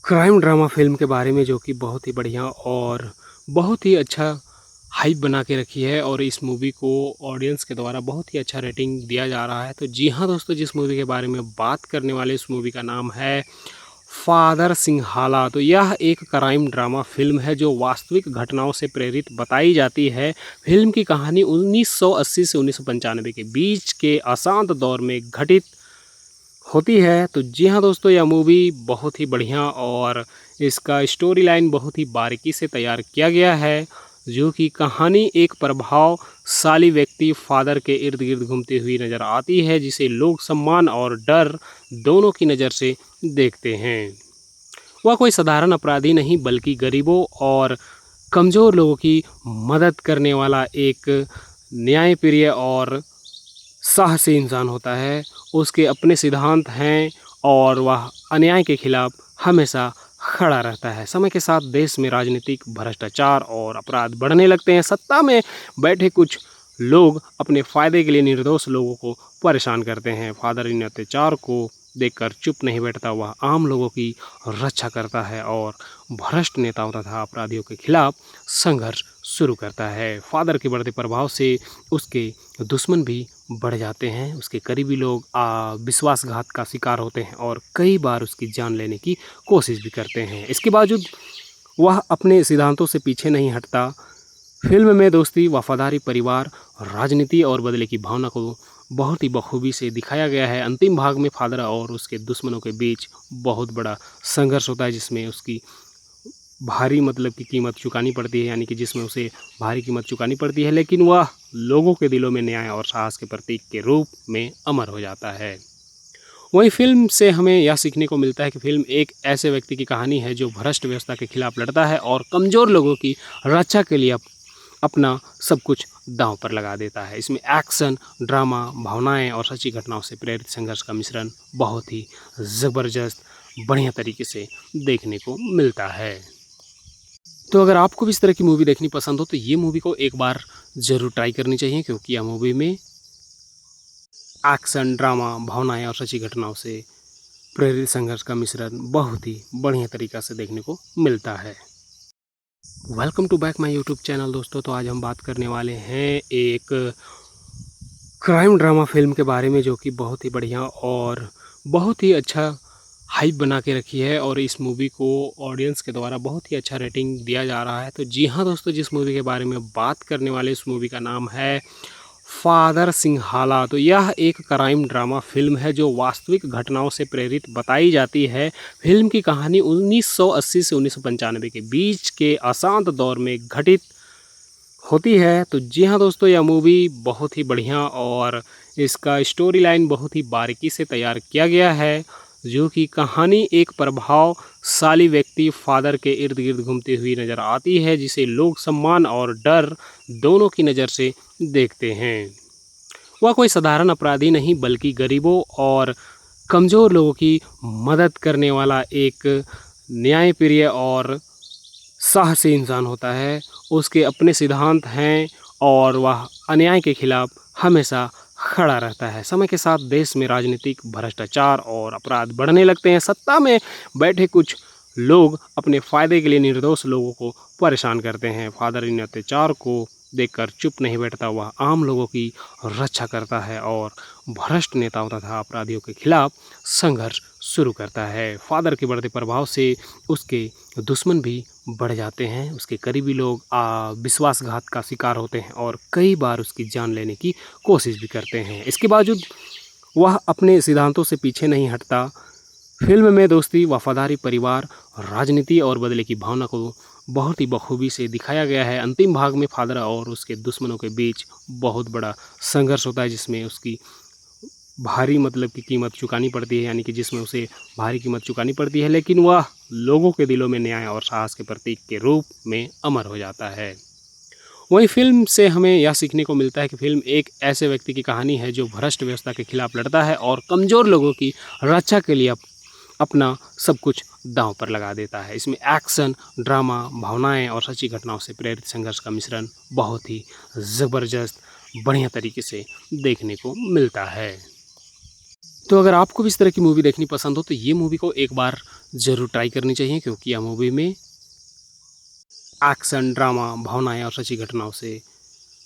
क्राइम ड्रामा फ़िल्म के बारे में जो कि बहुत ही बढ़िया और बहुत ही अच्छा हाइप बना के रखी है और इस मूवी को ऑडियंस के द्वारा बहुत ही अच्छा रेटिंग दिया जा रहा है। तो जी हाँ दोस्तों, जिस मूवी के बारे में बात करने वाले इस मूवी का नाम है फादर सिंहाला। तो यह एक क्राइम ड्रामा फ़िल्म है जो वास्तविक घटनाओं से प्रेरित बताई जाती है। फ़िल्म की कहानी 1980 से 1995 के बीच के अशांत दौर में घटित होती है। तो जी हाँ दोस्तों, यह मूवी बहुत ही बढ़िया और इसका स्टोरी लाइन बहुत ही बारीकी से तैयार किया गया है, जो कि कहानी एक प्रभावशाली व्यक्ति फादर के इर्द गिर्द घूमती हुई नज़र आती है, जिसे लोग सम्मान और डर दोनों की नज़र से देखते हैं। वह कोई साधारण अपराधी नहीं बल्कि गरीबों और कमज़ोर लोगों की मदद करने वाला एक न्यायप्रिय और साहसी इंसान होता है। उसके अपने सिद्धांत हैं और वह अन्याय के खिलाफ हमेशा खड़ा रहता है। समय के साथ देश में राजनीतिक भ्रष्टाचार और अपराध बढ़ने लगते हैं। सत्ता में बैठे कुछ लोग अपने फ़ायदे के लिए निर्दोष लोगों को परेशान करते हैं। फादर इन अत्याचार को देखकर चुप नहीं बैठता। वह आम लोगों की रक्षा करता है और भ्रष्ट नेताओं तथा अपराधियों के खिलाफ संघर्ष शुरू करता है। फादर के बढ़ते प्रभाव से उसके दुश्मन भी बढ़ जाते हैं। उसके करीबी लोग विश्वासघात का शिकार होते हैं और कई बार उसकी जान लेने की कोशिश भी करते हैं। इसके बावजूद वह अपने सिद्धांतों से पीछे नहीं हटता। फिल्म में दोस्ती, वफादारी, परिवार, राजनीति और बदले की भावना को बहुत ही बखूबी से दिखाया गया है। अंतिम भाग में फादर और उसके दुश्मनों के बीच बहुत बड़ा संघर्ष होता है, जिसमें उसकी भारी की कीमत चुकानी पड़ती है, यानी कि जिसमें उसे भारी कीमत चुकानी पड़ती है, लेकिन वह लोगों के दिलों में न्याय और साहस के प्रतीक के रूप में अमर हो जाता है। वहीं फिल्म से हमें यह सीखने को मिलता है कि फिल्म एक ऐसे व्यक्ति की कहानी है जो भ्रष्ट व्यवस्था के खिलाफ लड़ता है और कमज़ोर लोगों की रक्षा के लिए अपना सब कुछ दांव पर लगा देता है। इसमें एक्शन, ड्रामा, भावनाएं और सच्ची घटनाओं से प्रेरित संघर्ष का मिश्रण बहुत ही ज़बरदस्त बढ़िया तरीके से देखने को मिलता है। तो अगर आपको भी इस तरह की मूवी देखनी पसंद हो तो ये मूवी को एक बार ज़रूर ट्राई करनी चाहिए, क्योंकि यह मूवी में एक्शन, ड्रामा, भावनाएं और सच्ची घटनाओं से प्रेरित संघर्ष का मिश्रण बहुत ही बढ़िया तरीक़ा से देखने को मिलता है। Welcome to back my YouTube channel दोस्तों। तो आज हम बात करने वाले हैं एक क्राइम ड्रामा फ़िल्म के बारे में जो कि बहुत ही बढ़िया और बहुत ही अच्छा हाइप बना के रखी है और इस मूवी को ऑडियंस के द्वारा बहुत ही अच्छा रेटिंग दिया जा रहा है। तो जी हाँ दोस्तों, जिस मूवी के बारे में बात करने वाले इस मूवी का नाम है फादर सिंहाला। तो यह एक क्राइम ड्रामा फ़िल्म है जो वास्तविक घटनाओं से प्रेरित बताई जाती है। फिल्म की कहानी 1980 से 1995 के बीच के अशांत दौर में घटित होती है। तो जी हाँ दोस्तों, यह मूवी बहुत ही बढ़िया और इसका स्टोरी लाइन बहुत ही बारीकी से तैयार किया गया है, जो कि कहानी एक प्रभावशाली व्यक्ति फादर के इर्द गिर्द घूमती हुई नज़र आती है, जिसे लोग सम्मान और डर दोनों की नज़र से देखते हैं। वह कोई साधारण अपराधी नहीं बल्कि गरीबों और कमज़ोर लोगों की मदद करने वाला एक न्यायप्रिय और साहसी इंसान होता है। उसके अपने सिद्धांत हैं और वह अन्याय के खिलाफ हमेशा खड़ा रहता है। समय के साथ देश में राजनीतिक भ्रष्टाचार और अपराध बढ़ने लगते हैं। सत्ता में बैठे कुछ लोग अपने फ़ायदे के लिए निर्दोष लोगों को परेशान करते हैं। फादर इन अत्याचार को देखकर चुप नहीं बैठता। वह आम लोगों की रक्षा करता है और भ्रष्ट नेताओं तथा अपराधियों के खिलाफ संघर्ष शुरू करता है। फादर के बढ़ते प्रभाव से उसके दुश्मन भी बढ़ जाते हैं। उसके करीबी लोग विश्वासघात का शिकार होते हैं और कई बार उसकी जान लेने की कोशिश भी करते हैं। इसके बावजूद वह अपने सिद्धांतों से पीछे नहीं हटता। फिल्म में दोस्ती, वफादारी, परिवार, राजनीति और बदले की भावना को बहुत ही बखूबी से दिखाया गया है। अंतिम भाग में फादर और उसके दुश्मनों के बीच बहुत बड़ा संघर्ष होता है, जिसमें उसकी भारी की कीमत चुकानी पड़ती है, यानी कि जिसमें उसे भारी कीमत चुकानी पड़ती है, लेकिन वह लोगों के दिलों में न्याय और साहस के प्रतीक के रूप में अमर हो जाता है। वहीं फिल्म से हमें यह सीखने को मिलता है कि फिल्म एक ऐसे व्यक्ति की कहानी है जो भ्रष्ट व्यवस्था के खिलाफ लड़ता है और कमज़ोर लोगों की रक्षा के लिए अपना सब कुछ दांव पर लगा देता है। इसमें एक्शन, ड्रामा, भावनाएं और सच्ची घटनाओं से प्रेरित संघर्ष का मिश्रण बहुत ही ज़बरदस्त बढ़िया तरीके से देखने को मिलता है। तो अगर आपको भी इस तरह की मूवी देखनी पसंद हो तो ये मूवी को एक बार ज़रूर ट्राई करनी चाहिए, क्योंकि यह मूवी में एक्शन, ड्रामा, भावनाएँ और सच्ची घटनाओं से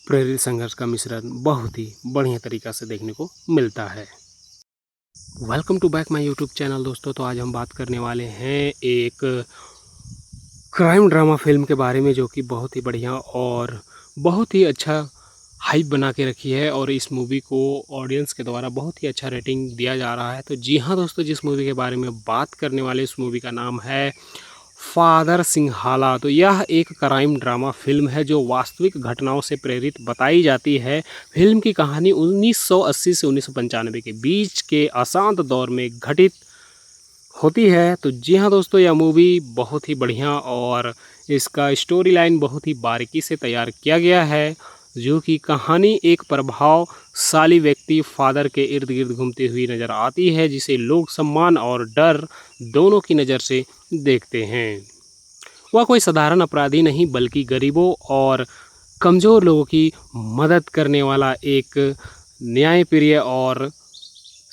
प्रेरित संघर्ष का मिश्रण बहुत ही बढ़िया तरीक़ा से देखने को मिलता है। Welcome to back my YouTube channel दोस्तों। तो आज हम बात करने वाले हैं एक क्राइम ड्रामा फ़िल्म के बारे में, जो कि बहुत ही बढ़िया और बहुत ही अच्छा हाइप बना के रखी है, और इस मूवी को ऑडियंस के द्वारा बहुत ही अच्छा रेटिंग दिया जा रहा है। तो जी हाँ दोस्तों, जिस मूवी के बारे में बात करने वाले इस मूवी का नाम है फादर सिंहाला। तो यह एक क्राइम ड्रामा फ़िल्म है जो वास्तविक घटनाओं से प्रेरित बताई जाती है। फ़िल्म की कहानी 1980 से 1995 के बीच के अशांत दौर में घटित होती है। तो जी हाँ दोस्तों, यह मूवी बहुत ही बढ़िया और इसका स्टोरी लाइन बहुत ही बारीकी से तैयार किया गया है, जो कि कहानी एक प्रभावशाली व्यक्ति फादर के इर्द गिर्द घूमती हुई नज़र आती है, जिसे लोग सम्मान और डर दोनों की नज़र से देखते हैं। वह कोई साधारण अपराधी नहीं, बल्कि गरीबों और कमज़ोर लोगों की मदद करने वाला एक न्यायप्रिय और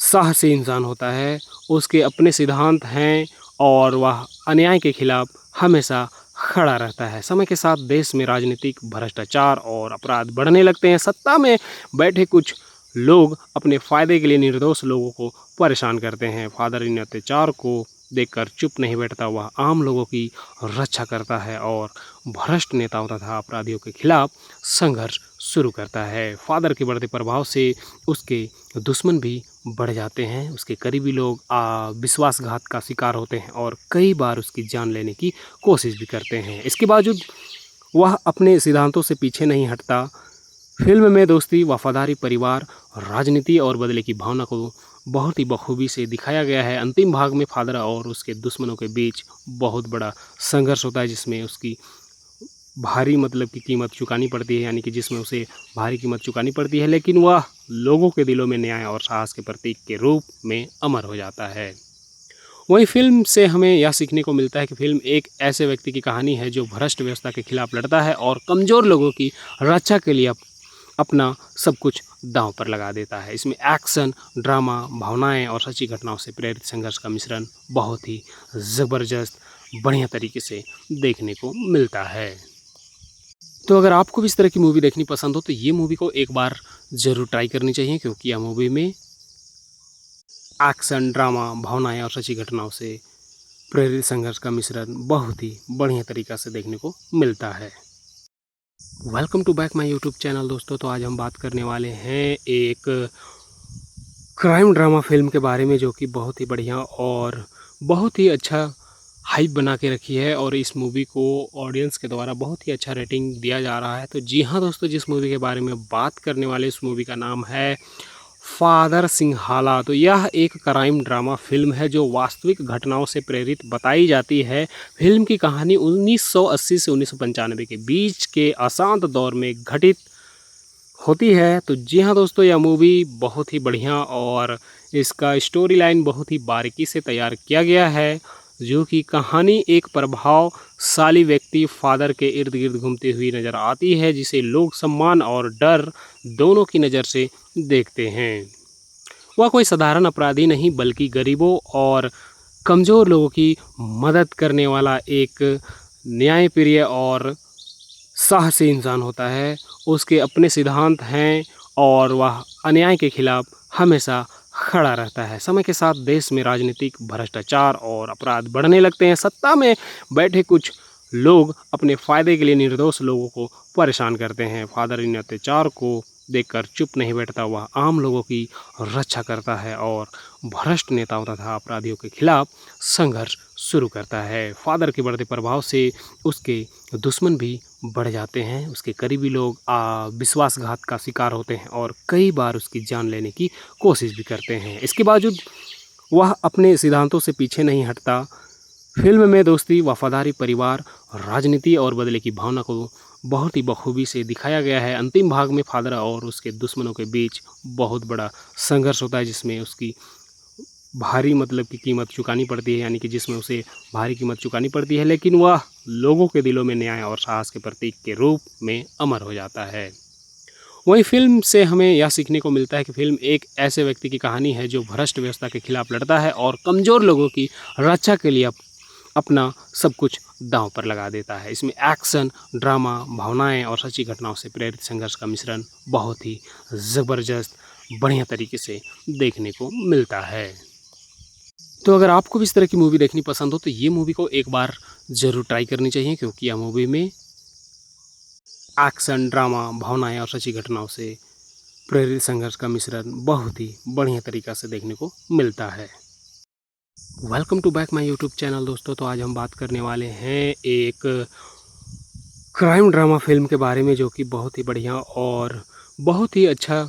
साहसी इंसान होता है। उसके अपने सिद्धांत हैं और वह अन्याय के खिलाफ हमेशा खड़ा रहता है। समय के साथ देश में राजनीतिक भ्रष्टाचार और अपराध बढ़ने लगते हैं। सत्ता में बैठे कुछ लोग अपने फ़ायदे के लिए निर्दोष लोगों को परेशान करते हैं। फादर इन अत्याचार को देखकर चुप नहीं बैठता, वह आम लोगों की रक्षा करता है और भ्रष्ट नेताओं तथा अपराधियों के खिलाफ संघर्ष शुरू करता है। फादर के बढ़ते प्रभाव से उसके दुश्मन भी बढ़ जाते हैं। उसके करीबी लोग विश्वासघात का शिकार होते हैं और कई बार उसकी जान लेने की कोशिश भी करते हैं। इसके बावजूद वह अपने सिद्धांतों से पीछे नहीं हटता। फिल्म में दोस्ती, वफादारी, परिवार, राजनीति और बदले की भावना को बहुत ही बखूबी से दिखाया गया है। अंतिम भाग में फादर और उसके दुश्मनों के बीच बहुत बड़ा संघर्ष होता है, जिसमें उसकी भारी की कीमत चुकानी पड़ती है, यानी कि जिसमें उसे भारी कीमत चुकानी पड़ती है, लेकिन वह लोगों के दिलों में न्याय और साहस के प्रतीक के रूप में अमर हो जाता है। वहीं फिल्म से हमें यह सीखने को मिलता है कि फिल्म एक ऐसे व्यक्ति की कहानी है जो भ्रष्ट व्यवस्था के खिलाफ लड़ता है और कमज़ोर लोगों की रक्षा के लिए अपना सब कुछ दांव पर लगा देता है। इसमें एक्शन, ड्रामा, भावनाएं और सच्ची घटनाओं से प्रेरित संघर्ष का मिश्रण बहुत ही ज़बरदस्त बढ़िया तरीके से देखने को मिलता है। तो अगर आपको भी इस तरह की मूवी देखनी पसंद हो तो ये मूवी को एक बार ज़रूर ट्राई करनी चाहिए, क्योंकि यह मूवी में एक्शन, ड्रामा, भावनाएं और सच्ची घटनाओं से प्रेरित संघर्ष का मिश्रण बहुत ही बढ़िया तरीक़ा से देखने को मिलता है। Welcome to back my YouTube channel दोस्तों। तो आज हम बात करने वाले हैं एक क्राइम ड्रामा फ़िल्म के बारे में, जो कि बहुत ही बढ़िया और बहुत ही अच्छा हाइप बना के रखी है, और इस मूवी को ऑडियंस के द्वारा बहुत ही अच्छा रेटिंग दिया जा रहा है। तो जी हाँ दोस्तों, जिस मूवी के बारे में बात करने वाले इस मूवी का नाम है फादर सिंहाला। तो यह एक क्राइम ड्रामा फ़िल्म है जो वास्तविक घटनाओं से प्रेरित बताई जाती है। फिल्म की कहानी 1980 से 1995 के बीच के अशांत दौर में घटित होती है। तो जी हाँ दोस्तों, यह मूवी बहुत ही बढ़िया और इसका स्टोरी लाइन बहुत ही बारीकी से तैयार किया गया है, जो कि कहानी एक प्रभावशाली व्यक्ति फादर के इर्द गिर्द घूमती हुई नज़र आती है, जिसे लोग सम्मान और डर दोनों की नज़र से देखते हैं। वह कोई साधारण अपराधी नहीं, बल्कि गरीबों और कमज़ोर लोगों की मदद करने वाला एक न्यायप्रिय और साहसी इंसान होता है। उसके अपने सिद्धांत हैं और वह अन्याय के खिलाफ हमेशा खड़ा रहता है। समय के साथ देश में राजनीतिक भ्रष्टाचार और अपराध बढ़ने लगते हैं। सत्ता में बैठे कुछ लोग अपने फ़ायदे के लिए निर्दोष लोगों को परेशान करते हैं। फादर इन अत्याचार को देखकर चुप नहीं बैठता, वह आम लोगों की रक्षा करता है और भ्रष्ट नेताओं तथा अपराधियों के खिलाफ संघर्ष शुरू करता है। फादर के बढ़ते प्रभाव से उसके दुश्मन भी बढ़ जाते हैं। उसके करीबी लोग विश्वासघात का शिकार होते हैं और कई बार उसकी जान लेने की कोशिश भी करते हैं। इसके बावजूद वह अपने सिद्धांतों से पीछे नहीं हटता। फिल्म में दोस्ती, वफादारी, परिवार, राजनीति और बदले की भावना को बहुत ही बखूबी से दिखाया गया है। अंतिम भाग में फादर और उसके दुश्मनों के बीच बहुत बड़ा संघर्ष होता है, जिसमें उसकी भारी की कीमत चुकानी पड़ती है, यानी कि जिसमें उसे भारी कीमत चुकानी पड़ती है, लेकिन वह लोगों के दिलों में न्याय और साहस के प्रतीक के रूप में अमर हो जाता है। वहीं फ़िल्म से हमें यह सीखने को मिलता है कि फ़िल्म एक ऐसे व्यक्ति की कहानी है जो भ्रष्ट व्यवस्था के खिलाफ लड़ता है और कमज़ोर लोगों की रक्षा के लिए अपना सब कुछ दांव पर लगा देता है। इसमें एक्शन, ड्रामा, भावनाएं और सच्ची घटनाओं से प्रेरित संघर्ष का मिश्रण बहुत ही ज़बरदस्त बढ़िया तरीके से देखने को मिलता है। तो अगर आपको भी इस तरह की मूवी देखनी पसंद हो तो ये मूवी को एक बार ज़रूर ट्राई करनी चाहिए, क्योंकि यह मूवी में एक्शन, ड्रामा, भावनाएं और सच्ची घटनाओं से प्रेरित संघर्ष का मिश्रण बहुत ही बढ़िया तरीक़ा से देखने को मिलता है। Welcome to back my YouTube channel दोस्तों। तो आज हम बात करने वाले हैं एक क्राइम ड्रामा फ़िल्म के बारे में, जो कि बहुत ही बढ़िया और बहुत ही अच्छा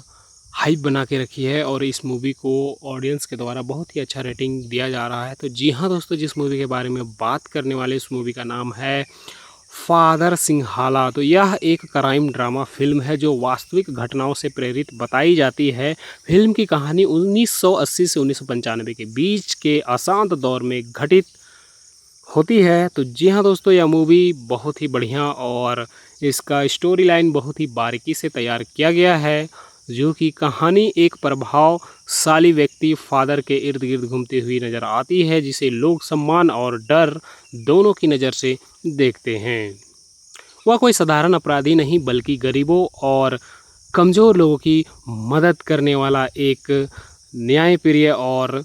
हाइप बना के रखी है और इस मूवी को ऑडियंस के द्वारा बहुत ही अच्छा रेटिंग दिया जा रहा है। तो जी हाँ दोस्तों, जिस मूवी के बारे में बात करने वाले इस मूवी का नाम है फादर सिंहाला। तो यह एक क्राइम ड्रामा फ़िल्म है जो वास्तविक घटनाओं से प्रेरित बताई जाती है। फ़िल्म की कहानी 1980 से 1995 के बीच के अशांत दौर में घटित होती है। तो जी हाँ दोस्तों, यह मूवी बहुत ही बढ़िया और इसका स्टोरी लाइन बहुत ही बारीकी से तैयार किया गया है, जो कि कहानी एक प्रभावशाली व्यक्ति फादर के इर्द गिर्द घूमती हुई नज़र आती है, जिसे लोग सम्मान और डर दोनों की नज़र से देखते हैं। वह कोई साधारण अपराधी नहीं, बल्कि गरीबों और कमज़ोर लोगों की मदद करने वाला एक न्यायप्रिय और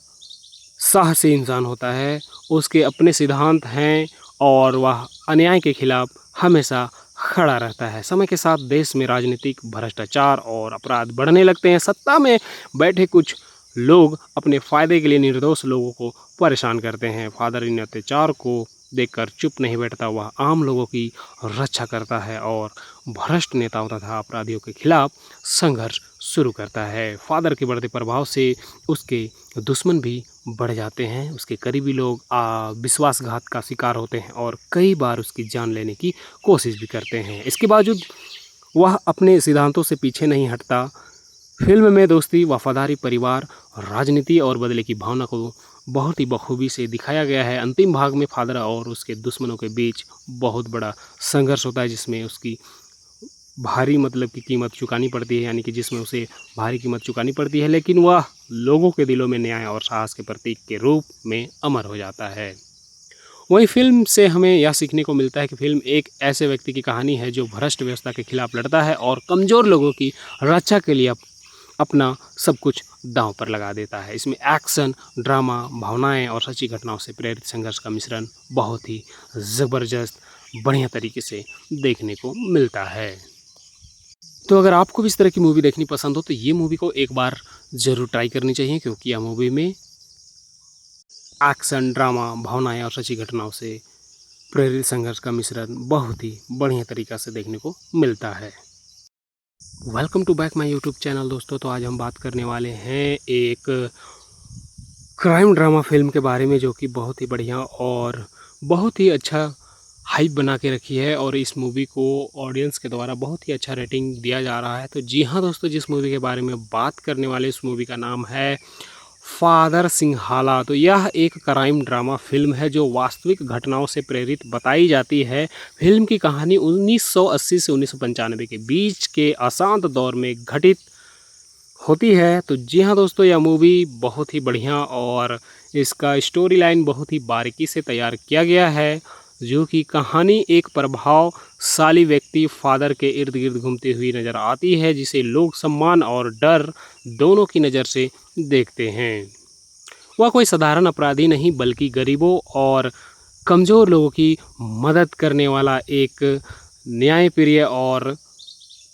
साहसी इंसान होता है। उसके अपने सिद्धांत हैं और वह अन्याय के खिलाफ हमेशा खड़ा रहता है। समय के साथ देश में राजनीतिक भ्रष्टाचार और अपराध बढ़ने लगते हैं। सत्ता में बैठे कुछ लोग अपने फ़ायदे के लिए निर्दोष लोगों को परेशान करते हैं। फादर इन अत्याचार को देखकर चुप नहीं बैठता। वह आम लोगों की रक्षा करता है और भ्रष्ट नेताओं तथा अपराधियों के खिलाफ संघर्ष शुरू करता है। फादर के बढ़ते प्रभाव से उसके दुश्मन भी बढ़ जाते हैं। उसके करीबी लोग विश्वासघात का शिकार होते हैं और कई बार उसकी जान लेने की कोशिश भी करते हैं। इसके बावजूद वह अपने सिद्धांतों से पीछे नहीं हटता। फिल्म में दोस्ती, वफादारी, परिवार, राजनीति और बदले की भावना को बहुत ही बखूबी से दिखाया गया है। अंतिम भाग में फादर और उसके दुश्मनों के बीच बहुत बड़ा संघर्ष होता है, जिसमें उसकी भारी की कीमत चुकानी पड़ती है, यानी कि जिसमें उसे भारी कीमत चुकानी पड़ती है, लेकिन वह लोगों के दिलों में न्याय और साहस के प्रतीक के रूप में अमर हो जाता है। वहीं फ़िल्म से हमें यह सीखने को मिलता है कि फ़िल्म एक ऐसे व्यक्ति की कहानी है जो भ्रष्ट व्यवस्था के खिलाफ लड़ता है और कमज़ोर लोगों की रक्षा के लिए अपना सब कुछ दांव पर लगा देता है। इसमें एक्शन, ड्रामा, भावनाएं और सच्ची घटनाओं से प्रेरित संघर्ष का मिश्रण बहुत ही ज़बरदस्त बढ़िया तरीके से देखने को मिलता है। तो अगर आपको भी इस तरह की मूवी देखनी पसंद हो तो ये मूवी को एक बार ज़रूर ट्राई करनी चाहिए, क्योंकि यह मूवी में एक्शन, ड्रामा, भावनाएं और सच्ची घटनाओं से प्रेरित संघर्ष का मिश्रण बहुत ही बढ़िया तरीक़ा से देखने को मिलता है। Welcome to back my YouTube channel दोस्तों। तो आज हम बात करने वाले हैं एक क्राइम ड्रामा फ़िल्म के बारे में, जो कि बहुत ही बढ़िया और बहुत ही अच्छा हाइप बना के रखी है और इस मूवी को ऑडियंस के द्वारा बहुत ही अच्छा रेटिंग दिया जा रहा है। तो जी हाँ दोस्तों, जिस मूवी के बारे में बात करने वाले इस मूवी का नाम है फादर सिंहाला। तो यह एक क्राइम ड्रामा फ़िल्म है जो वास्तविक घटनाओं से प्रेरित बताई जाती है। फिल्म की कहानी 1980 से 1995 के बीच के अशांत दौर में घटित होती है। तो जी हाँ दोस्तों, यह मूवी बहुत ही बढ़िया और इसका स्टोरी लाइन बहुत ही बारीकी से तैयार किया गया है, जो कि कहानी एक प्रभावशाली व्यक्ति फादर के इर्द गिर्द घूमती हुई नज़र आती है, जिसे लोग सम्मान और डर दोनों की नज़र से देखते हैं। वह कोई साधारण अपराधी नहीं, बल्कि गरीबों और कमज़ोर लोगों की मदद करने वाला एक न्यायप्रिय और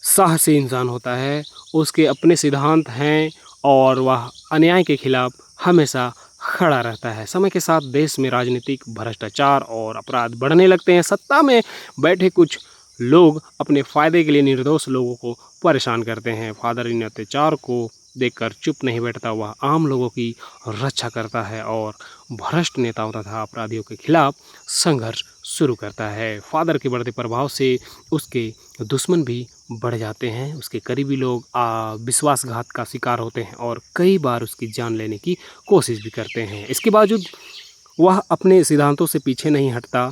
साहसी इंसान होता है। उसके अपने सिद्धांत हैं और वह अन्याय के खिलाफ हमेशा खड़ा रहता है। समय के साथ देश में राजनीतिक भ्रष्टाचार और अपराध बढ़ने लगते हैं। सत्ता में बैठे कुछ लोग अपने फ़ायदे के लिए निर्दोष लोगों को परेशान करते हैं। फादर इन अत्याचार को देखकर चुप नहीं बैठता। वह आम लोगों की रक्षा करता है और भ्रष्ट नेताओं तथा अपराधियों के खिलाफ संघर्ष शुरू करता है। फादर के बढ़ते प्रभाव से उसके दुश्मन भी बढ़ जाते हैं। उसके करीबी लोग विश्वासघात का शिकार होते हैं और कई बार उसकी जान लेने की कोशिश भी करते हैं। इसके बावजूद वह अपने सिद्धांतों से पीछे नहीं हटता।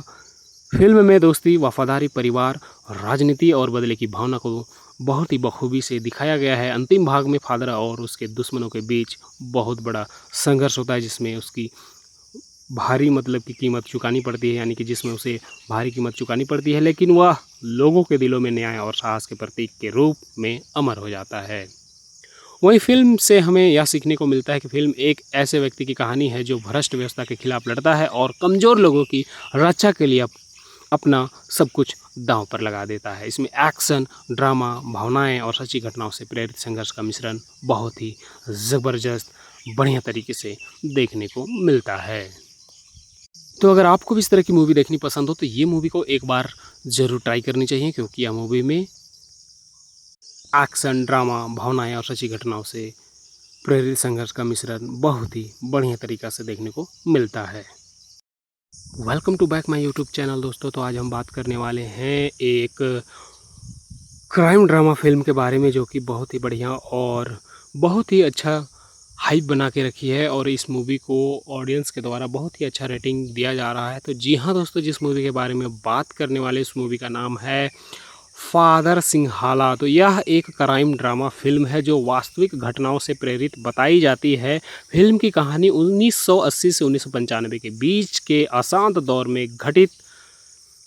फिल्म में दोस्ती, वफादारी, परिवार, राजनीति और बदले की भावना को बहुत ही बखूबी से दिखाया गया है। अंतिम भाग में फादर और उसके दुश्मनों के बीच बहुत बड़ा संघर्ष होता है, जिसमें उसकी भारी मतलब की कीमत चुकानी पड़ती है, यानी कि जिसमें उसे भारी कीमत चुकानी पड़ती है, लेकिन वह लोगों के दिलों में न्याय और साहस के प्रतीक के रूप में अमर हो जाता है। वहीं फिल्म से हमें यह सीखने को मिलता है कि फिल्म एक ऐसे व्यक्ति की कहानी है जो भ्रष्ट व्यवस्था के खिलाफ लड़ता है और कमज़ोर लोगों की रक्षा के लिए अपना सब कुछ दांव पर लगा देता है। इसमें एक्शन, ड्रामा, भावनाएं और सच्ची घटनाओं से प्रेरित संघर्ष का मिश्रण बहुत ही ज़बरदस्त बढ़िया तरीके से देखने को मिलता है। तो अगर आपको भी इस तरह की मूवी देखनी पसंद हो तो ये मूवी को एक बार ज़रूर ट्राई करनी चाहिए, क्योंकि यह मूवी में एक्शन, ड्रामा, भावनाएं और सच्ची घटनाओं से प्रेरित संघर्ष का मिश्रण बहुत ही बढ़िया तरीक़ा से देखने को मिलता है। Welcome to back my YouTube channel दोस्तों। तो आज हम बात करने वाले हैं एक क्राइम ड्रामा फिल्म के बारे में, जो कि बहुत ही बढ़िया और बहुत ही अच्छा हाइप बना के रखी है, और इस मूवी को ऑडियंस के द्वारा बहुत ही अच्छा रेटिंग दिया जा रहा है। तो जी हाँ दोस्तों, जिस मूवी के बारे में बात करने वाले इस मूवी का नाम है फादर सिंहाला। तो यह एक क्राइम ड्रामा फिल्म है जो वास्तविक घटनाओं से प्रेरित बताई जाती है। फिल्म की कहानी 1980 से 1995 के बीच के अशांत दौर में घटित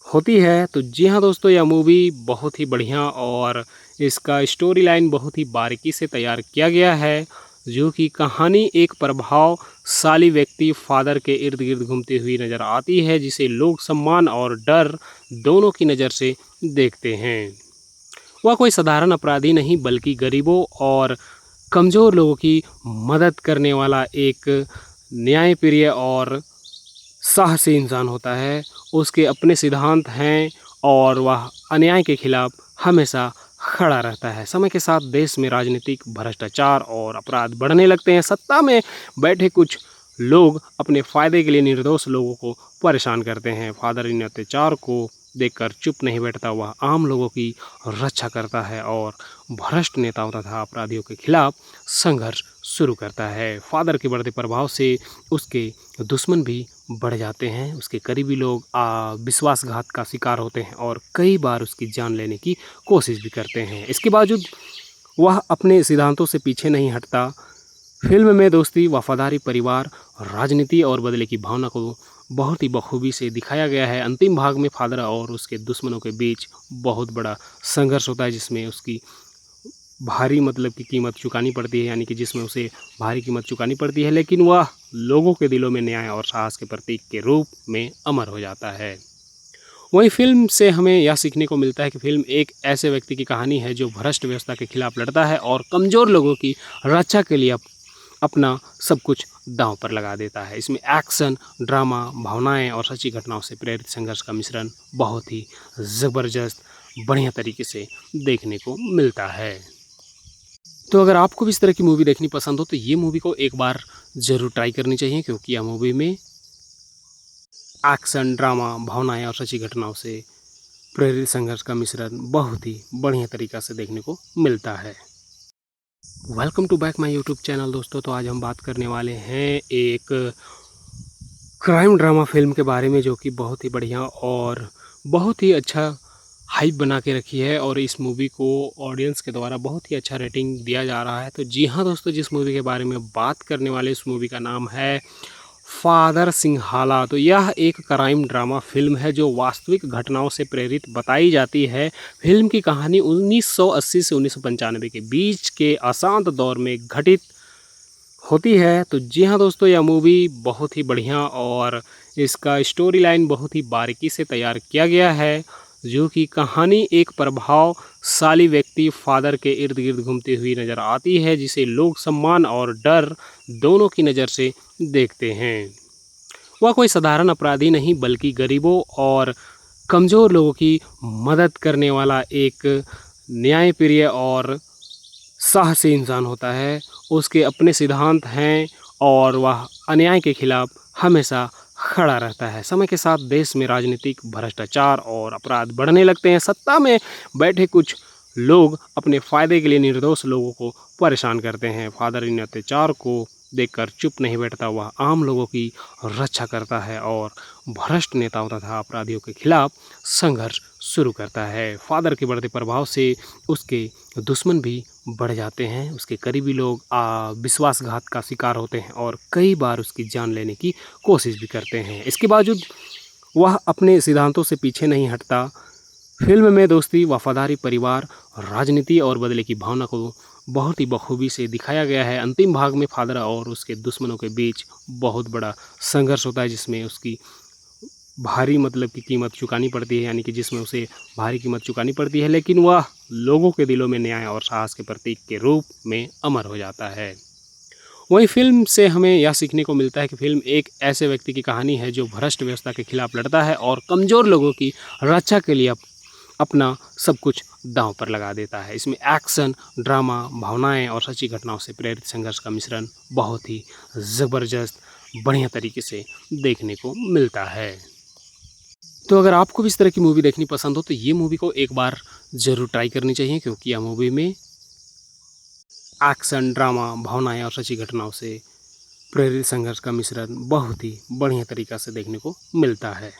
होती है। तो जी हाँ दोस्तों, यह मूवी बहुत ही बढ़िया और इसका स्टोरी लाइन बहुत ही बारीकी से तैयार किया गया है, जो कि कहानी एक प्रभावशाली व्यक्ति फादर के इर्द गिर्द घूमती हुई नज़र आती है, जिसे लोग सम्मान और डर दोनों की नज़र से देखते हैं। वह कोई साधारण अपराधी नहीं, बल्कि गरीबों और कमज़ोर लोगों की मदद करने वाला एक न्यायप्रिय और साहसी इंसान होता है। उसके अपने सिद्धांत हैं और वह अन्याय के खिलाफ हमेशा खड़ा रहता है। समय के साथ देश में राजनीतिक भ्रष्टाचार और अपराध बढ़ने लगते हैं। सत्ता में बैठे कुछ लोग अपने फ़ायदे के लिए निर्दोष लोगों को परेशान करते हैं। फादर इन अत्याचार को देखकर चुप नहीं बैठता, वह आम लोगों की रक्षा करता है और भ्रष्ट नेताओं तथा अपराधियों के खिलाफ संघर्ष शुरू करता है। फादर के बढ़ते प्रभाव से उसके दुश्मन भी बढ़ जाते हैं। उसके करीबी लोग विश्वासघात का शिकार होते हैं और कई बार उसकी जान लेने की कोशिश भी करते हैं। इसके बावजूद वह अपने सिद्धांतों से पीछे नहीं हटता। फिल्म में दोस्ती, वफादारी, परिवार, राजनीति और बदले की भावना को बहुत ही बखूबी से दिखाया गया है। अंतिम भाग में फादर और उसके दुश्मनों के बीच बहुत बड़ा संघर्ष होता है, जिसमें उसकी भारी मतलब की कीमत चुकानी पड़ती है, यानी कि जिसमें उसे भारी कीमत चुकानी पड़ती है, लेकिन वह लोगों के दिलों में न्याय और साहस के प्रतीक के रूप में अमर हो जाता है। वहीं फिल्म से हमें यह सीखने को मिलता है कि फिल्म एक ऐसे व्यक्ति की कहानी है जो भ्रष्ट व्यवस्था के खिलाफ लड़ता है और कमज़ोर लोगों की रक्षा के लिए अपना सब कुछ दांव पर लगा देता है। इसमें एक्शन, ड्रामा, भावनाएं और सच्ची घटनाओं से प्रेरित संघर्ष का मिश्रण बहुत ही ज़बरदस्त बढ़िया तरीके से देखने को मिलता है। तो अगर आपको भी इस तरह की मूवी देखनी पसंद हो तो ये मूवी को एक बार ज़रूर ट्राई करनी चाहिए, क्योंकि यह मूवी में एक्शन, ड्रामा, भावनाएं और सच्ची घटनाओं से प्रेरित संघर्ष का मिश्रण बहुत ही बढ़िया तरीक़ा से देखने को मिलता है। Welcome to back my YouTube channel दोस्तों। तो आज हम बात करने वाले हैं एक क्राइम ड्रामा फिल्म के बारे में, जो कि बहुत ही बढ़िया और बहुत ही अच्छा हाइप बना के रखी है, और इस मूवी को ऑडियंस के द्वारा बहुत ही अच्छा रेटिंग दिया जा रहा है। तो जी हाँ दोस्तों, जिस मूवी के बारे में बात करने वाले इस मूवी का नाम है फादर सिंहाला। तो यह एक क्राइम ड्रामा फिल्म है जो वास्तविक घटनाओं से प्रेरित बताई जाती है। फिल्म की कहानी 1980 से 1995 के बीच के अशांत दौर में घटित होती है। तो जी हाँ दोस्तों, यह मूवी बहुत ही बढ़िया और इसका स्टोरी लाइन बहुत ही बारीकी से तैयार किया गया है, जो कि कहानी एक प्रभावशाली व्यक्ति फादर के इर्द गिर्द घूमती हुई नज़र आती है, जिसे लोग सम्मान और डर दोनों की नज़र से देखते हैं। वह कोई साधारण अपराधी नहीं, बल्कि गरीबों और कमज़ोर लोगों की मदद करने वाला एक न्यायप्रिय और साहसी इंसान होता है। उसके अपने सिद्धांत हैं और वह अन्याय के खिलाफ हमेशा खड़ा रहता है। समय के साथ देश में राजनीतिक भ्रष्टाचार और अपराध बढ़ने लगते हैं। सत्ता में बैठे कुछ लोग अपने फ़ायदे के लिए निर्दोष लोगों को परेशान करते हैं। फादर इन अत्याचार को देखकर चुप नहीं बैठता, वह आम लोगों की रक्षा करता है और भ्रष्ट नेताओं तथा अपराधियों के खिलाफ संघर्ष शुरू करता है। फादर के बढ़ते प्रभाव से उसके दुश्मन भी बढ़ जाते हैं, उसके करीबी लोग विश्वासघात का शिकार होते हैं और कई बार उसकी जान लेने की कोशिश भी करते हैं। इसके बावजूद वह अपने सिद्धांतों से पीछे नहीं हटता। फिल्म में दोस्ती, वफादारी, परिवार, राजनीति और बदले की भावना को बहुत ही बखूबी से दिखाया गया है। अंतिम भाग में फादर और उसके दुश्मनों के बीच बहुत बड़ा संघर्ष होता है, जिसमें उसकी भारी मतलब की कीमत चुकानी पड़ती है, यानी कि जिसमें उसे भारी कीमत चुकानी पड़ती है, लेकिन वह लोगों के दिलों में न्याय और साहस के प्रतीक के रूप में अमर हो जाता है। वहीं फिल्म से हमें यह सीखने को मिलता है कि फिल्म एक ऐसे व्यक्ति की कहानी है जो भ्रष्ट व्यवस्था के खिलाफ लड़ता है और कमज़ोर लोगों की रक्षा के लिए अपना सब कुछ दांव पर लगा देता है। इसमें एक्शन, ड्रामा, भावनाएं और सच्ची घटनाओं से प्रेरित संघर्ष का मिश्रण बहुत ही ज़बरदस्त, बढ़िया तरीके से देखने को मिलता है। तो अगर आपको भी इस तरह की मूवी देखनी पसंद हो तो ये मूवी को एक बार ज़रूर ट्राई करनी चाहिए, क्योंकि यह मूवी में एक्शन, ड्रामा, भावनाएं और सच्ची घटनाओं से प्रेरित संघर्ष का मिश्रण बहुत ही बढ़िया तरीक़ा से देखने को मिलता है।